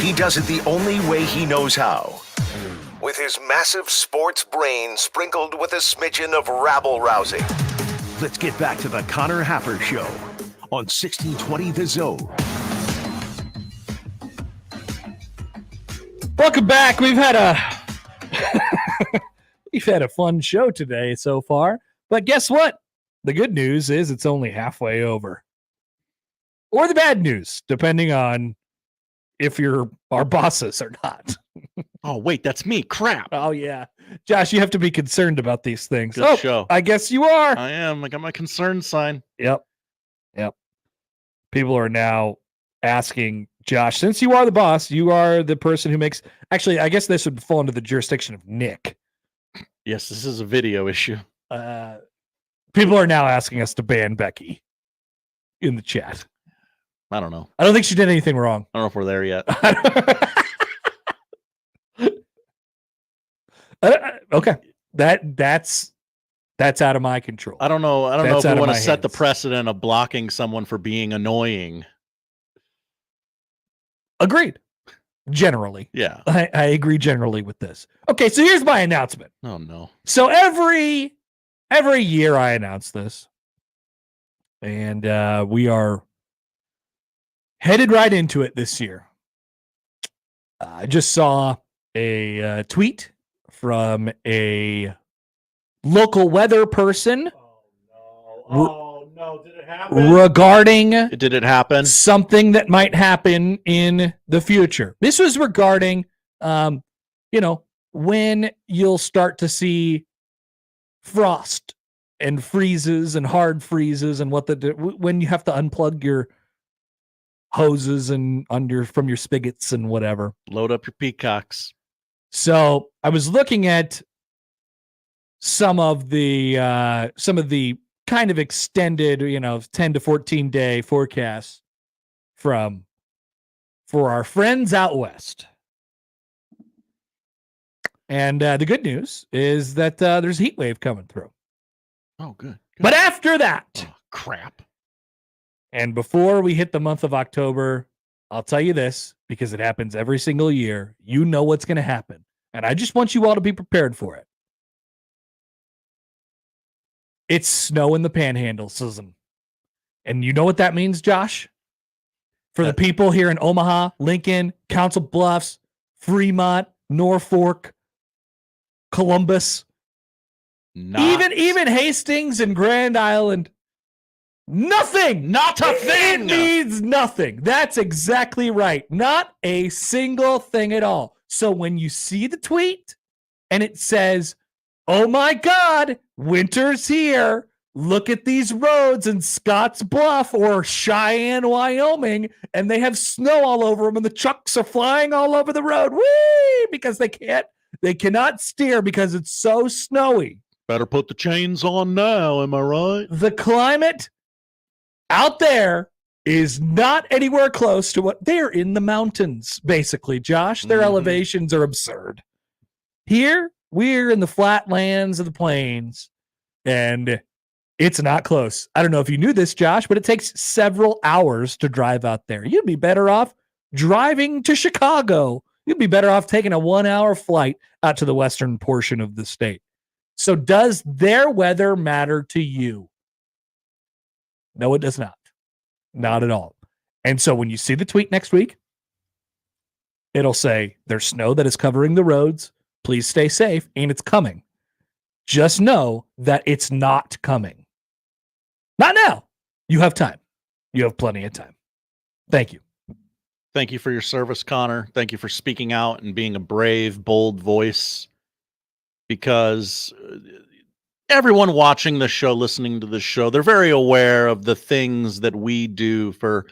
he does it the only way he knows how. With his massive sports brain sprinkled with a smidgen of rabble-rousing. Let's get back to the Connor Happer Show on 1620 The Zone. Welcome back. We've had a fun show today so far. But guess what? The good news is it's only halfway over. Or the bad news, depending on if you're our bosses or not. Oh, wait, that's me. Crap. Oh, yeah. Josh, you have to be concerned about these things. Good show. I guess you are. I am. I got my concern sign. Yep. People are now asking Josh, since you are the boss, you are the person who makes. Actually, I guess this would fall into the jurisdiction of Nick. Yes, this is a video issue. People are now asking us to ban Becky in the chat. I don't know. I don't think she did anything wrong. I don't know if we're there yet. Okay. That's out of my control. I don't know. I don't know That's if out we of want to my set the hands. precedent of blocking someone for being annoying. Agreed. Generally. Yeah. I agree generally with this. Okay, so here's my announcement. Oh no. So every year I announce this. And we are headed right into it this year. I just saw a tweet from a local weather person. Oh no! Did it happen? Regarding Did it happen? something that might happen in the future. This was regarding, when you'll start to see frost and freezes and hard freezes and when you have to unplug your hoses and from your spigots and whatever. Load up your peacocks. So I was looking at some of the kind of extended, 10 to 14 day forecasts for our friends out west. And the good news is that there's a heat wave coming through. Oh, good. But after that, Oh, crap. and before we hit the month of October, I'll tell you this, because it happens every single year. You know what's going to happen. And I just want you all to be prepared for it. It's snow in the panhandle season. And you know what that means, Josh? For the people here in Omaha, Lincoln, Council Bluffs, Fremont, Norfolk, Columbus, even Hastings and Grand Island. Nothing. Not a thing. It means nothing. That's exactly right. Not a single thing at all. So when you see the tweet and it says, oh my God, winter's here. Look at these roads in Scotts Bluff or Cheyenne, Wyoming, and they have snow all over them and the trucks are flying all over the road. Whee! Because they cannot steer because it's so snowy. Better put the chains on now, am I right? The climate out there is not anywhere close to what they're in the mountains, basically, Josh. Their elevations are absurd. Here, we're in the flatlands of the plains, and it's not close. I don't know if you knew this, Josh, but it takes several hours to drive out there. You'd be better off driving to Chicago. You'd be better off taking a 1-hour flight out to the western portion of the state. So does their weather matter to you? No, it does not. Not at all. And so when you see the tweet next week, it'll say there's snow that is covering the roads. Please stay safe. And it's coming. Just know that it's not coming. Not now. You have time. You have plenty of time. Thank you. Thank you for your service, Connor. Thank you for speaking out and being a brave, bold voice. Because everyone watching the show, listening to the show, they're very aware of the things that we do for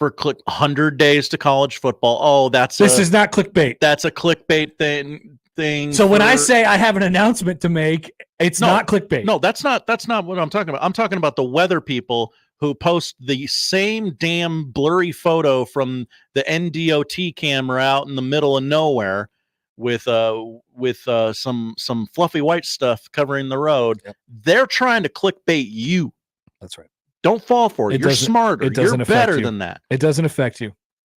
100 days to college football. Oh, this is not clickbait. That's a clickbait thing. So when I say I have an announcement to make, it's not clickbait. No, that's not what I'm talking about. I'm talking about the weather people who post the same damn blurry photo from the NDOT camera out in the middle of nowhere with some fluffy white stuff covering the road. Yep. They're trying to clickbait you. That's right. Don't fall for it. You're smarter. You're better than that. It doesn't affect you.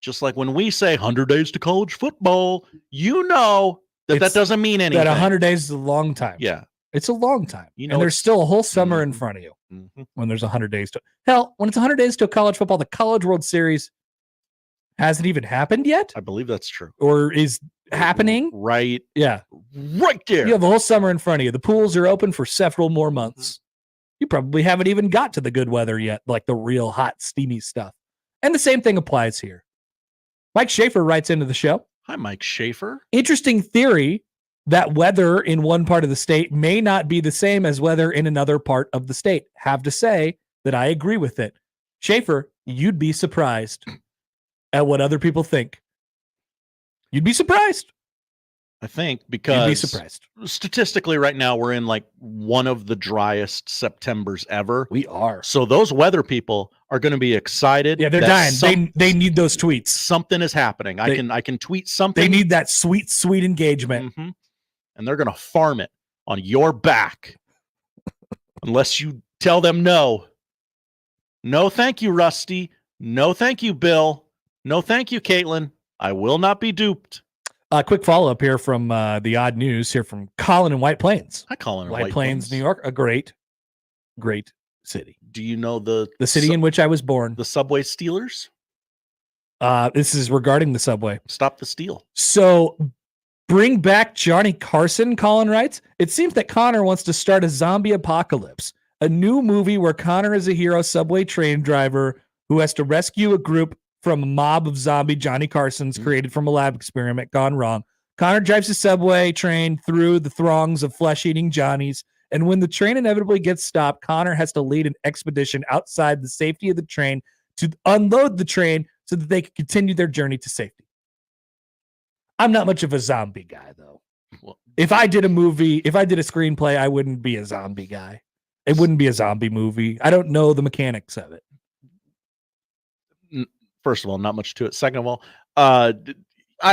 Just like when we say 100 days to college football, you know that doesn't mean anything. That 100 days is a long time. Yeah. It's a long time. You know, and there's still a whole summer in front of you when there's 100 days to. Hell, when it's 100 days to college football, the College World Series hasn't even happened yet. I believe that's true. Or is happening. Right. Yeah. Right there. You have a whole summer in front of you. The pools are open for several more months. You probably haven't even got to the good weather yet, like the real hot, steamy stuff. And the same thing applies here. Mike Schaefer writes into the show. Hi, Mike Schaefer. Interesting theory that weather in one part of the state may not be the same as weather in another part of the state. Have to say that I agree with it. Schaefer, you'd be surprised at what other people think. You'd be surprised. I think because you'd be surprised. Statistically right now we're in like one of the driest Septembers ever. We are. So those weather people are going to be excited. Yeah, they're dying. They need those tweets. Something is happening. I can tweet something. They need that sweet engagement. And they're going to farm it on your back. Unless you tell them no. No, thank you, Rusty. No, thank you, Bill. No, thank you, Caitlin. I will not be duped. Quick follow-up here from the Odd News here from Colin in White Plains. Hi, Colin in White Plains, New York. A great, great city. Do you know the city in which I was born? The Subway Stealers? This is regarding the Subway. Stop the steal. So bring back Johnny Carson, Colin writes. It seems that Connor wants to start a zombie apocalypse. A new movie where Connor is a hero subway train driver who has to rescue a group from a mob of zombie Johnny Carsons created from a lab experiment gone wrong. Connor drives the subway train through the throngs of flesh-eating Johnnies, and when the train inevitably gets stopped, Connor has to lead an expedition outside the safety of the train to unload the train so that they can continue their journey to safety. I'm not much of a zombie guy, though. Well, if I did a screenplay, I wouldn't be a zombie guy. It wouldn't be a zombie movie. I don't know the mechanics of it. First of all, not much to it. Second of all, I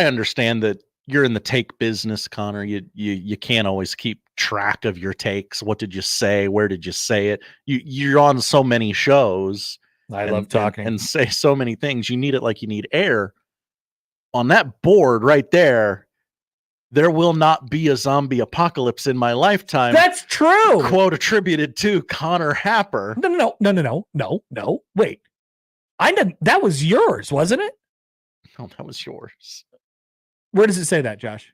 understand that you're in the take business, Connor. You can't always keep track of your takes. What did you say? Where did you say it? You're on so many shows. I love talking and say so many things. You need it like you need air. On that board right there, there will not be a zombie apocalypse in my lifetime. That's true. Quote attributed to Connor Happer. No. Wait. I know that was yours, wasn't it? No, that was yours. Where does it say that, Josh?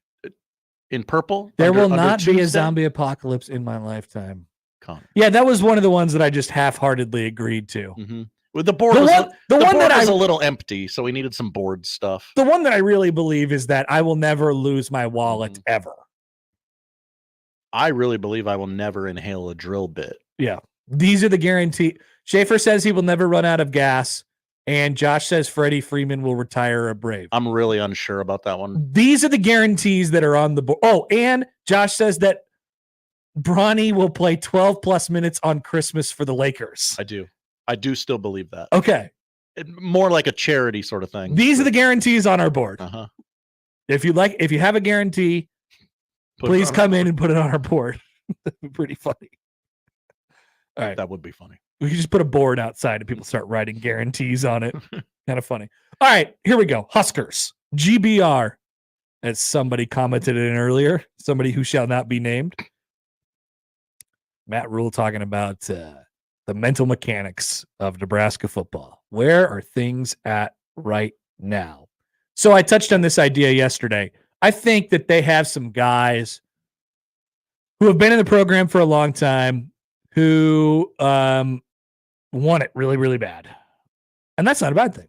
In purple? There will not be a zombie apocalypse in my lifetime. Connor. Yeah, that was one of the ones that I just half-heartedly agreed to. Mm-hmm. Well, the board was a little empty, so we needed some board stuff. The one that I really believe is that I will never lose my wallet ever. I really believe I will never inhale a drill bit. Yeah. These are the guarantee. Schaefer says he will never run out of gas. And Josh says Freddie Freeman will retire a Brave. I'm really unsure about that one. These are the guarantees that are on the board. Oh, and Josh says that Bronny will play 12 plus minutes on Christmas for the Lakers. I do still believe that. Okay. More like a charity sort of thing. These are the guarantees on our board. Uh-huh. If you have a guarantee, please come in and put it on our board. That'd be pretty funny. All right. That would be funny. We could just put a board outside and people start writing guarantees on it. Kind of funny. All right, here we go. Huskers. GBR, as somebody commented in earlier. Somebody who shall not be named. Matt Rule talking about the mental mechanics of Nebraska football. Where are things at right now? So I touched on this idea yesterday. I think that they have some guys who have been in the program for a long time who want it really, really bad. And that's not a bad thing.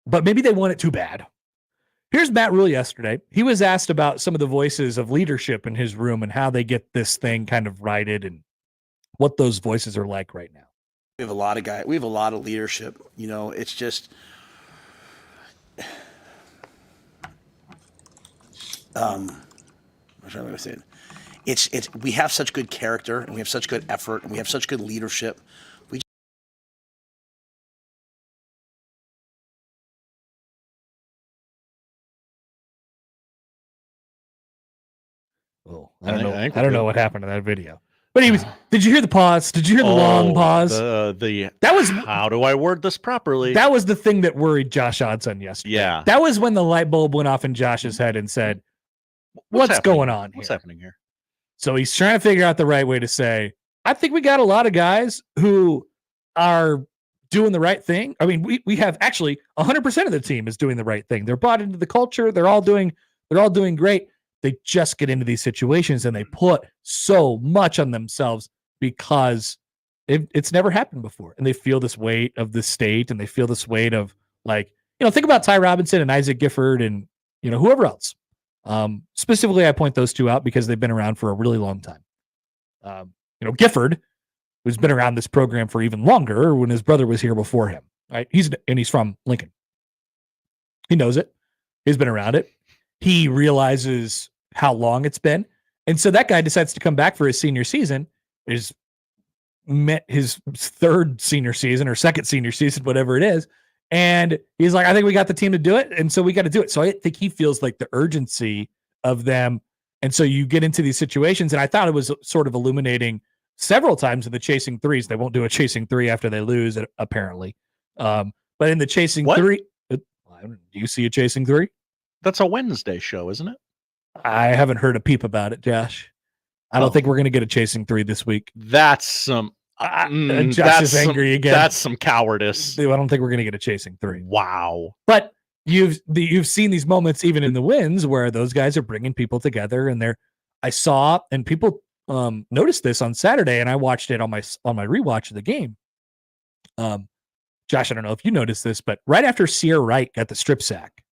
But maybe they want it too bad. Here's Matt Rule yesterday. He was asked about some of the voices of leadership in his room and how they get this thing kind of righted and what those voices are like right now. We have a lot of guys. We have a lot of leadership. You know, it's just what should I say? It's we have such good character and we have such good effort and we have such good leadership. I don't know what happened to that video. But he was. Did you hear the pause? Did you hear the long pause? That was. How do I word this properly? That was the thing that worried Josh Odson yesterday. Yeah. That was when the light bulb went off in Josh's head and said, "What's going on here? What's happening here?" So he's trying to figure out the right way to say, "I think we got a lot of guys who are doing the right thing." I mean, we have actually 100% of the team is doing the right thing. They're bought into the culture. They're all doing great. They just get into these situations and they put so much on themselves because it's never happened before. And they feel this weight of the state and they feel this weight of think about Ty Robinson and Isaac Gifford and, whoever else. Specifically, I point those two out because they've been around for a really long time. Gifford, who's been around this program for even longer when his brother was here before him, right? He's from Lincoln. He knows it. He's been around it. He realizes how long it's been. And so that guy decides to come back for his senior season, his third senior season or second senior season, whatever it is. And he's like, I think we got the team to do it. And so we got to do it. So I think he feels like the urgency of them. And so you get into these situations. And I thought it was sort of illuminating several times in the chasing threes. They won't do a chasing three after they lose, apparently. But in the chasing three, do you see a chasing three? That's a Wednesday show, isn't it? I haven't heard a peep about it, Josh. I don't think we're going to get a chasing three this week. That's some. Josh is angry again. That's some cowardice. I don't think we're going to get a chasing three. Wow. But you've seen these moments even in the wins where those guys are bringing people together, and I saw and people noticed this on Saturday, and I watched it on my rewatch of the game. Josh, I don't know if you noticed this, but right after Sierra Wright got the strip sack,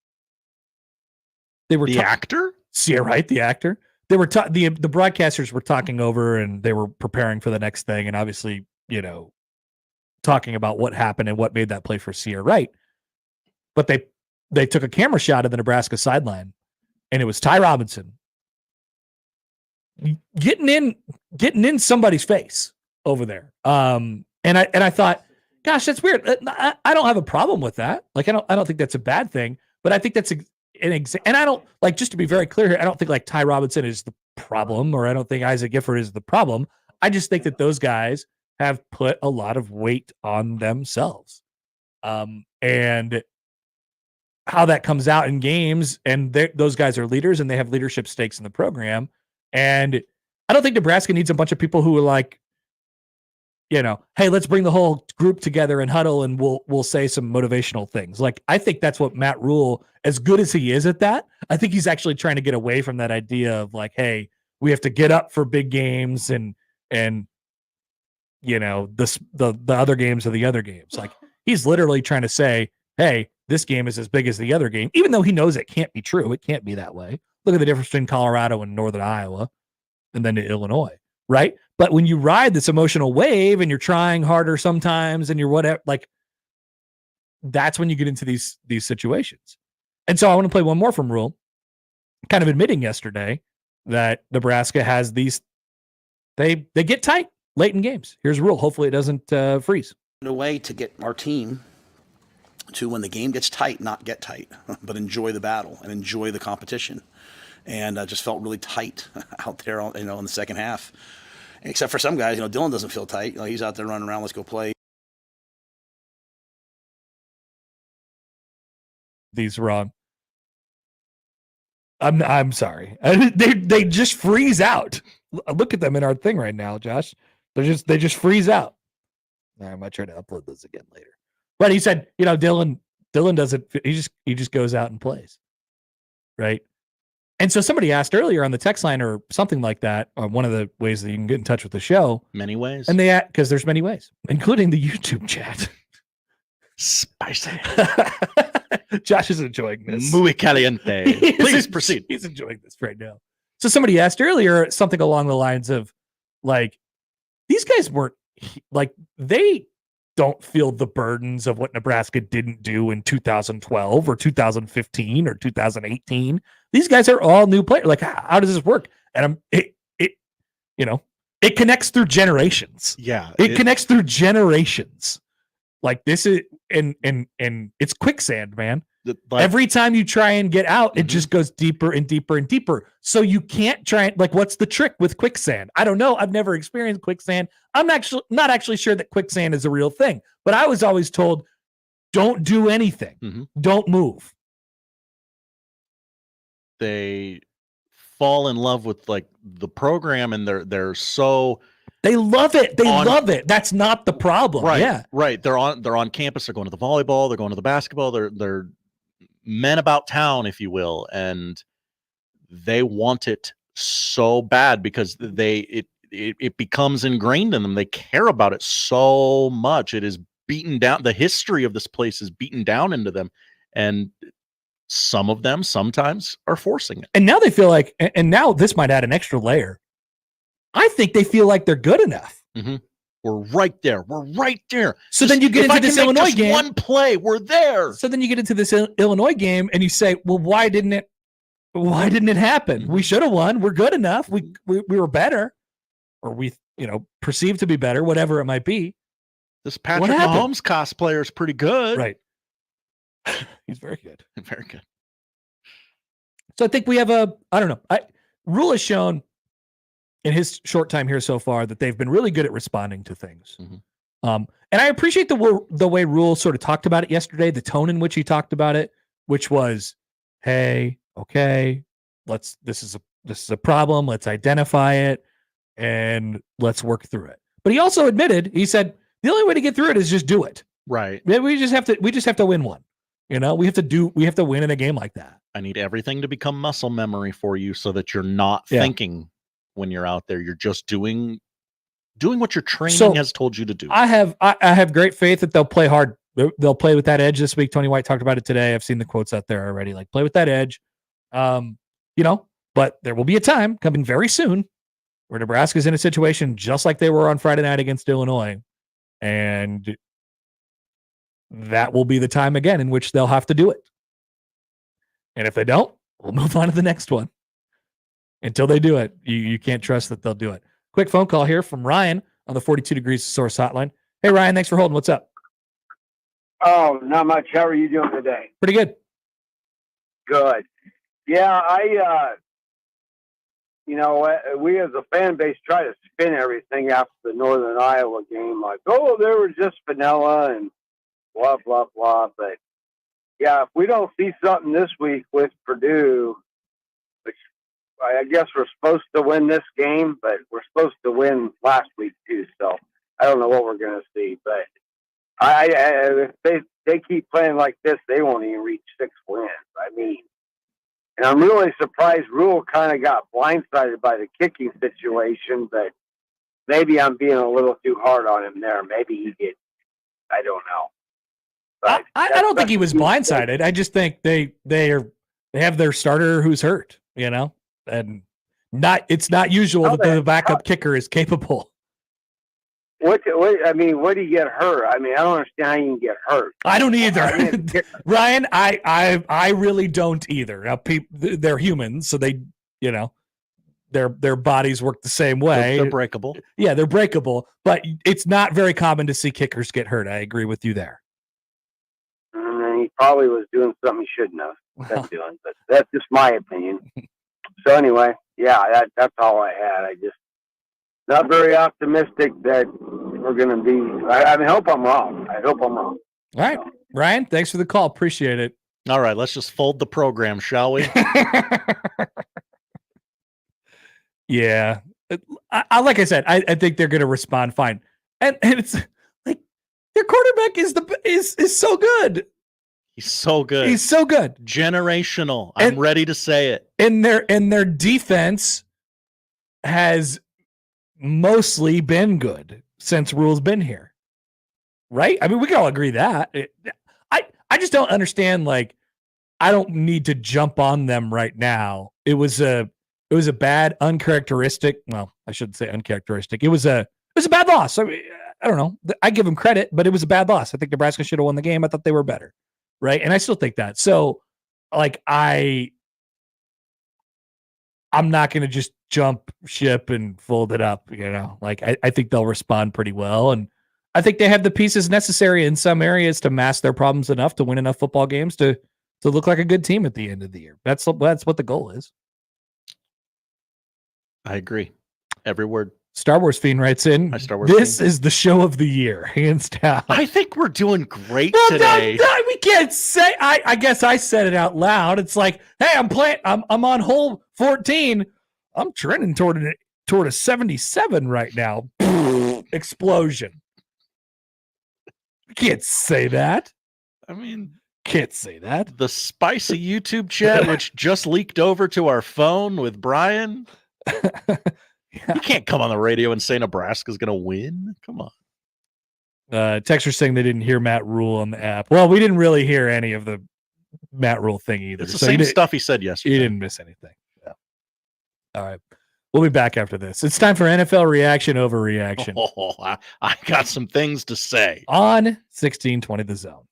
they were the actor Sierra Wright, the actor. They were the broadcasters were talking over and they were preparing for the next thing, and obviously, talking about what happened and what made that play for Sierra Wright. But they took a camera shot of the Nebraska sideline, and it was Ty Robinson getting in somebody's face over there. And I thought, gosh, that's weird. I don't have a problem with that. Like I don't think that's a bad thing, but I think that's and I don't just to be very clear here, I don't think Ty Robinson is the problem, or I don't think Isaac Gifford is the problem. I just think that those guys have put a lot of weight on themselves. And how that comes out in games, and those guys are leaders and they have leadership stakes in the program. And I don't think Nebraska needs a bunch of people who are hey, let's bring the whole group together and huddle and we'll say some motivational things. I think that's what Matt Rule, as good as he is at that, I think he's actually trying to get away from that idea of hey, we have to get up for big games and the other games are the other games. He's literally trying to say, hey, this game is as big as the other game, even though he knows it can't be true. It can't be that way. Look at the difference between Colorado and Northern Iowa and then Illinois, right? But when you ride this emotional wave and you're trying harder sometimes and you're whatever, that's when you get into these situations. And so I want to play one more from Rule, kind of admitting yesterday that Nebraska has these, they get tight late in games. Here's Rule. Hopefully it doesn't freeze. A way to get our team to, when the game gets tight, not get tight, but enjoy the battle and enjoy the competition. And just felt really tight out there, in the second half. Except for some guys, Dylan doesn't feel tight. He's out there running around. Let's go play. These wrong. I'm sorry. They just freeze out. Look at them in our thing right now, Josh. They just freeze out. I might try to upload those again later. But he said, Dylan doesn't. He just goes out and plays, right? And so somebody asked earlier on the text line or something like that, one of the ways that you can get in touch with the show. Many ways. And because there's many ways, including the YouTube chat. Spicy. Josh is enjoying this. Muy caliente. Please proceed. He's enjoying this right now. So somebody asked earlier something along the lines of these guys weren't they don't feel the burdens of what Nebraska didn't do in 2012 or 2015 or 2018. These guys are all new players. How does this work? And it connects through generations. Yeah. It connects through generations. This is and it's quicksand, man. Every time you try and get out, it just goes deeper and deeper and deeper. So you can't try and what's the trick with quicksand? I don't know. I've never experienced quicksand. I'm not actually sure that quicksand is a real thing, but I was always told, don't do anything. Don't move. They fall in love with like the program, and they're so they love it. They love it. That's not the problem. Right. Yeah. Right. They're on campus. They're going to the volleyball. They're going to the basketball. They're men about town, if you will, and they want it so bad because it becomes ingrained in them. They care about it so much. It is beaten down. The history of this place is beaten down into them, and some of them sometimes are forcing it. And now they feel like, and now this might add an extra layer. I think they feel like they're good enough. We're right there. We're right there. So then you get into this Illinois game. One play, we're there. So then you get into this Illinois game, and you say, "Well, why didn't it happen? We should have won. We're good enough. We were better, or we perceived to be better, whatever it might be." This Patrick Mahomes cosplayer is pretty good. Right. He's very good. Very good. So I think we have I don't know. Rule has shown in his short time here so far that they've been really good at responding to things. And I appreciate the way Rule sort of talked about it yesterday, the tone in which he talked about it, which was, hey, okay, this is a problem. Let's identify it and let's work through it. But he also admitted, he said, the only way to get through it is just do it. Right. We just have to win one. We have to win in a game like that. I need everything to become muscle memory for you so that you're not thinking when you're out there. You're just doing what your training has told you to do. I have great faith that they'll play hard. They'll play with that edge this week. Tony White talked about it today. I've seen the quotes out there already. Like, play with that edge. But there will be a time coming very soon where Nebraska's in a situation just like they were on Friday night against Illinois. And that will be the time again in which they'll have to do it. And if they don't, we'll move on to the next one. Until they do it, you can't trust that they'll do it. Quick phone call here from Ryan on the 42 Degrees Source hotline. Hey, Ryan, thanks for holding. What's up? Oh, not much. How are you doing today? Pretty good. Good. Yeah, we as a fan base try to spin everything after the Northern Iowa game, like, oh, they were just vanilla and blah, blah, blah. But, yeah, if we don't see something this week with Purdue, which I guess we're supposed to win this game, but we're supposed to win last week too. So I don't know what we're going to see. But if they keep playing like this, they won't even reach 6 wins. I mean, and I'm really surprised Rule kind of got blindsided by the kicking situation, but maybe I'm being a little too hard on him there. Maybe he did. I don't know. But I don't think he was blindsided. I just think they have their starter who's hurt, and it's not usual that the backup kicker is capable. What do you get hurt? I mean, I don't understand how you can get hurt. I don't either. Ryan, I really don't either. Now, they're humans, so they, their bodies work the same way. They're breakable. Yeah, they're breakable, but it's not very common to see kickers get hurt. I agree with you there. And he probably was doing something he shouldn't have been doing, but that's just my opinion. So anyway, yeah, that's all I had. I just not very optimistic that we're going to be. I hope I'm wrong. All right, Ryan, thanks for the call. Appreciate it. All right, let's just fold the program, shall we? Yeah, like I said, I think they're going to respond fine, and it's like their quarterback is so good. He's so good. He's so good. Generational. I'm ready to say it. And their defense has mostly been good since Rule's been here. Right? I mean, we can all agree that. I just don't understand, like, I don't need to jump on them right now. It was a bad uncharacteristic. Well, I shouldn't say uncharacteristic. It was a bad loss. I mean, I don't know. I give them credit, but it was a bad loss. I think Nebraska should have won the game. I thought they were better. Right. And I still think that. So, like, I'm not going to just jump ship and fold it up, like I think they'll respond pretty well. And I think they have the pieces necessary in some areas to mask their problems enough to win enough football games to to look like a good team at the end of the year. That's what the goal is. I agree. Every word. Star Wars Fiend writes in, this is the show of the year, hands down. I think we're doing great today. We can't say. I guess I said it out loud. It's like, hey, I'm on hole 14. I'm trending toward a 77 right now. Explosion. You can't say that. I mean, can't say that. The spicy YouTube chat, which just leaked over to our phone with Brian. You can't come on the radio and say Nebraska's going to win. Come on. Texter saying they didn't hear Matt Rule on the app. Well, we didn't really hear any of the Matt Rule thing either. It's the same stuff he said yesterday. You didn't miss anything. Yeah. All right. We'll be back after this. It's time for NFL reaction, overreaction. I got some things to say. On 1620 The Zone.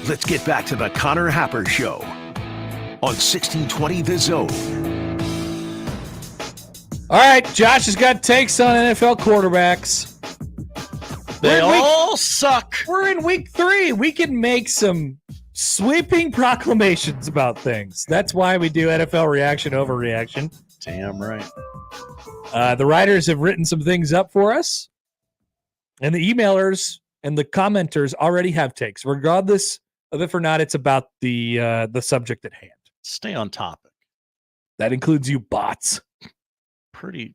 Let's get back to the Connor Happer Show on 1620 The Zone. All right, Josh has got takes on NFL quarterbacks. They all suck. We're in week 3. We can make some sweeping proclamations about things. That's why we do NFL reaction, overreaction. Damn right. The writers have written some things up for us, and the emailers and the commenters already have takes, regardless of if or not it's about the subject at hand. Stay on topic. That includes you bots. Pretty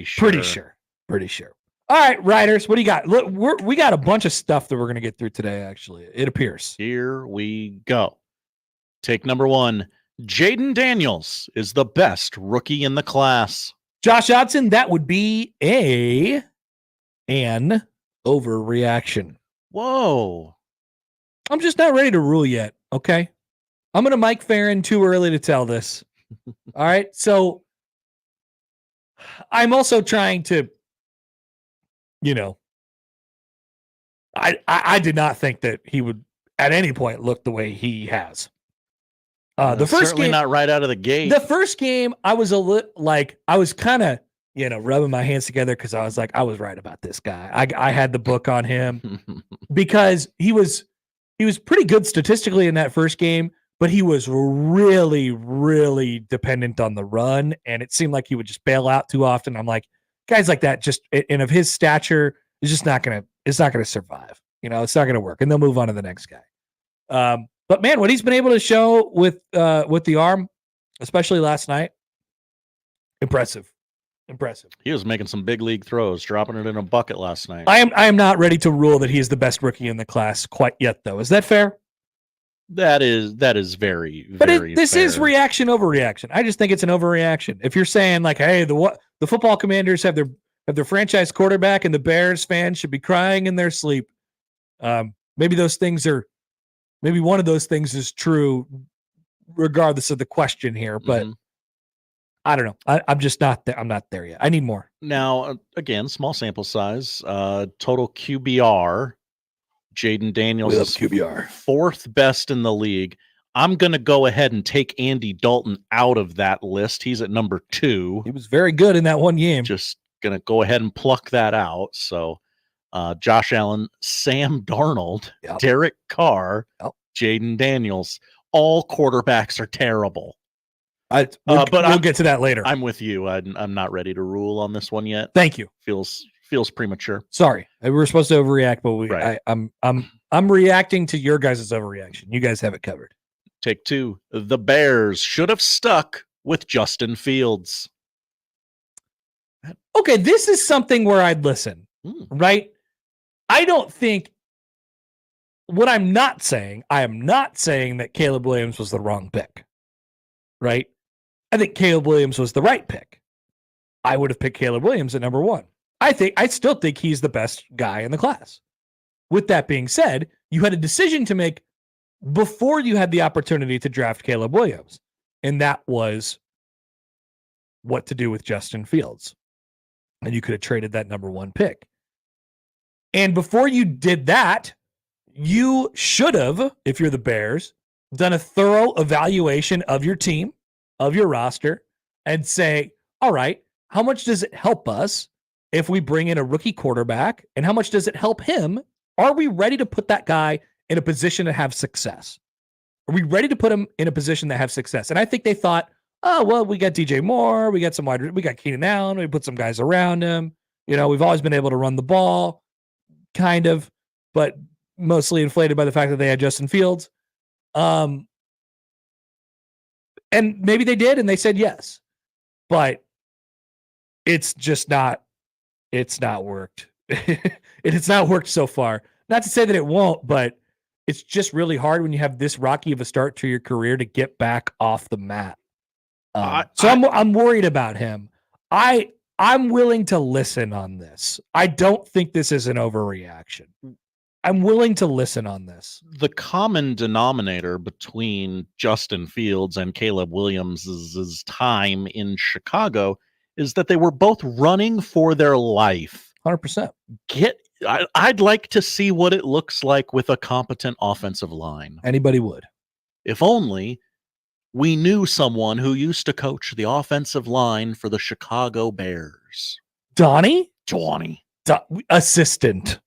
sure. Pretty sure. All right, writers, what do you got? Look, we got a bunch of stuff that we're going to get through today, actually. It appears. Here we go. Take number 1. Jaden Daniels is the best rookie in the class. Josh Hodson, that would be an overreaction. Whoa. I'm just not ready to rule yet, okay? I'm going to Mike Farron too early to tell this. All right, so I'm also trying to, I did not think that he would at any point look the way he has. The first certainly game, not right out of the gate. The first game, I was I was kind of, rubbing my hands together because I was like, I was right about this guy. I had the book on him because he was pretty good statistically in that first game, but he was really, really dependent on the run, and it seemed like he would just bail out too often. I'm like, guys like that, just and of his stature, is just not gonna survive. It's not gonna work, and they'll move on to the next guy. But man, what he's been able to show with the arm, especially last night, impressive. He was making some big league throws, dropping it in a bucket last night. I am not ready to rule that he is the best rookie in the class quite yet, though. Is that fair? That is very, but very this fair. is reaction overreaction. I just think it's an overreaction. If you're saying like, hey, the football Commanders have their franchise quarterback and the Bears fans should be crying in their sleep, maybe one of those things is true, regardless of the question here. But I don't know. I'm just not there. I'm not there yet. I need more. Now, again, small sample size. Total QBR. Jaden Daniels is QBR. 4th best in the league. I'm going to go ahead and take Andy Dalton out of that list. He's at number 2. He was very good in that one game. Just going to go ahead and pluck that out. So Josh Allen, Sam Darnold, Derek Carr, Jaden Daniels. All quarterbacks are terrible. We'll get to that later. I'm with you. I'm not ready to rule on this one yet. Thank you. Feels premature. Sorry, we were supposed to overreact, but Right. I'm reacting to your guys' overreaction. You guys have it covered. Take 2. The Bears should have stuck with Justin Fields. Okay, this is something where I'd listen, right? I don't think what I am not saying that Caleb Williams was the wrong pick, right? I think Caleb Williams was the right pick. I would have picked Caleb Williams at number 1. I still think he's the best guy in the class. With that being said, you had a decision to make before you had the opportunity to draft Caleb Williams, and that was what to do with Justin Fields. And you could have traded that number 1 pick. And before you did that, you should have, if you're the Bears, done a thorough evaluation of your team, of your roster, and say, all right, how much does it help us if we bring in a rookie quarterback, and how much does it help him? Are we ready to put that guy in a position to have success? Are we ready to put him in a position to have success? And I think they thought, oh, well, we got DJ Moore, we got Keenan Allen, we put some guys around him. We've always been able to run the ball, kind of, but mostly inflated by the fact that they had Justin Fields. And maybe they did, and they said yes. But it's not worked. It's not worked so far. Not to say that it won't, but it's just really hard when you have this rocky of a start to your career to get back off the mat. I'm worried about him. I'm willing to listen on this. I don't think this is an overreaction. I'm willing to listen on this. The common denominator between Justin Fields and Caleb Williams' time in Chicago is that they were both running for their life. 100%. I'd like to see what it looks like with a competent offensive line. Anybody would. If only we knew someone who used to coach the offensive line for the Chicago Bears. Donnie? Assistant.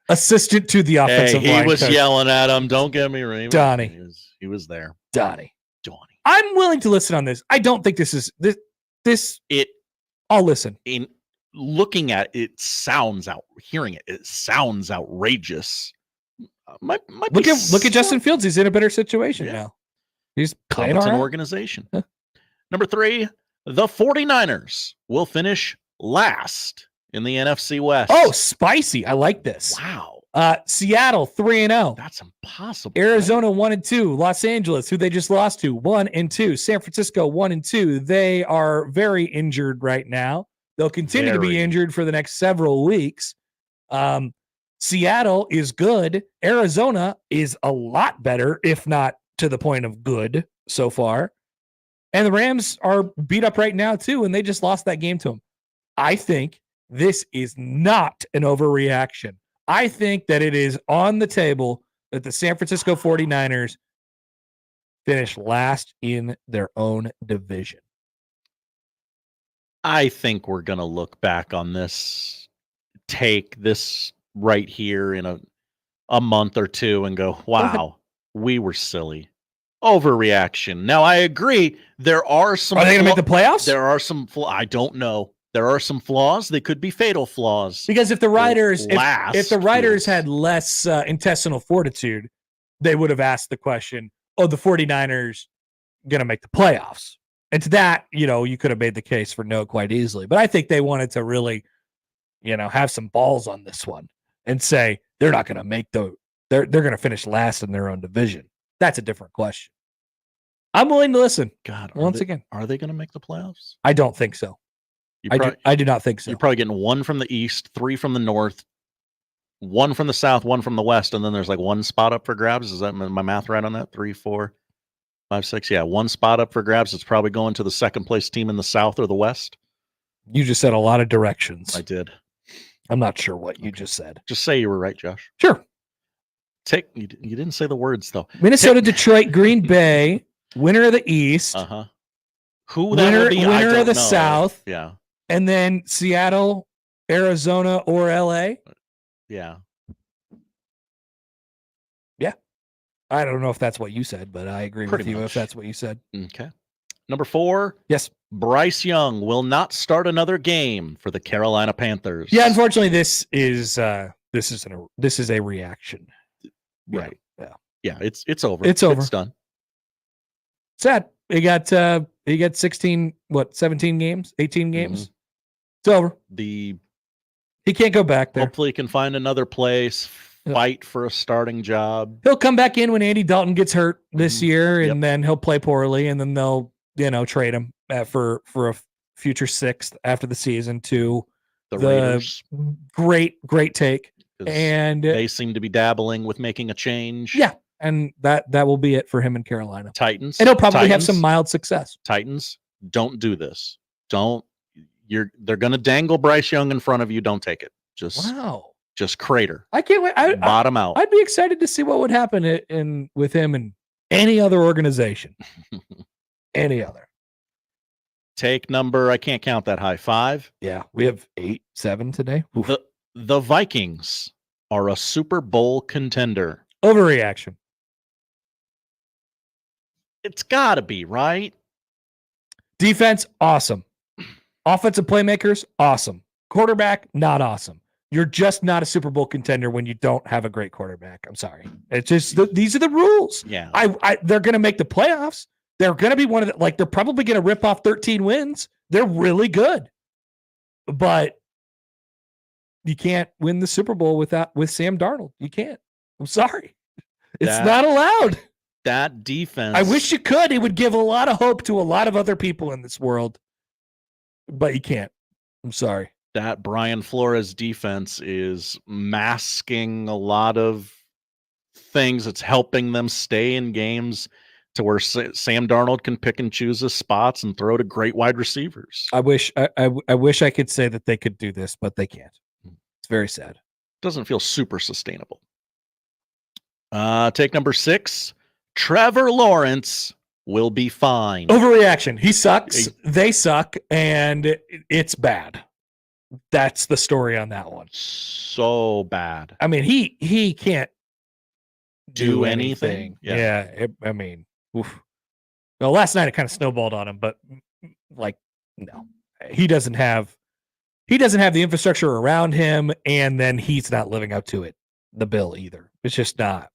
Assistant to the offensive line. He was coach. yelling at him. Don't get me wrong. Donnie. He was there. Donnie. I'm willing to listen on this. I don't think this is this. I'll listen. In looking at it, hearing it sounds outrageous. Look at Justin Fields. He's in a better situation now. He's playing competent all right. organization. Number 3, the 49ers will finish last in the NFC West. Oh, spicy. I like this. Wow. Seattle 3-0. That's impossible. Arizona 1-2. Los Angeles, who they just lost to, 1-2. San Francisco 1-2. They are very injured right now. They'll continue to be injured for the next several weeks. Seattle is good. Arizona is a lot better, if not to the point of good so far. And the Rams are beat up right now too, and they just lost that game to them. I think this is not an overreaction. I think that it is on the table that the San Francisco 49ers finish last in their own division. I think we're going to look back on this, take this right here in a month or two and go, wow, we were silly. Overreaction. Now, I agree. There are some. Are they going to make the playoffs? There are some. I don't know. There are some flaws. They could be fatal flaws. Because if the Riders, if the Riders had less intestinal fortitude, they would have asked the question, "Oh, the 49ers going to make the playoffs?" And to that, you could have made the case for no quite easily. But I think they wanted to really, have some balls on this one and say they're not going to make they're going to finish last in their own division. That's a different question. I'm willing to listen. God, again, are they going to make the playoffs? I don't think so. I do not think so. You're probably getting 1 from the East, 3 from the North, 1 from the South, 1 from the West, and then there's like 1 spot up for grabs. Is that my math right on that? 3, 4, 5, 6. Yeah, 1 spot up for grabs. It's probably going to the second place team in the South or the West. You just said a lot of directions. I did. I'm not sure what you just said. Just say you were right, Josh. Sure. You didn't say the words though. Minnesota, Detroit, Green Bay, winner of the East. Who winner of the know. South. Yeah. And then Seattle, Arizona, or LA. Yeah. Yeah. I don't know if that's what you said, but I agree with you if that's what you said. Okay. Number 4. Yes. Bryce Young will not start another game for the Carolina Panthers. Yeah, unfortunately, this is a reaction. Right. Yeah. Yeah, it's over. It's over. It's done. Sad. He got 17 games, 18 games. It's over. He can't go back there. Hopefully he can find another place, fight for a starting job. He'll come back in when Andy Dalton gets hurt this year, and then he'll play poorly, and then they'll trade him for a future 6th after the season to the Raiders. Great take. And they seem to be dabbling with making a change. Yeah, and that will be it for him in Carolina. Titans. And he'll probably have some mild success. Titans, don't do this. They're going to dangle Bryce Young in front of you. Don't take it. Just crater. I can't wait. Bottom out. I'd be excited to see what would happen with him in any other organization. Any other. Take number, I can't count that high, 5. Yeah, we have 8, 7 today. Oof. The Vikings are a Super Bowl contender. Overreaction. It's got to be, right? Defense, awesome. Offensive playmakers, awesome. Quarterback, not awesome. You're just not a Super Bowl contender when you don't have a great quarterback. I'm sorry. It's just these are the rules. Yeah. They're going to make the playoffs. They're going to be one of the, they're probably going to rip off 13 wins. They're really good. But you can't win the Super Bowl with Sam Darnold. You can't. I'm sorry. It's not allowed. That defense. I wish you could. It would give a lot of hope to a lot of other people in this world. But you can't. I'm sorry. That Brian Flores defense is masking a lot of things. It's helping them stay in games to where Sam Darnold can pick and choose his spots and throw to great wide receivers. I wish I could say that they could do this, but they can't. It's very sad. Doesn't feel super sustainable. Take number 6. Trevor Lawrence will be fine. Overreaction. He sucks. They suck, and it's bad. That's the story on that one. So bad. I mean, he can't do anything. Yeah. I mean, oof. Well, last night it kind of snowballed on him, but like, no, he doesn't have the infrastructure around him, and then he's not living up to it. The bill either. It's just not.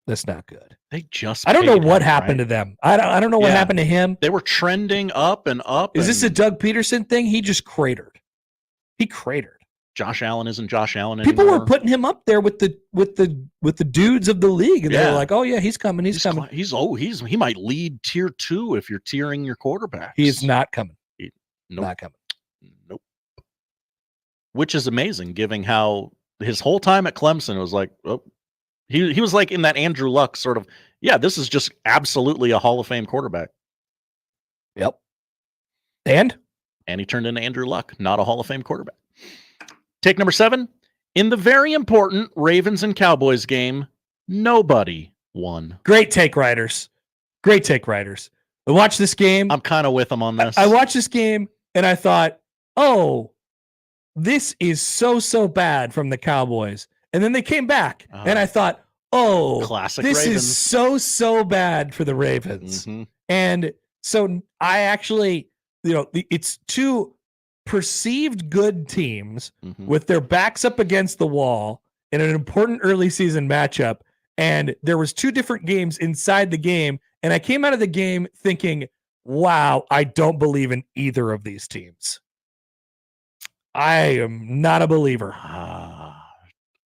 That's not good. They just. I don't know paid what him, happened right? to them. I don't know what happened to him. They were trending up and up. Is this a Doug Peterson thing? He just cratered. He cratered. Josh Allen isn't Josh Allen People anymore. were putting him up there with the dudes of the league, and they were like, "Oh yeah, he's coming. He's coming. He might lead tier 2 if you're tiering your quarterbacks. He is not coming. Nope. Not coming. Nope. Which is amazing, given how his whole time at Clemson was like, oh, he was like in that Andrew Luck sort of, yeah, this is just absolutely a Hall of Fame quarterback. Yep. And he turned into Andrew Luck, not a Hall of Fame quarterback. Take number 7. In the very important Ravens and Cowboys game, nobody won. Great take, writers. Great take, writers. I watched this game. I'm kind of with them on this. I watched this game, and I thought, oh, this is so bad from the Cowboys. And then they came back, and I thought, oh, classic this Ravens. is so bad for the Ravens. Mm-hmm. And so I actually, it's two perceived good teams with their backs up against the wall in an important early season matchup. And there was 2 different games inside the game. And I came out of the game thinking, wow, I don't believe in either of these teams. I am not a believer.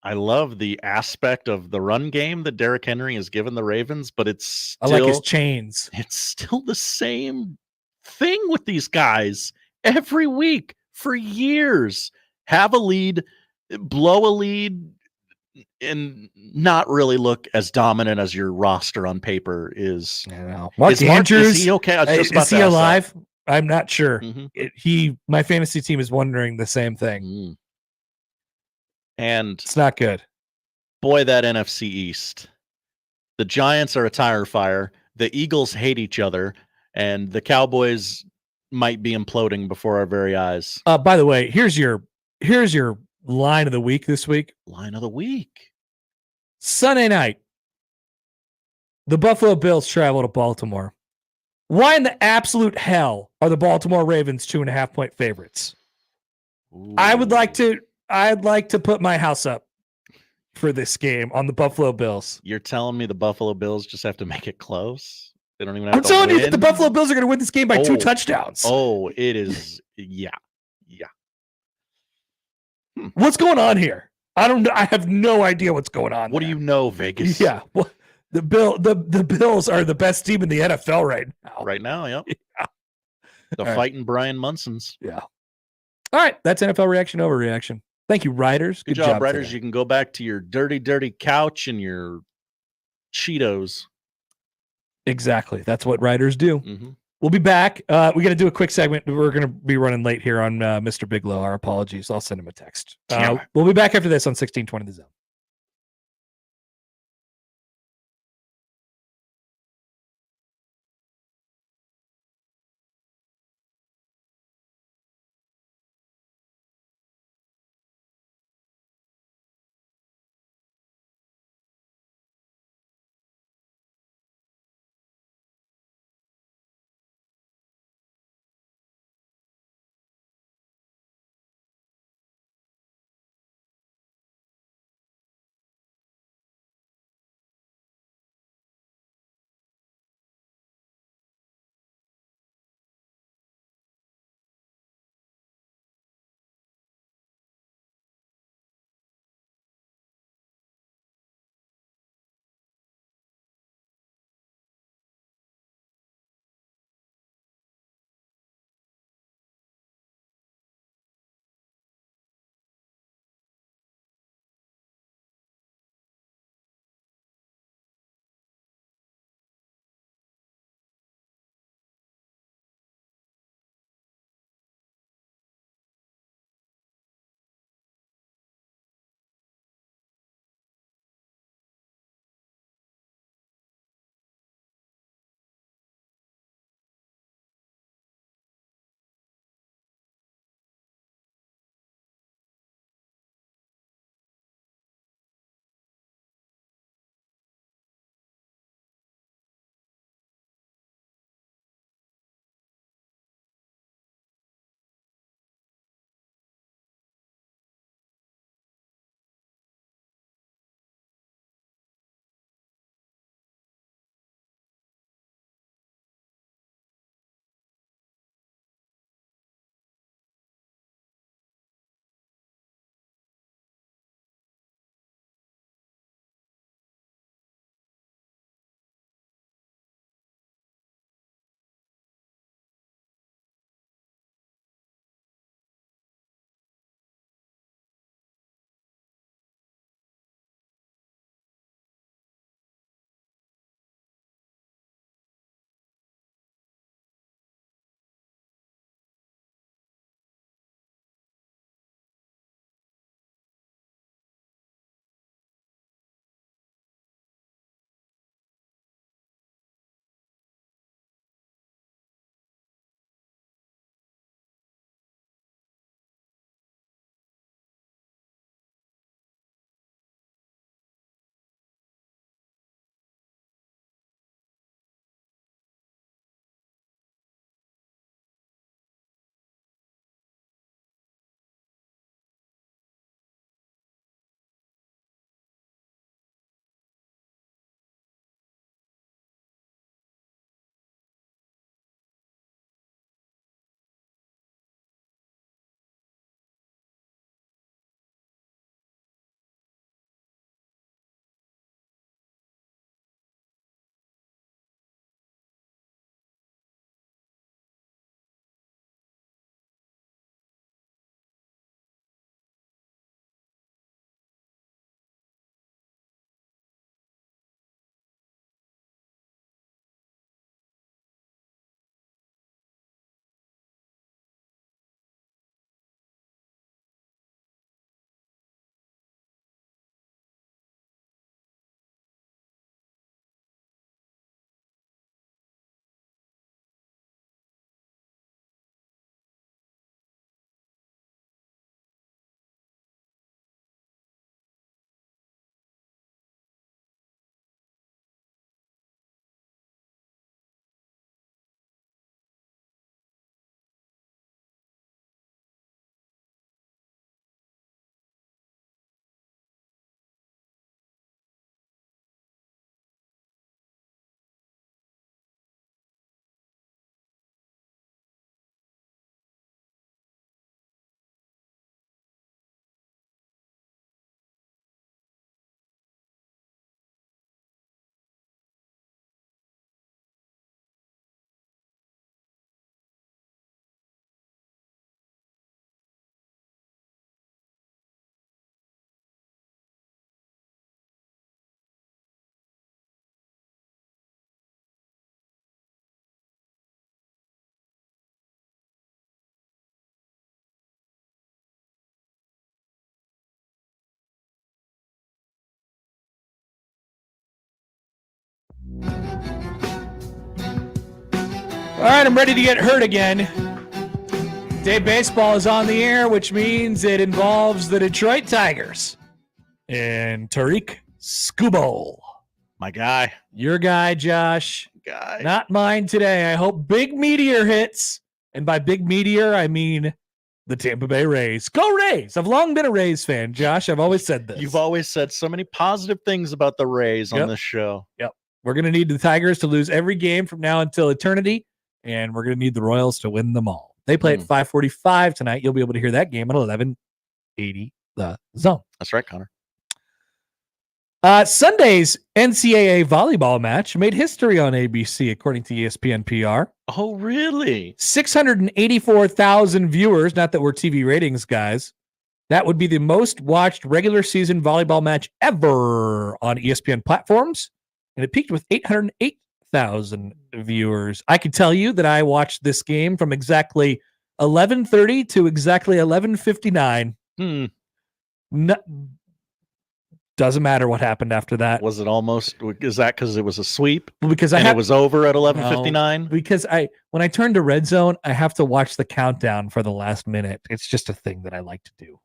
I love the aspect of the run game that Derrick Henry has given the Ravens, but it's still, I like his chains. It's still the same thing with these guys every week for years. Have a lead, blow a lead, and not really look as dominant as your roster on paper is. I know. Mark Andrews, is he okay? I was just about is to he ask alive? I'm not sure. Mm-hmm. My fantasy team is wondering the same thing. And it's not good. Boy, that NFC East. The Giants are a tire fire. The Eagles hate each other, and the Cowboys might be imploding before our very eyes. By the way, here's your line of the week this week. Line of the week. Sunday night, the Buffalo Bills travel to Baltimore. Why in the absolute hell are the Baltimore Ravens 2.5-point favorites? Ooh. I'd like to put my house up for this game on the Buffalo Bills. You're telling me the Buffalo Bills just have to make it close? They don't even have I'm to telling win? you that the Buffalo Bills are going to win this game by 2 touchdowns. Oh, it is. Yeah. What's going on here? I don't know. I have no idea what's going on. What do you know, Vegas? Yeah. Well, the Bills are the best team in the NFL right now. Right now, yep. Yeah. The All fighting Brian Munsons. Yeah. All right. That's NFL reaction, overreaction. Thank you, writers. Good job, writers. Today. You can go back to your dirty couch and your Cheetos. Exactly. That's what writers do. Mm-hmm. We'll be back. We're going to do a quick segment. We're going to be running late here on Mr. Bigelow. Our apologies. I'll send him a text. We'll be back after this on 1620 The Zone. All right, I'm ready to get hurt again. Day baseball is on the air, which means it involves the Detroit Tigers and Tariq Skubal. My guy. Your guy, Josh. Not mine today. I hope big meteor hits. And by big meteor, I mean the Tampa Bay Rays. Go Rays! I've long been a Rays fan, Josh. I've always said this. You've always said so many positive things about the Rays on this show. Yep. We're going to need the Tigers to lose every game from now until eternity, and we're going to need the Royals to win them all. They play at 5:45 tonight. You'll be able to hear that game at 11:80 The Zone. That's right, Connor. Sunday's NCAA volleyball match made history on ABC, according to ESPN PR. Oh, really? 684,000 viewers. Not that we're TV ratings guys. That would be the most watched regular season volleyball match ever on ESPN platforms, and it peaked with 808,000 viewers. I can tell you that I watched this game from exactly 11:30 to exactly 11:59. Doesn't matter what happened after that. Was it almost? Is that because it was a sweep? Well, because it was over at 11:59. Because when I turn to Red Zone, I have to watch the countdown for the last minute. It's just a thing that I like to do.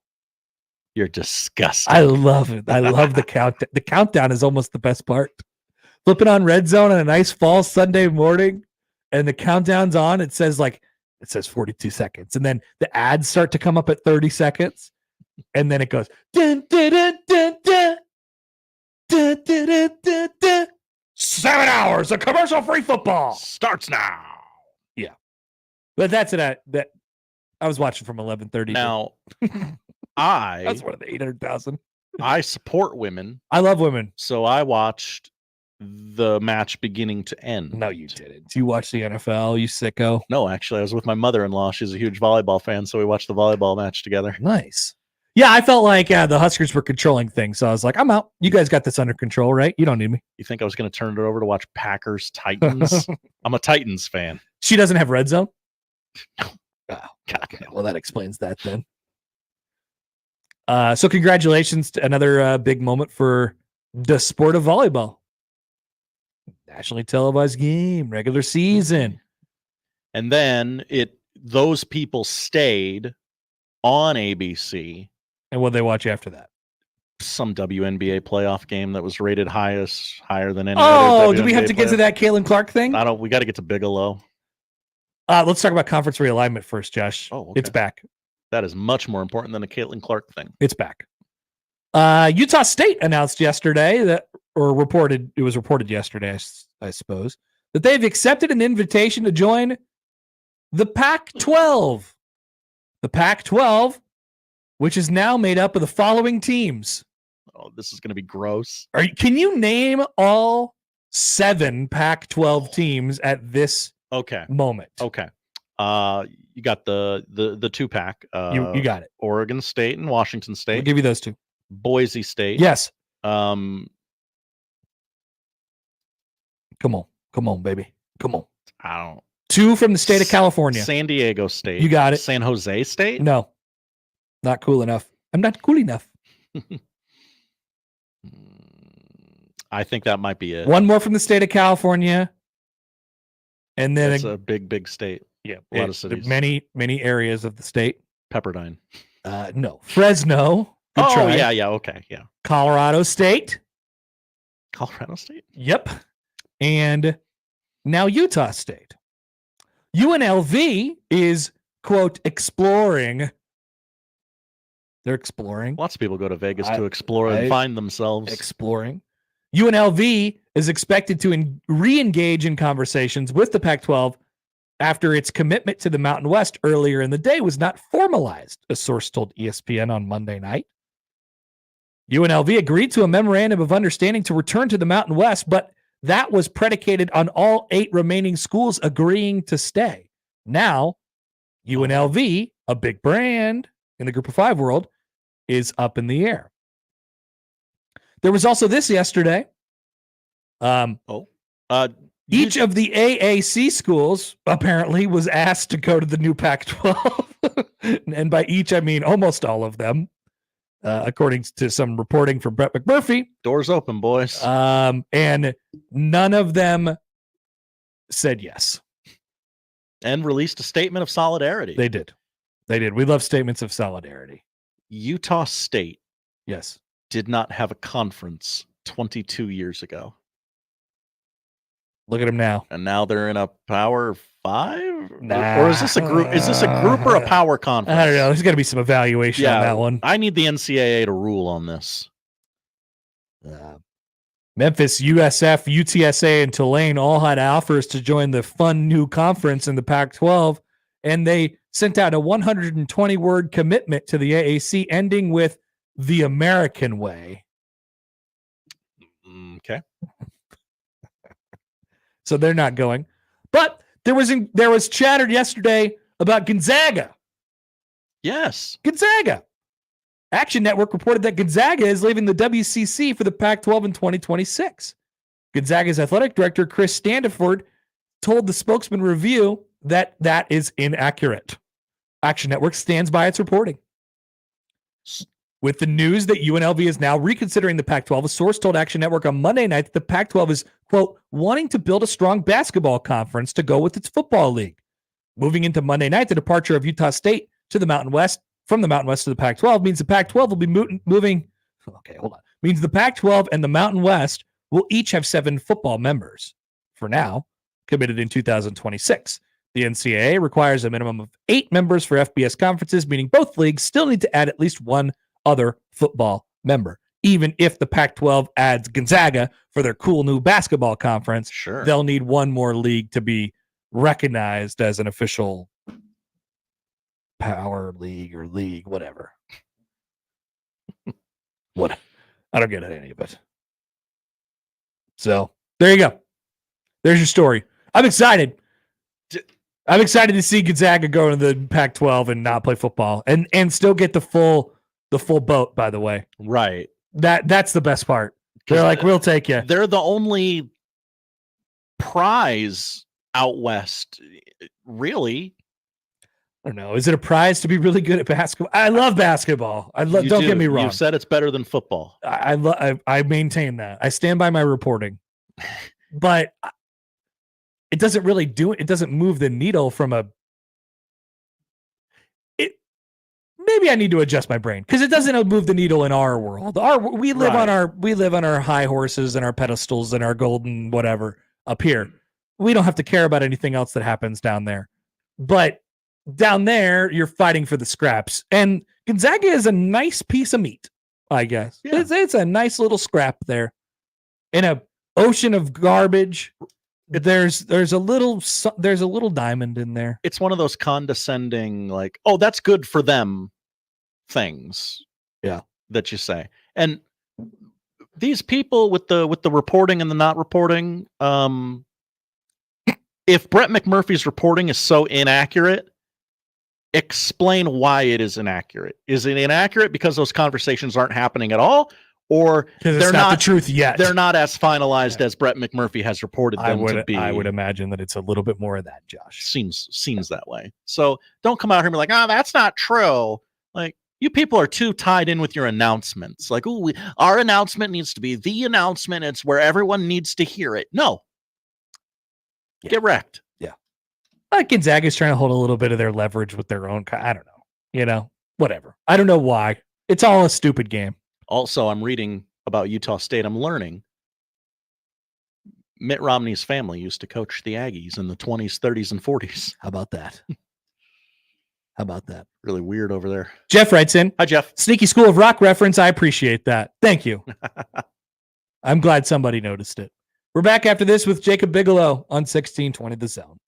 You're disgusting. I love it. I love the countdown. The countdown is almost the best part. Flipping on Red Zone on a nice fall Sunday morning, and the countdown's on. It says 42 seconds, and then the ads start to come up at 30 seconds. And then it goes, dun, dun, dun, dun, dun, dun, dun, dun, dun, dun. 7 hours of commercial-free football starts now. Yeah, but that's it. That I was watching from 11:30. Now, that's one of the 800,000. I support women. I love women, so I watched the match beginning to end. No, you didn't. You watched the NFL, you sicko. No, actually, I was with my mother-in-law. She's a huge volleyball fan, so we watched the volleyball match together. Nice. Yeah, I felt like the Huskers were controlling things, so I was like, I'm out. You guys got this under control, right? You don't need me. You think I was going to turn it over to watch Packers Titans? I'm a Titans fan. She doesn't have Red Zone? Oh, okay. Well, that explains that then. So congratulations to another big moment for the sport of volleyball. Nationally televised game, regular season. And then those people stayed on ABC. And what they watch after that? Some WNBA playoff game that was rated higher than any other. Oh, do we have to get to that Caitlin Clark thing? We got to get to Bigelow. Let's talk about conference realignment first, Josh. Oh, okay. It's back. That is much more important than the Caitlin Clark thing. It's back. Utah State announced yesterday it was reported yesterday, I suppose, that they've accepted an invitation to join the Pac-12. The Pac-12, which is now made up of the following teams. Oh, this is going to be gross. Can you name all 7 Pac-12 teams at this moment? Okay. You got the 2-pack. You got it. Oregon State and Washington State. I'll give you those 2. Boise State. Yes. Come on, baby. Come on. I don't. 2 from the state of California. San Diego State. You got it. San Jose State? No. Not cool enough. I'm not cool enough. I think that might be it. 1 more from the state of California. And then it's a big state. Yeah. A lot of cities. Many areas of the state. Pepperdine. No. Fresno. Good try. Yeah. Okay. Yeah. Colorado State. Colorado State? Yep. And now Utah State. UNLV is, quote, exploring. They're exploring. Lots of people go to Vegas to explore and find themselves. Exploring. UNLV is expected to re-engage in conversations with the Pac-12 after its commitment to the Mountain West earlier in the day was not formalized, a source told ESPN on Monday night. UNLV agreed to a memorandum of understanding to return to the Mountain West, but that was predicated on all 8 remaining schools agreeing to stay. Now, UNLV, a big brand in the Group of 5 world, is up in the air. There was also this yesterday. Each of the AAC schools apparently was asked to go to the new Pac-12. And by each, I mean almost all of them. According to some reporting from Brett McMurphy. Doors open, boys. And none of them said yes. And released a statement of solidarity. They did. We love statements of solidarity. Utah State Yes. did not have a conference 22 years ago. Look at them now. And now they're in a Power 5? Nah. Or is this a group? Is this a group or a power conference? I don't know. There's got to be some evaluation on that one. I need the NCAA to rule on this. Memphis, USF, UTSA, and Tulane all had offers to join the fun new conference in the Pac-12, and they sent out a 120-word commitment to the AAC, ending with the American way. Okay. So they're not going. But there was chatter yesterday about Gonzaga. Yes. Gonzaga. Action Network reported that Gonzaga is leaving the WCC for the Pac-12 in 2026. Gonzaga's athletic director, Chris Standiford, told the Spokesman Review that is inaccurate. Action Network stands by its reporting. With the news that UNLV is now reconsidering the Pac-12, a source told Action Network on Monday night that the Pac-12 is, quote, wanting to build a strong basketball conference to go with its football league. Moving into Monday night, the departure of Utah State to the Mountain West, from the Mountain West to the Pac-12, means the Pac-12 will be moving. Okay, hold on. Means the Pac-12 and the Mountain West will each have 7 football members, for now, committed in 2026. The NCAA requires a minimum of 8 members for FBS conferences, meaning both leagues still need to add at least one other football member. Even if the Pac-12 adds Gonzaga for their cool new basketball conference, sure, they'll need one more league to be recognized as an official power league or league, whatever. What? I don't get any of it. So there you go. There's your story. I'm excited. I'm excited to see Gonzaga go to the Pac-12 and not play football and still get the full boat, by the way. Right. That's the best part. They're like, we'll take you. They're the only prize out west, really. I don't know. Is it a prize to be really good at basketball? I love basketball. Don't get me wrong. You've said it's better than football. I maintain that. I stand by my reporting. But it doesn't really do it. It doesn't move the needle from maybe I need to adjust my brain because it doesn't move the needle in our world. We live on our high horses and our pedestals and our golden whatever up here. We don't have to care about anything else that happens down there. But down there, you're fighting for the scraps. And Gonzaga is a nice piece of meat, I guess. Yeah. It's a nice little scrap there. In a ocean of garbage, there's a little diamond in there. It's one of those condescending, like, oh, that's good for them things. Yeah. That you say. And these people with the reporting and the not reporting, if Brett McMurphy's reporting is so inaccurate, explain why it is inaccurate. Is it inaccurate because those conversations aren't happening at all, or they're not the truth yet? They're not as finalized as Brett McMurphy has reported them to be. I would imagine that it's a little bit more of that, Josh. Seems that way. So don't come out here and be like, "Oh, that's not true." Like, you people are too tied in with your announcements. Like, "Oh, our announcement needs to be the announcement. It's where everyone needs to hear it." No. Yeah. Get wrecked. Yeah. Like Gonzaga's trying to hold a little bit of their leverage with their own. I don't know. Whatever. I don't know why. It's all a stupid game. Also, I'm reading about Utah State. I'm learning Mitt Romney's family used to coach the Aggies in the 20s, 30s, and 40s. How about that? How about that? Really weird over there. Jeff writes in. Hi, Jeff. Sneaky School of Rock reference. I appreciate that. Thank you. I'm glad somebody noticed it. We're back after this with Jacob Bigelow on 1620 The Zone.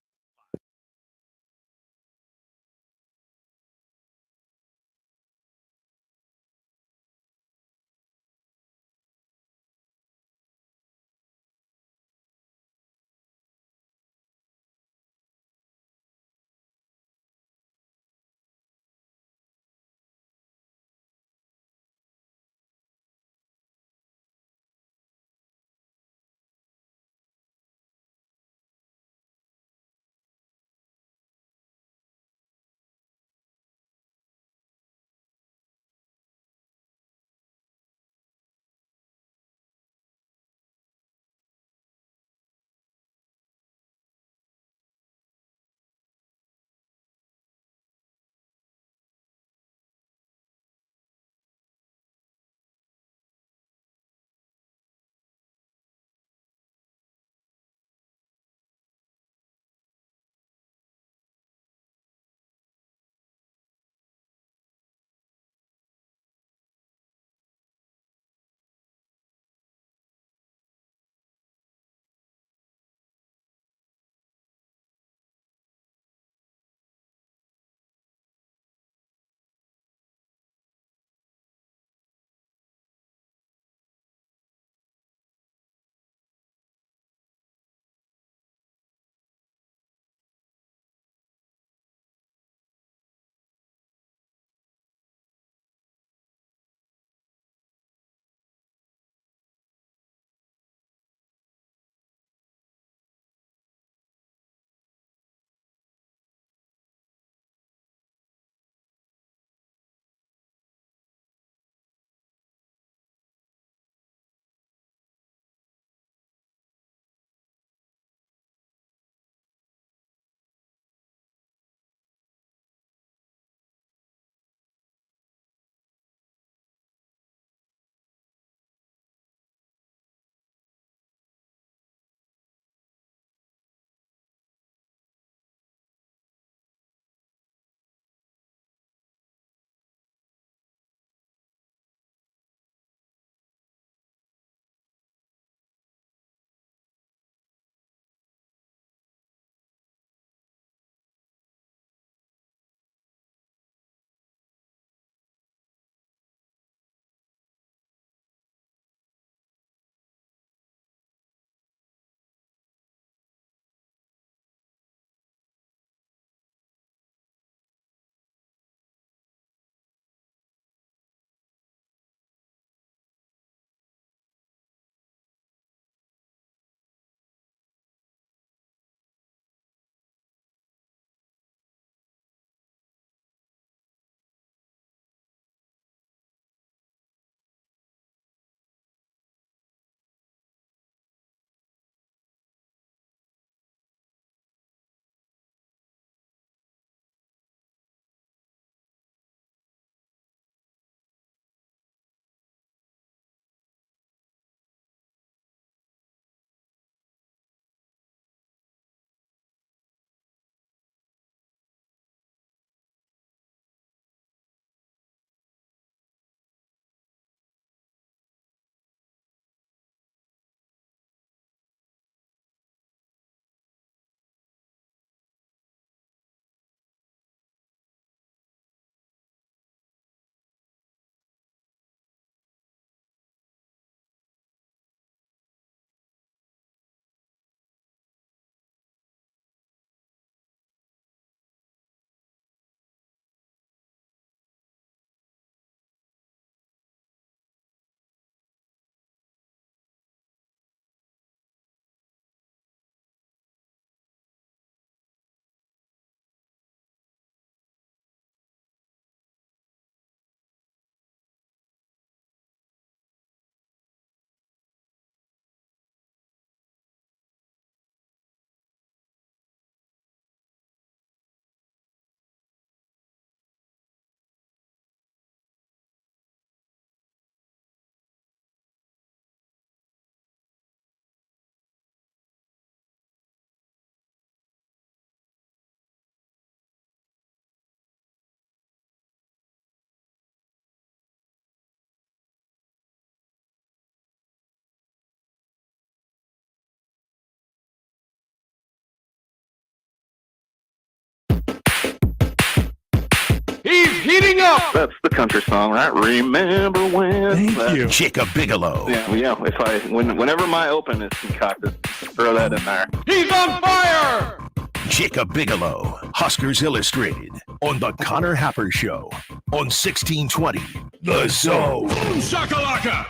That's the country song, right? Remember when? Thank you. Jacob Bigelow. Yeah. Whenever my open is concocted, throw that in there. He's on fire! Jacob Bigelow, Huskers Illustrated, on the Connor Happer Show, on 1620 The Zone. Boom shakalaka!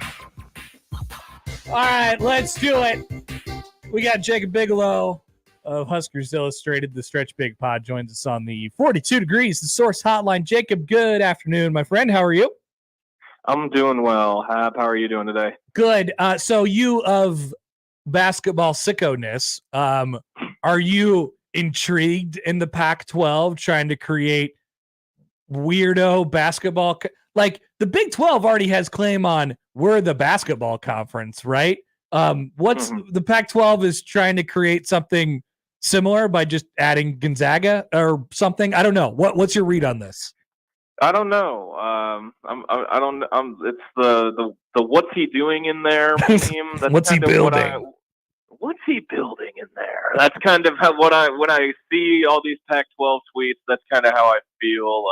All right, let's do it. We got Jacob Bigelow of Huskers Illustrated. The Stretch Big Pod joins us on the 42 Degrees, the Source Hotline. Jacob, good afternoon, my friend. How are you? I'm doing well. Hap, how are you doing today? Good. So you of basketball sicko-ness, are you intrigued in the Pac-12 trying to create weirdo basketball? Like the Big 12 already has claim on we're the basketball conference, right? The Pac-12 is trying to create something similar by just adding Gonzaga or something. I don't know. What's your read on this? I don't know. It's the what's he doing in there meme. That's What's he building? What's he building in there? That's kind of how when I see all these Pac-12 tweets, that's kind of how I feel.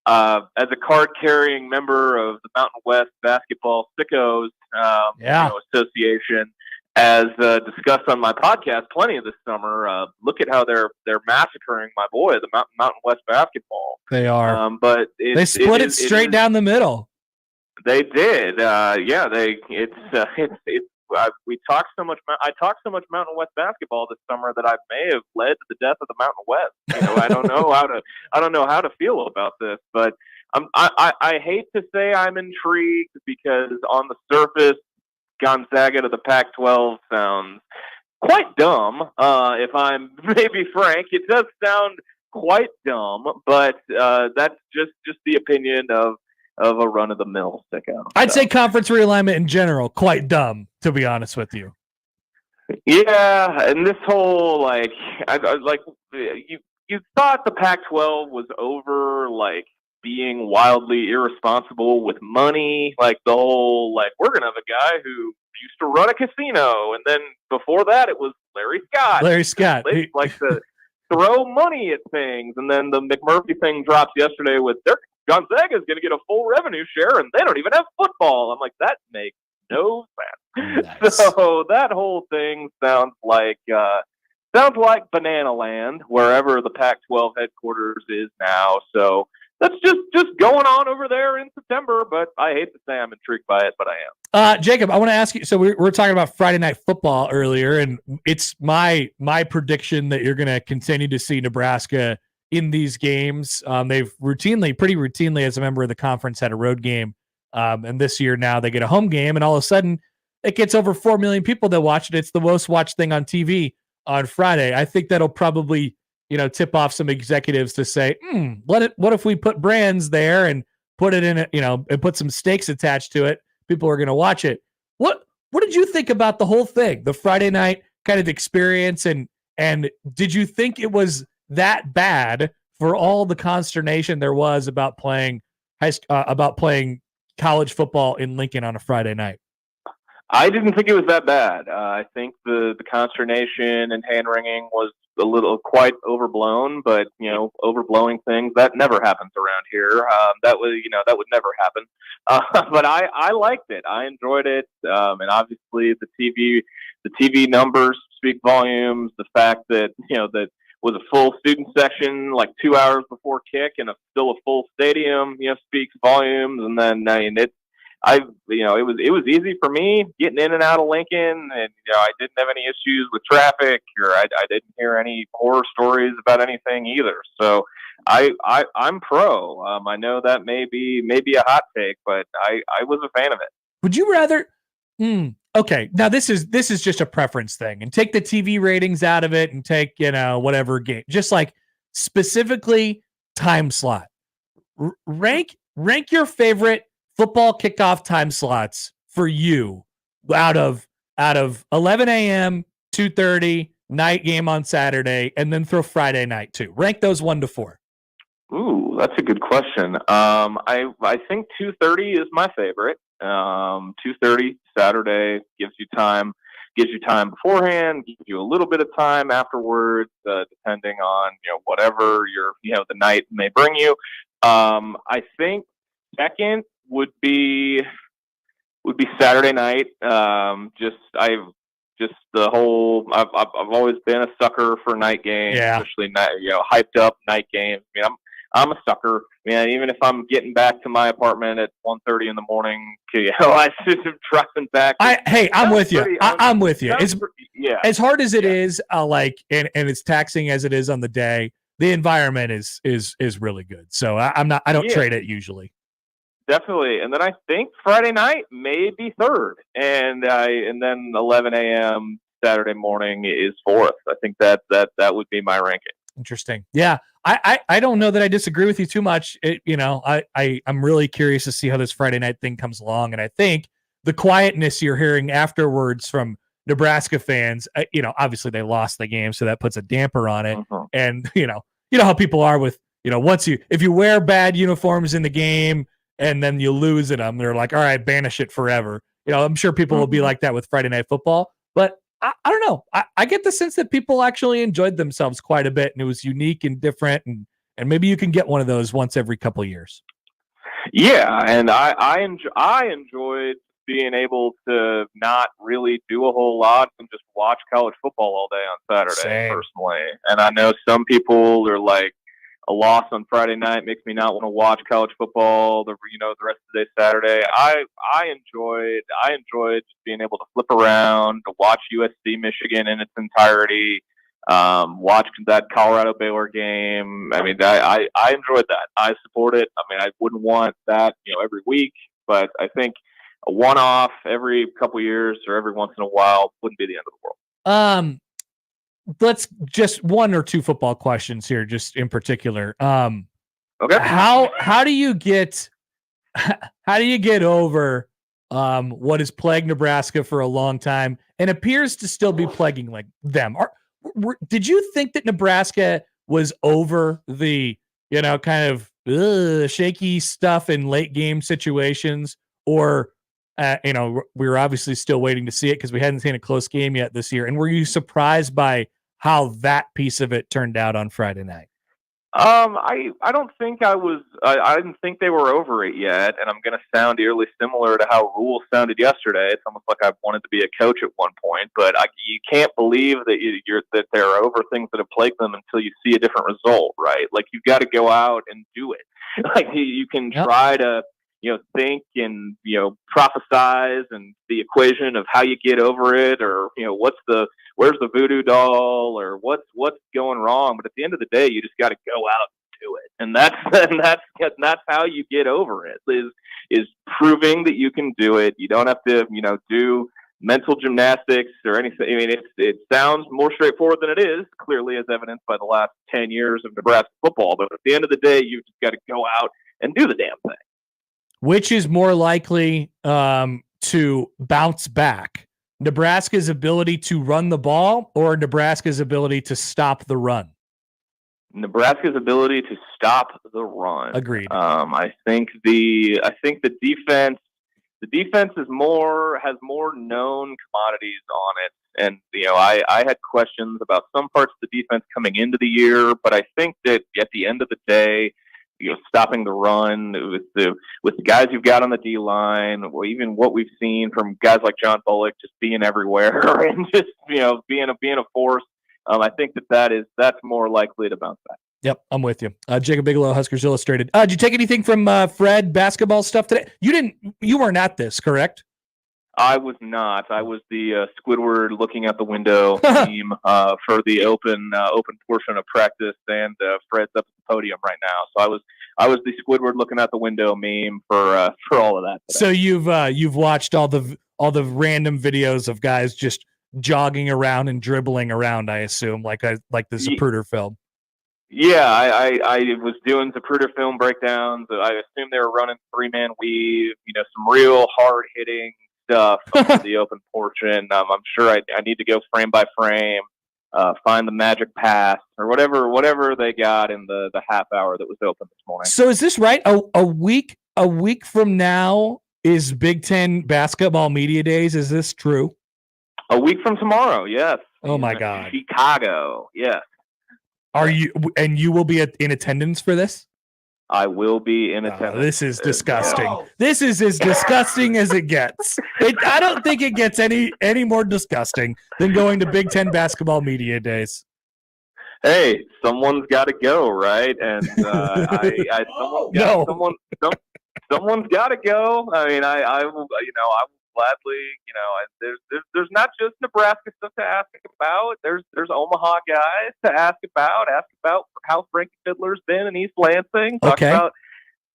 As a card-carrying member of the Mountain West Basketball Sickos Association, as discussed on my podcast plenty of this summer, look at how they're massacring my boy, the Mountain West Basketball. They are, but they split it straight down the middle. They did, we talked so much. I talked so much Mountain West basketball this summer that I may have led to the death of the Mountain West. I don't know how to feel about this, but I hate to say I'm intrigued because on the surface, Gonzaga to the Pac-12 sounds quite dumb. If I'm maybe frank, it does sound quite dumb, but that's just the opinion of a run-of-the-mill sicko. I'd say conference realignment in general, quite dumb, to be honest with you. Yeah, and this whole, you thought the Pac-12 was over, being wildly irresponsible with money, the whole, we're going to have a guy who used to run a casino, and then before that it was Larry Scott. They like to throw money at things, and then the McMurphy thing drops yesterday with Gonzaga is going to get a full revenue share, and they don't even have football. I'm like, that makes no sense. Nice. So that whole thing sounds like Banana Land, wherever the Pac-12 headquarters is now. So that's just going on over there in September. But I hate to say I'm intrigued by it, but I am. Jacob, I want to ask you. So we're talking about Friday Night Football earlier, and it's my prediction that you're going to continue to see Nebraska in these games. They've pretty routinely, as a member of the conference, had a road game. And this year now they get a home game, and all of a sudden it gets over 4 million people that watch it. It's the most watched thing on TV on Friday. I think that'll probably, tip off some executives to say, what if we put brands there and put it in and put some stakes attached to it? People are going to watch it. What did you think about the whole thing, the Friday night kind of experience? And did you think it was that bad for all the consternation there was about playing college football in Lincoln on a Friday night? I didn't think it was that bad. I think the consternation and hand wringing was a little quite overblown, but overblowing things that never happens around here. That would never happen. But I liked it. I enjoyed it, and obviously the TV numbers speak volumes. The fact that that was a full student section 2 hours before kick and still a full stadium, speaks volumes. And then it was easy for me getting in and out of Lincoln, and I didn't have any issues with traffic, or I didn't hear any horror stories about anything either. So I'm pro. I know that may be a hot take, but I was a fan of it. Would you rather? Okay, now this is just a preference thing, and take the TV ratings out of it, and take whatever game, just specifically time slot. Rank your favorite football kickoff time slots for you out of 11 a.m., 2:30, night game on Saturday, and then throw Friday night too. Rank those 1 to 4. Ooh, that's a good question. I think 2:30 is my favorite. 2:30 Saturday gives you time beforehand, gives you a little bit of time afterwards, depending on whatever the night may bring you. I think second would be Saturday night. I've always been a sucker for night games, especially night, hyped up night games. I mean, I'm a sucker, man. Even if I'm getting back to my apartment at 1:30 in the morning, I just driving back. I'm with you. I'm with you. It's as hard as it is, and it's taxing as it is on the day. The environment is really good. So I don't trade it usually. Definitely. And then I think Friday night may be third, and then 11 a.m. Saturday morning is fourth. I think that would be my ranking. Interesting. Yeah. I don't know that I disagree with you too much. I'm really curious to see how this Friday night thing comes along. And I think the quietness you're hearing afterwards from Nebraska fans, obviously they lost the game, so that puts a damper on it. And, you know how people are with, if you wear bad uniforms in the game and then you lose at them, they're like, all right, banish it forever. I'm sure people will be like that with Friday Night Football, but I don't know. I get the sense that people actually enjoyed themselves quite a bit, and it was unique and different, and maybe you can get one of those once every couple of years. Yeah, and I enjoyed being able to not really do a whole lot and just watch college football all day on Saturday, personally. And I know some people are like, a loss on Friday night makes me not want to watch college football the rest of the day Saturday. I enjoyed just being able to flip around, to watch USC Michigan in its entirety, watch that Colorado Baylor game. I mean, I enjoyed that. I support it. I mean, I wouldn't want that every week, but I think a one-off every couple years or every once in a while wouldn't be the end of the world. Let's just one or two football questions here, just in particular. Okay. How do you get over what has plagued Nebraska for a long time and appears to still be plaguing like them? Did you think that Nebraska was over the kind of shaky stuff in late game situations, or we were obviously still waiting to see it because we hadn't seen a close game yet this year? And were you surprised by how that piece of it turned out on Friday night? I don't think I was. I didn't think they were over it yet, and I'm going to sound eerily similar to how Rule sounded yesterday. It's almost like I wanted to be a coach at one point, but you can't believe that they're over things that have plagued them until you see a different result, right? Like, you've got to go out and do it. Like, you can try to think and prophesize and the equation of how you get over it, or where's the voodoo doll, or what's going wrong. But at the end of the day, you just got to go out and do it, and that's how you get over it. Is proving that you can do it. You don't have to do mental gymnastics or anything. I mean, it sounds more straightforward than it is, clearly, as evidenced by the last 10 years of Nebraska football. But at the end of the day, you just got to go out and do the damn thing. Which is more likely to bounce back? Nebraska's ability to run the ball or Nebraska's ability to stop the run? Nebraska's ability to stop the run. Agreed. I think the defense has more known commodities on it. And I had questions about some parts of the defense coming into the year, but I think that at the end of the day, stopping the run with the guys you've got on the D line, or even what we've seen from guys like John Bullock just being everywhere and just being a force. I think that's more likely to bounce back. Yep, I'm with you. Jacob Bigelow, Huskers Illustrated. Did you take anything from Fred basketball stuff today? You weren't at this, correct? I was not. I was the Squidward looking out the window team for the open portion of practice, and Fred's up at the podium right now. So I was the Squidward looking out the window meme for all of that today. So you've watched all the random videos of guys just jogging around and dribbling around, I assume, like the Zapruder film. Yeah, I was doing Zapruder film breakdowns. I assume they were running 3-man weave, some real hard hitting stuff on the open portion. I'm sure I need to go frame by frame, find the magic pass or whatever they got in the half hour that was open this morning. So is this right? A week from now is Big Ten basketball media days. Is this true? A week from tomorrow, yes. Oh my God. Chicago, yes. Are you? And you will be in attendance for this? I will be in attendance. This is disgusting. This is as disgusting as it gets. I don't think it gets any more disgusting than going to Big Ten basketball media days. Hey, someone's got to go, right? And someone's got to go. I mean, I will, I will gladly, there's not just Nebraska stuff to ask about. There's Omaha guys to ask about how Frankie Fiddler's been in East Lansing. Talk about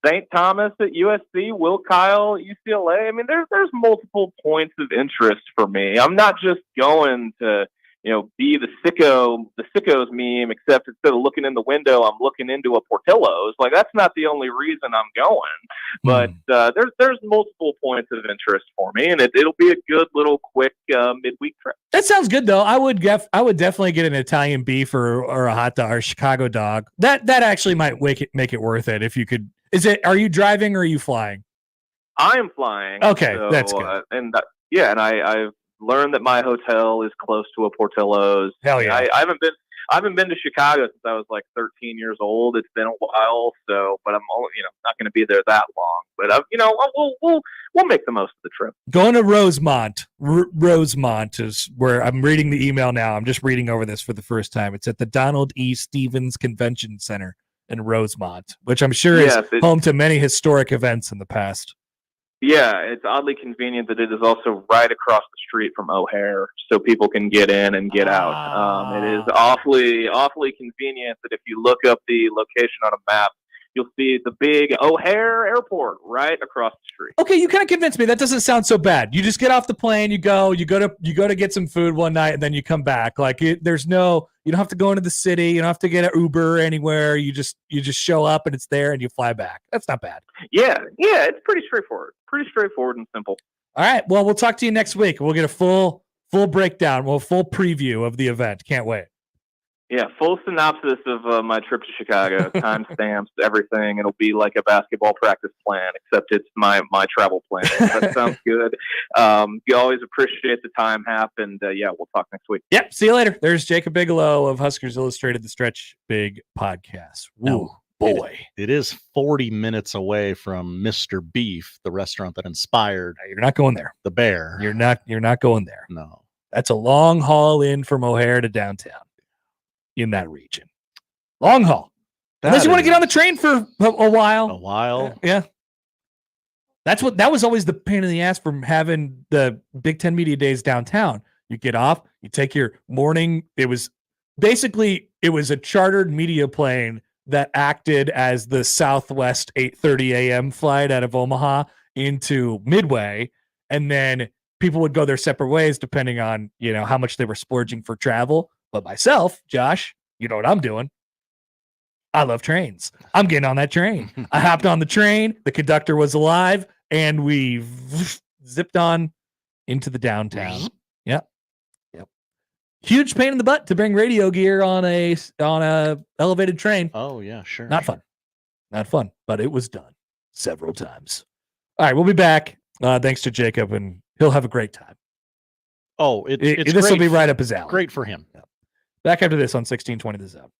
St. Thomas at USC, Will Kyle at UCLA. I mean, there's multiple points of interest for me. I'm not just going to, be the sickos meme, except instead of looking in the window, I'm looking into a Portillo's. Like, that's not the only reason I'm going. But there's multiple points of interest for me, and it'll be a good little quick midweek trip. That sounds good, though. I would definitely get an Italian beef or a hot dog or a Chicago dog. That actually might make it worth it if you could. Are you driving or are you flying? I am flying. Okay, so, that's good. And I've learned that my hotel is close to a Portillo's. Hell yeah! I haven't been to Chicago since I was like 13 years old. It's been a while, but I'm not going to be there that long. But we'll make the most of the trip. Going to Rosemont. Rosemont is where I'm reading the email now. I'm just reading over this for the first time. It's at the Donald E. Stevens Convention Center in Rosemont, which I'm sure is home to many historic events in the past. Yeah, it's oddly convenient that it is also right across the street from O'Hare, so people can get in and get out. It is awfully convenient that if you look up the location on a map, you'll see the big O'Hare Airport right across the street. Okay, you kind of convinced me. That doesn't sound so bad. You just get off the plane, you go to get some food one night, and then you come back. Like you don't have to go into the city. You don't have to get an Uber anywhere. You just show up and it's there, and you fly back. That's not bad. Yeah, it's pretty straightforward. Pretty straightforward and simple. All right. Well, we'll talk to you next week. We'll get a full breakdown. Full preview of the event. Can't wait. Yeah, full synopsis of my trip to Chicago, timestamps, everything. It'll be like a basketball practice plan, except it's my travel plan. That sounds good. You always appreciate the time, Hap, and we'll talk next week. Yep, see you later. There's Jacob Bigelow of Huskers Illustrated, the Stretch Big podcast. Ooh, boy. It is 40 minutes away from Mr. Beef, the restaurant that inspired. You're not going there. The Bear. You're not going there. No. That's a long haul in from O'Hare to downtown. In that region. Long haul. Unless you want to get on the train for a while. A while. Yeah. That was always the pain in the ass from having the Big Ten Media Days downtown. You get off, you take your morning. It was a chartered media plane that acted as the Southwest 8:30 a.m. flight out of Omaha into Midway. And then people would go their separate ways depending on, how much they were splurging for travel. But myself, Josh, you know what I'm doing? I love trains. I'm getting on that train. I hopped on the train. The conductor was alive, and we zipped on into the downtown. Yep. Huge pain in the butt to bring radio gear on a elevated train. Oh yeah, sure. Not fun, but it was done several times. All right, we'll be back. Thanks to Jacob, and he'll have a great time. Oh, it's this will be right up his alley. Great for him. Yep. Back after this on 1620 The Zone.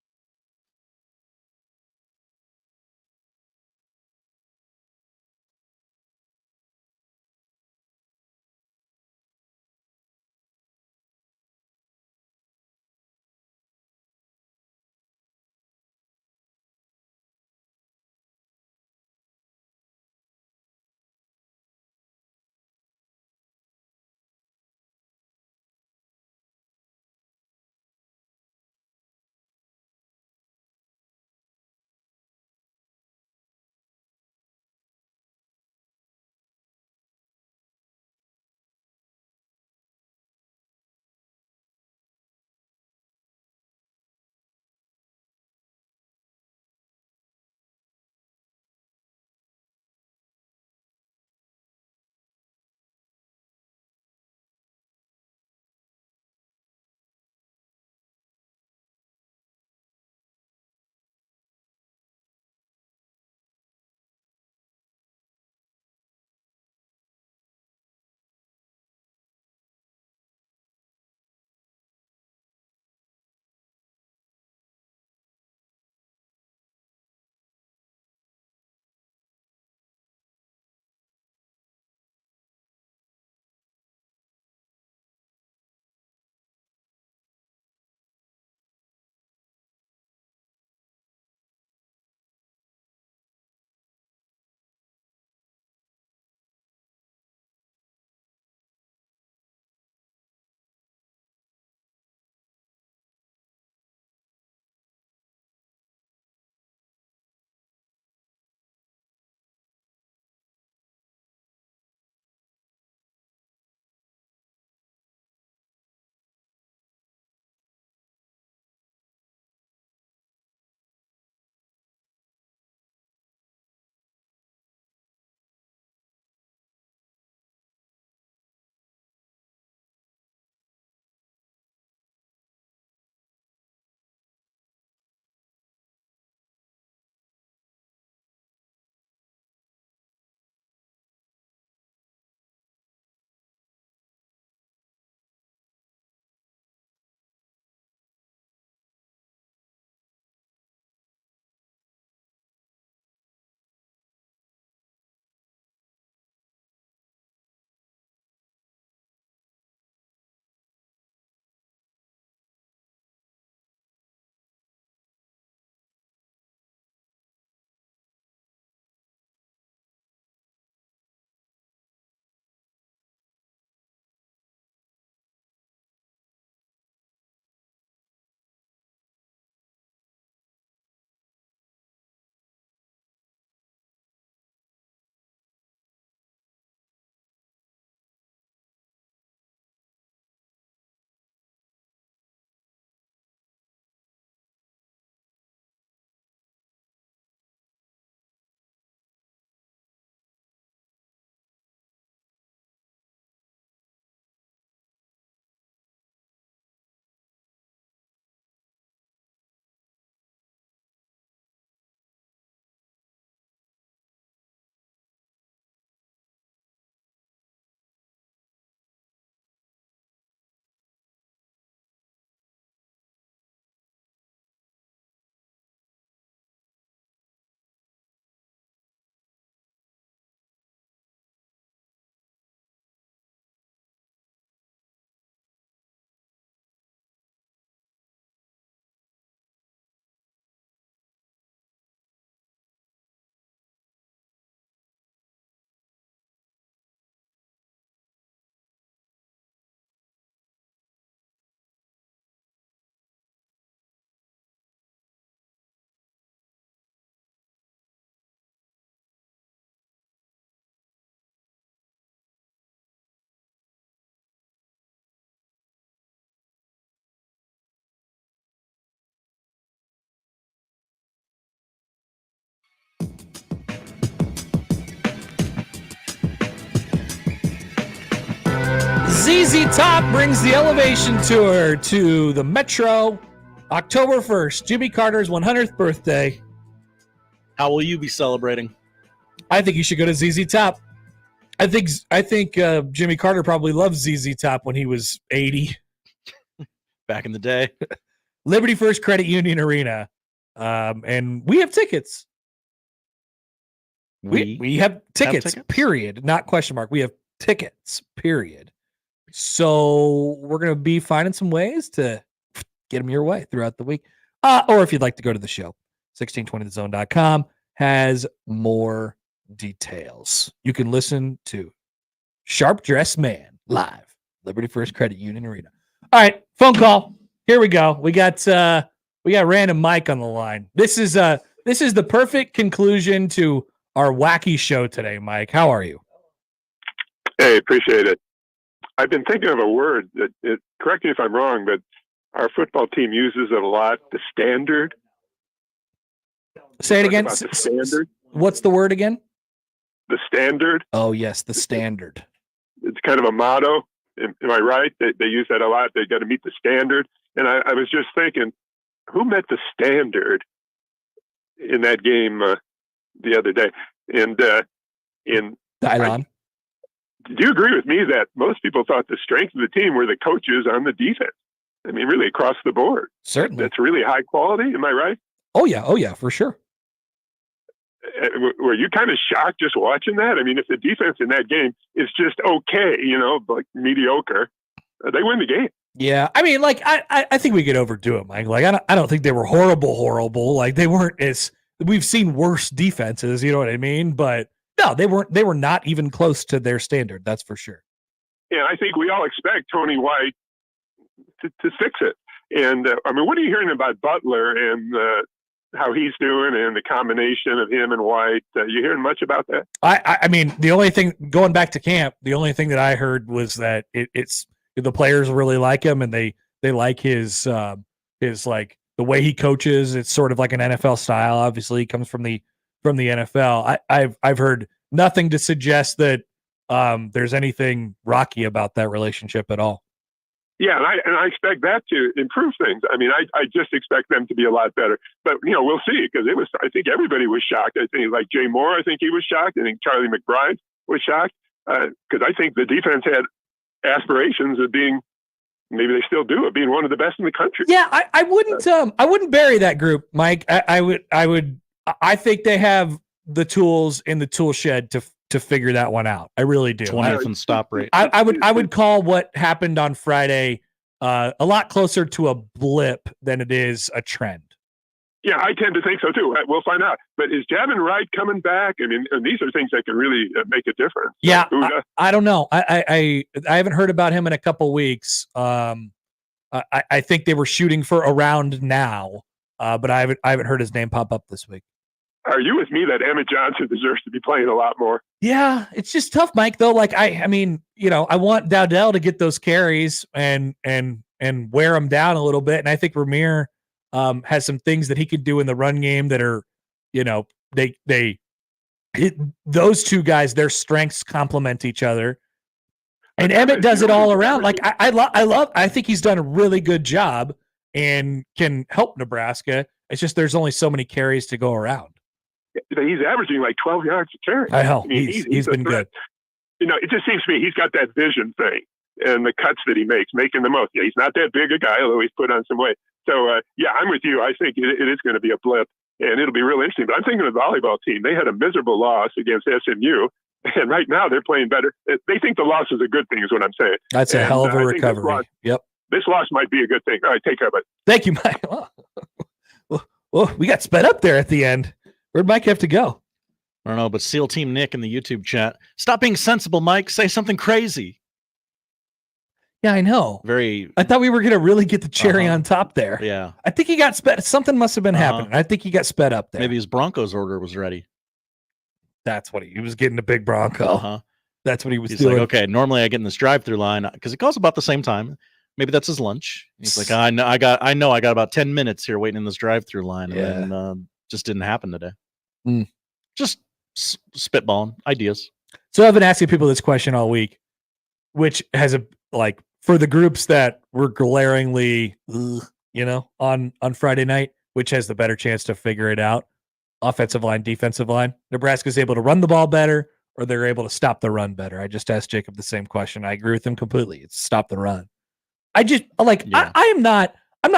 ZZ Top brings the Elevation Tour to the Metro October 1st, Jimmy Carter's 100th birthday. How will you be celebrating? I think you should go to ZZ Top. I think Jimmy Carter probably loved ZZ Top when he was 80. Back in the day. Liberty First Credit Union Arena. And we have tickets. We have tickets, period. Not question mark. We have tickets, period. So we're going to be finding some ways to get them your way throughout the week. Or if you'd like to go to the show, 1620thezone.com has more details. You can listen to Sharp Dressed Man live, Liberty First Credit Union Arena. All right, phone call. Here we go. We got random Mike on the line. This is the perfect conclusion to our wacky show today, Mike. How are you? Hey, appreciate it. I've been thinking of a word that, correct me if I'm wrong, but our football team uses it a lot, the standard. Say it again. The standard. What's the word again? The standard. Oh, yes, the standard. It's kind of a motto. Am I right? They use that a lot. They got to meet the standard. And I was just thinking, who met the standard in that game the other day? And Dylan. Do you agree with me that most people thought the strength of the team were the coaches on the defense? I mean, really across the board. Certainly. That's really high quality. Am I right? Oh, yeah, for sure. Were you kind of shocked just watching that? I mean, if the defense in that game is just okay, like mediocre, they win the game. Yeah, I mean, like I think we could overdo it, Mike. Like I don't think they were horrible. Like they weren't as we've seen worse defenses. You know what I mean? But no, they weren't. They were not even close to their standard. That's for sure. Yeah, I think we all expect Tony White to fix it. And I mean, what are you hearing about Butler and how he's doing and the combination of him and White? You hearing much about that? I mean, the only thing going back to camp, the only thing that I heard was that it's the players really like him and they like his like the way he coaches. It's sort of like an NFL style. Obviously, he comes from the NFL. I've heard nothing to suggest that there's anything rocky about that relationship at all. Yeah, and I expect that to improve things. I mean, I just expect them to be a lot better. But, we'll see, because I think everybody was shocked. I think, like Jay Moore, I think he was shocked. I think Charlie McBride was shocked, because I think the defense had aspirations of being, maybe they still do, of being one of the best in the country. Yeah, I wouldn't bury that group, Mike. I think they have the tools in the tool shed to figure that one out. I really do. 20th in stop rate. I would call what happened on Friday a lot closer to a blip than it is a trend. Yeah, I tend to think so too. We'll find out. But is Javin Wright coming back? I mean, and these are things that can really make a difference. Yeah, I don't know. I haven't heard about him in a couple weeks. I think they were shooting for around now, but I haven't heard his name pop up this week. Are you with me that Emmett Johnson deserves to be playing a lot more? Yeah, it's just tough, Mike. Though, like I mean, I want Dowdell to get those carries and wear them down a little bit, and I think Ramir has some things that he could do in the run game that are, those two guys, their strengths complement each other, and Emmett does it all around. Like I think he's done a really good job and can help Nebraska. It's just there's only so many carries to go around. He's averaging like 12 yards a carry. I know. He's been good. It just seems to me he's got that vision thing and the cuts that he makes, making the most. Yeah, he's not that big a guy, although he's put on some weight. So, yeah, I'm with you. I think it is going to be a blip, and it'll be real interesting. But I'm thinking of the volleyball team. They had a miserable loss against SMU, and right now they're playing better. They think the loss is a good thing is what I'm saying. That's a hell of a recovery. This loss might be a good thing. All right, take care, buddy. Thank you, Mike. Well, we got sped up there at the end. Where'd Mike have to go? I don't know, but SEAL Team Nick in the YouTube chat. Stop being sensible, Mike. Say something crazy. Yeah, I know. I thought we were going to really get the cherry on top there. Yeah. I think he got sped. Something must have been happening. I think he got sped up there. Maybe his Broncos order was ready. That's what he was getting a big Bronco. That's what he was He's doing. like, okay, normally I get in this drive-through line because it goes about the same time. Maybe that's his lunch. He's like, I got about 10 minutes here waiting in this drive-through line. And then just didn't happen today. Just spitballing ideas. So I've been asking people this question all week, which has like for the groups that were glaringly, on Friday night, which has the better chance to figure it out, offensive line, defensive line, Nebraska's able to run the ball better, or they're able to stop the run better. I just asked Jacob the same question. I agree with him completely. It's stop the run. I just I'm not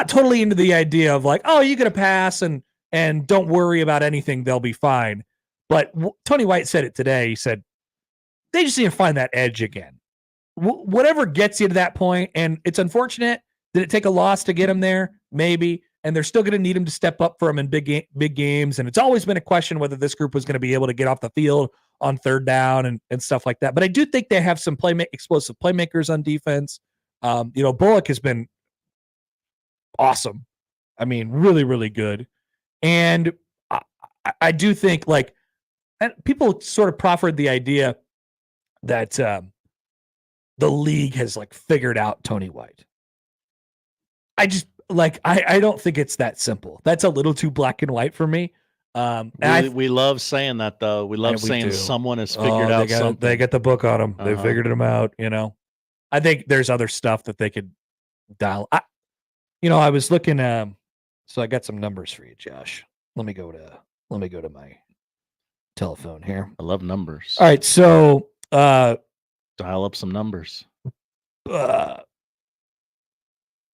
totally into the idea of like, oh, you get a pass and don't worry about anything. They'll be fine. But Tony White said it today. He said, they just need to find that edge again. Whatever gets you to that point, and it's unfortunate. Did it take a loss to get him there? Maybe. And they're still going to need him to step up for him in big games. And it's always been a question whether this group was going to be able to get off the field on third down and stuff like that. But I do think they have some explosive playmakers on defense. Bullock has been awesome. I mean, really, really good. And I do think and people sort of proffered the idea that the league has figured out Tony White. I just I don't think it's that simple. That's a little too black and white for me. We love saying that though. We love saying someone has figured out something. They got the book on them. They figured them out. I think there's other stuff that they could dial. I was looking. So I got some numbers for you, Josh. Let me go to my telephone here. I love numbers. All right, so dial up some numbers.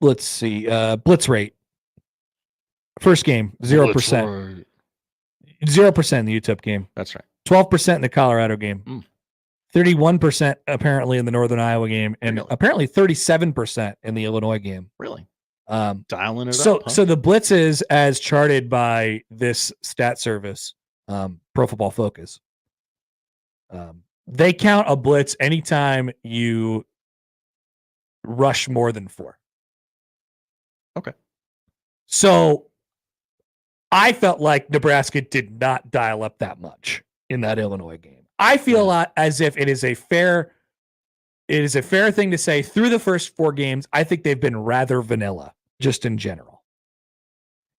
Let's see. Blitz rate. First game, 0%. 0% in the UTEP game. That's right. 12% in the Colorado game. 31% apparently in the Northern Iowa game, and apparently 37% in the Illinois game. Really? Dialing it so, up. Huh? So the blitzes, as charted by this stat service, Pro Football Focus, they count a blitz anytime you rush more than 4. Okay. So I felt like Nebraska did not dial up that much in that Illinois game. I feel as if it is a fair thing to say through the first 4 games, I think they've been rather vanilla, just in general.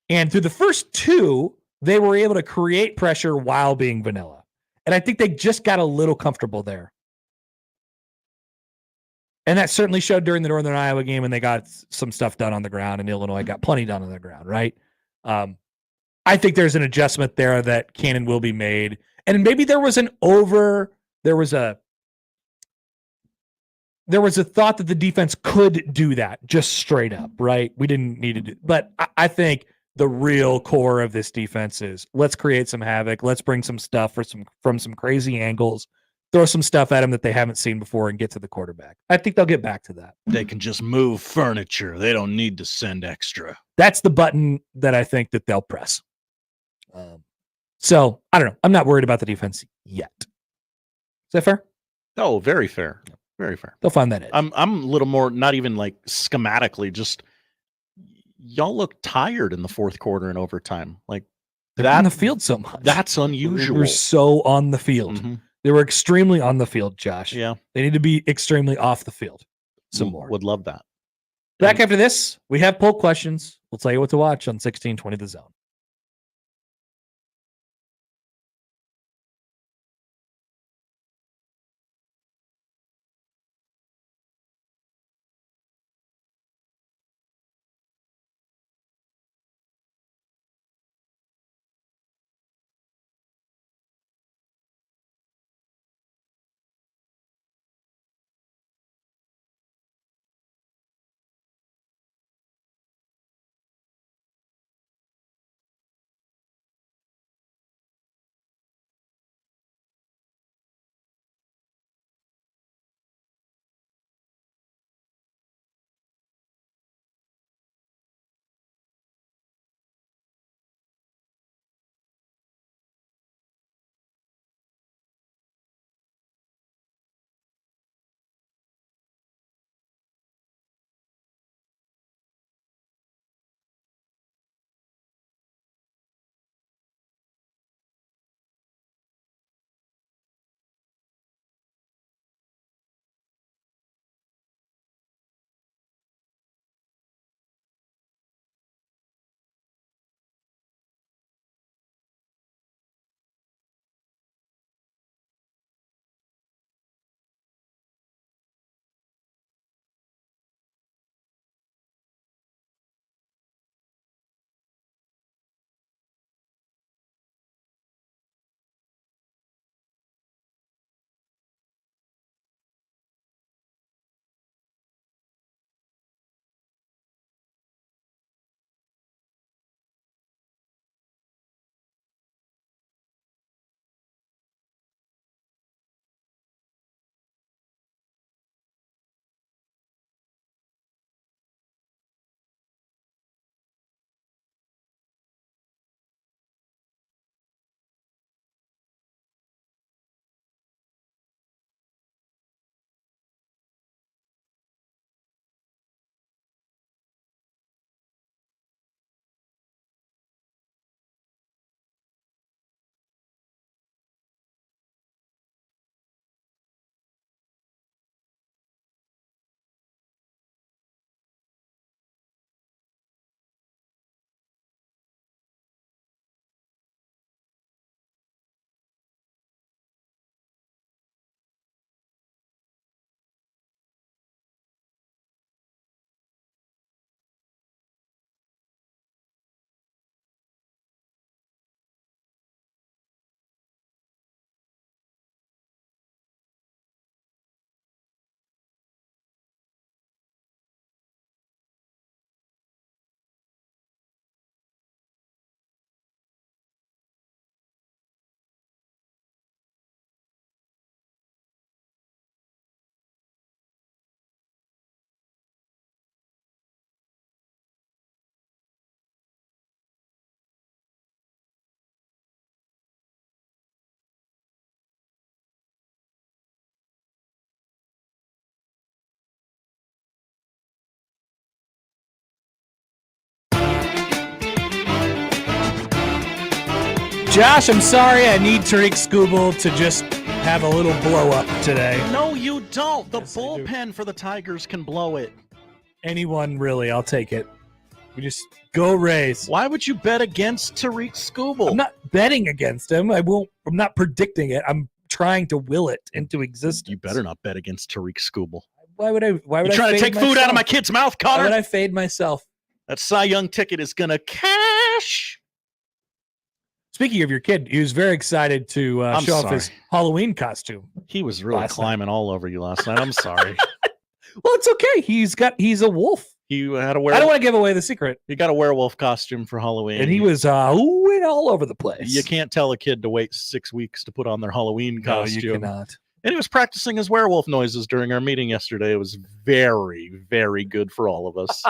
And through the first 2, they were able to create pressure while being vanilla. And I think they just got a little comfortable there. And that certainly showed during the Northern Iowa game, and they got some stuff done on the ground, and Illinois got plenty done on the ground, right? I think there's an adjustment there that can will be made. And maybe there was a thought that the defense could do that just straight up, right? We didn't need to do, but I think the real core of this defense is let's create some havoc. Let's bring some stuff from some crazy angles, throw some stuff at them that they haven't seen before and get to the quarterback. I think they'll get back to that. They can just move furniture. They don't need to send extra. That's the button that I think that they'll press. So I don't know. I'm not worried about the defense yet. Is that fair? Oh, very fair. Very fair. They'll find that edge. I'm a little more, not even schematically, just y'all look tired in the fourth quarter and overtime. They're on the field so much. That's unusual. They were so on the field. Mm-hmm. They were extremely on the field, Josh. Yeah. They need to be extremely off the field. Some more. Would love that. Back after this, we have poll questions. We'll tell you what to watch on 1620 The Zone. Josh, I'm sorry. I need Tariq Skubal to just have a little blow up today. No, you don't. The bullpen for the Tigers can blow it. Anyone, really. I'll take it. We just go Rays. Why would you bet against Tariq Skubal? I'm not betting against him. I'm not predicting it. I'm trying to will it into existence. You better not bet against Tariq Skubal. Why would I? Why would you I trying to take food out of my kid's mouth, Connor? Why would I fade myself? That Cy Young ticket is gonna cash. Speaking of your kid, he was very excited to show off his Halloween costume. He was really climbing all over you last night. I'm sorry. Well, it's okay. He's a wolf. He had a werewolf. I don't want to give away the secret. He got a werewolf costume for Halloween. And he was all over the place. You can't tell a kid to wait 6 weeks to put on their Halloween costume. No, you cannot. And he was practicing his werewolf noises during our meeting yesterday. It was very, very good for all of us.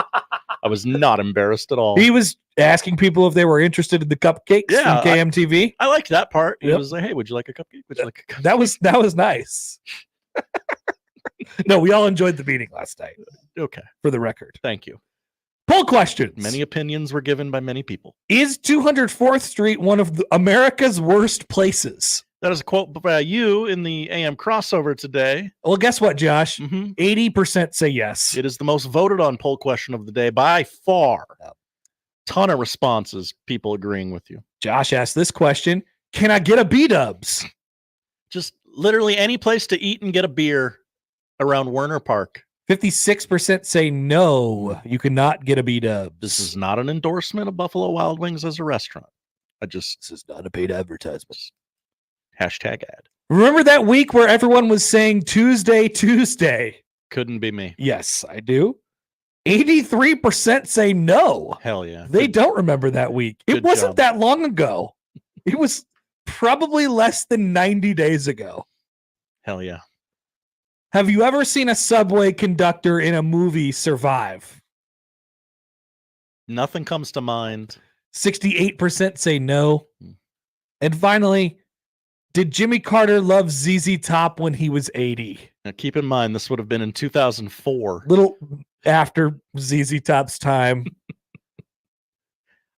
I was not embarrassed at all. He was asking people if they were interested in the cupcakes from KMTV. I liked that part. He was like, "Hey, would you like a cupcake? Would you like a cupcake?" That was nice. No, we all enjoyed the meeting last night. Okay. For the record. Thank you. Poll questions. Many opinions were given by many people. Is 204th Street one of America's worst places? That is a quote by you in the AM crossover today. Well, guess what, Josh? 80% say yes. It is the most voted on poll question of the day by far. Ton of responses, people agreeing with you. Josh asked this question. Can I get a B-dubs? Just literally any place to eat and get a beer around Werner Park. 56% say no, you cannot get a B-dubs. This is not an endorsement of Buffalo Wild Wings as a restaurant. This is not a paid advertisement. Hashtag ad. Remember that week where everyone was saying Tuesday? Couldn't be me. Yes, I do. 83% say no. Hell yeah. They don't remember that week. It wasn't that long ago. It was probably less than 90 days ago. Hell yeah. Have you ever seen a subway conductor in a movie survive? Nothing comes to mind. 68% say no. And finally, did Jimmy Carter love ZZ Top when he was 80? Now keep in mind, this would have been in 2004. Little after ZZ Top's time.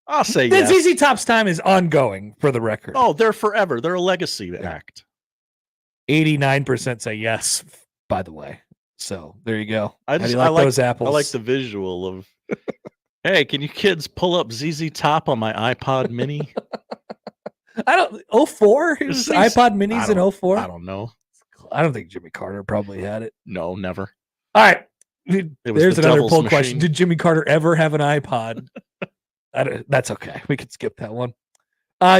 I'll say yes. ZZ Top's time is ongoing, for the record. Oh, they're forever. They're a legacy act. 89% say yes, by the way. So there you go. I How do you like those apples? I like the visual of, hey, can you kids pull up ZZ Top on my iPod Mini? I don't. 04? It was iPod Minis in 04? I don't know. I don't think Jimmy Carter probably had it. No, never. All right. There's another poll machine. question. Did Jimmy Carter ever have an iPod? That's okay. We can skip that one.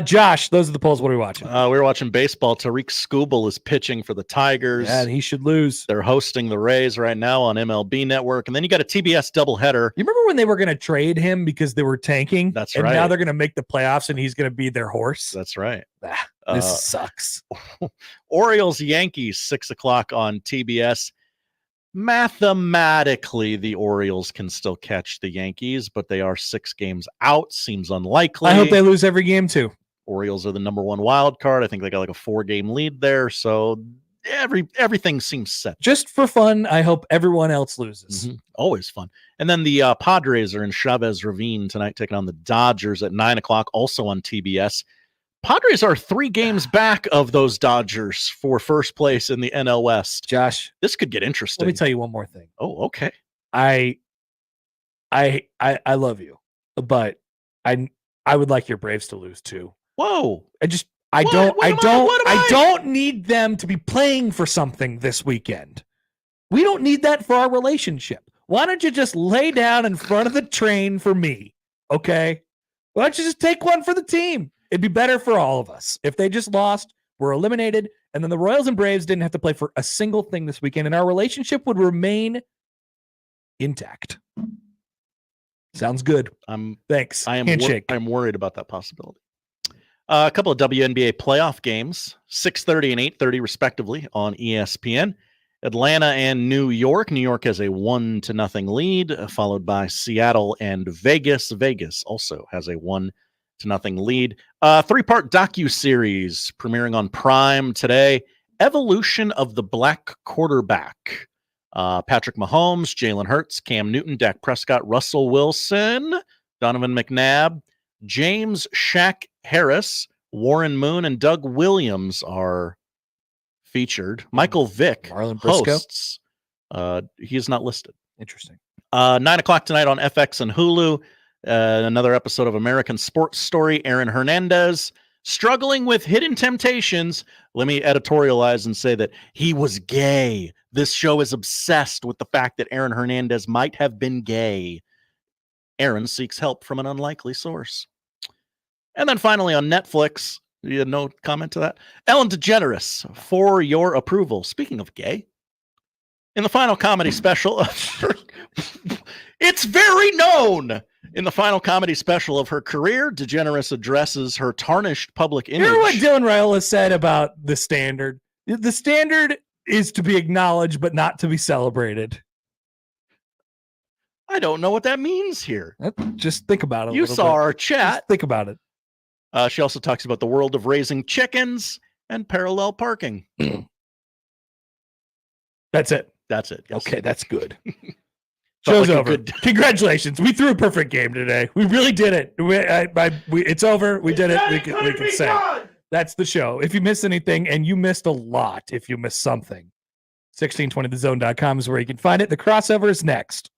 Josh, those are the polls. What are we watching? We're watching baseball. Tariq Skubal is pitching for the Tigers. Yeah, and he should lose. They're hosting the Rays right now on MLB Network. And then you got a TBS doubleheader. You remember when they were going to trade him because they were tanking? That's and right. And now they're going to make the playoffs and he's going to be their horse? That's right. This sucks. Orioles Yankees 6 o'clock on TBS. Mathematically, the Orioles can still catch the Yankees, but they are 6 games out. Seems unlikely. I hope they lose every game too. Orioles are the number 1 wild card. I think they got like a 4-game lead there. So everything seems set. Just for fun, I hope everyone else loses. Always fun. And then the Padres are in Chavez Ravine tonight, taking on the Dodgers at 9 o'clock, also on TBS. Padres are 3 games back of those Dodgers for first place in the NL West. Josh, this could get interesting. Let me tell you one more thing. Oh, okay. I love you, but I would like your Braves to lose too. Whoa! I don't need them to be playing for something this weekend. We don't need that for our relationship. Why don't you just lay down in front of the train for me? Okay. Why don't you just take one for the team? It'd be better for all of us. If they just lost, we're eliminated, and then the Royals and Braves didn't have to play for a single thing this weekend, and our relationship would remain intact. Sounds good. Thanks. Handshake. I'm worried about that possibility. A couple of WNBA playoff games, 6:30 and 8:30 respectively on ESPN. Atlanta and New York. New York has a 1-0 lead, followed by Seattle and Vegas. Vegas also has a 1-0 lead. 3-part docuseries premiering on Prime today. Evolution of the Black Quarterback. Patrick Mahomes, Jalen Hurts, Cam Newton, Dak Prescott, Russell Wilson, Donovan McNabb, James Shaq Harris, Warren Moon and Doug Williams are featured. Michael Vick Marlon Briscoe? hosts. He is not listed. Interesting. 9:00 tonight on FX and Hulu. Another episode of American Sports Story. Aaron Hernandez struggling with hidden temptations. Let me editorialize and say that he was gay. This show is obsessed with the fact that Aaron Hernandez might have been gay. Aaron seeks help from an unlikely source. And then finally on Netflix, you had no comment to that? Ellen DeGeneres, For Your Approval. Speaking of gay, in the final comedy special it's very known. In the final comedy special of her career, DeGeneres addresses her tarnished public image. Hear what Dylan Raiola said about the standard. The standard is to be acknowledged, but not to be celebrated. I don't know what that means here. Just think about it. You saw our chat. Just think about it. She also talks about the world of raising chickens and parallel parking. That's it. That's it. Yes. Okay, that's good. Felt Show's like a over. good- Congratulations. We threw a perfect game today. We really did it. It's over. We did it. We can say it. That's the show. If you missed anything, and you missed a lot, if you missed something, 1620thezone.com is where you can find it. The crossover is next.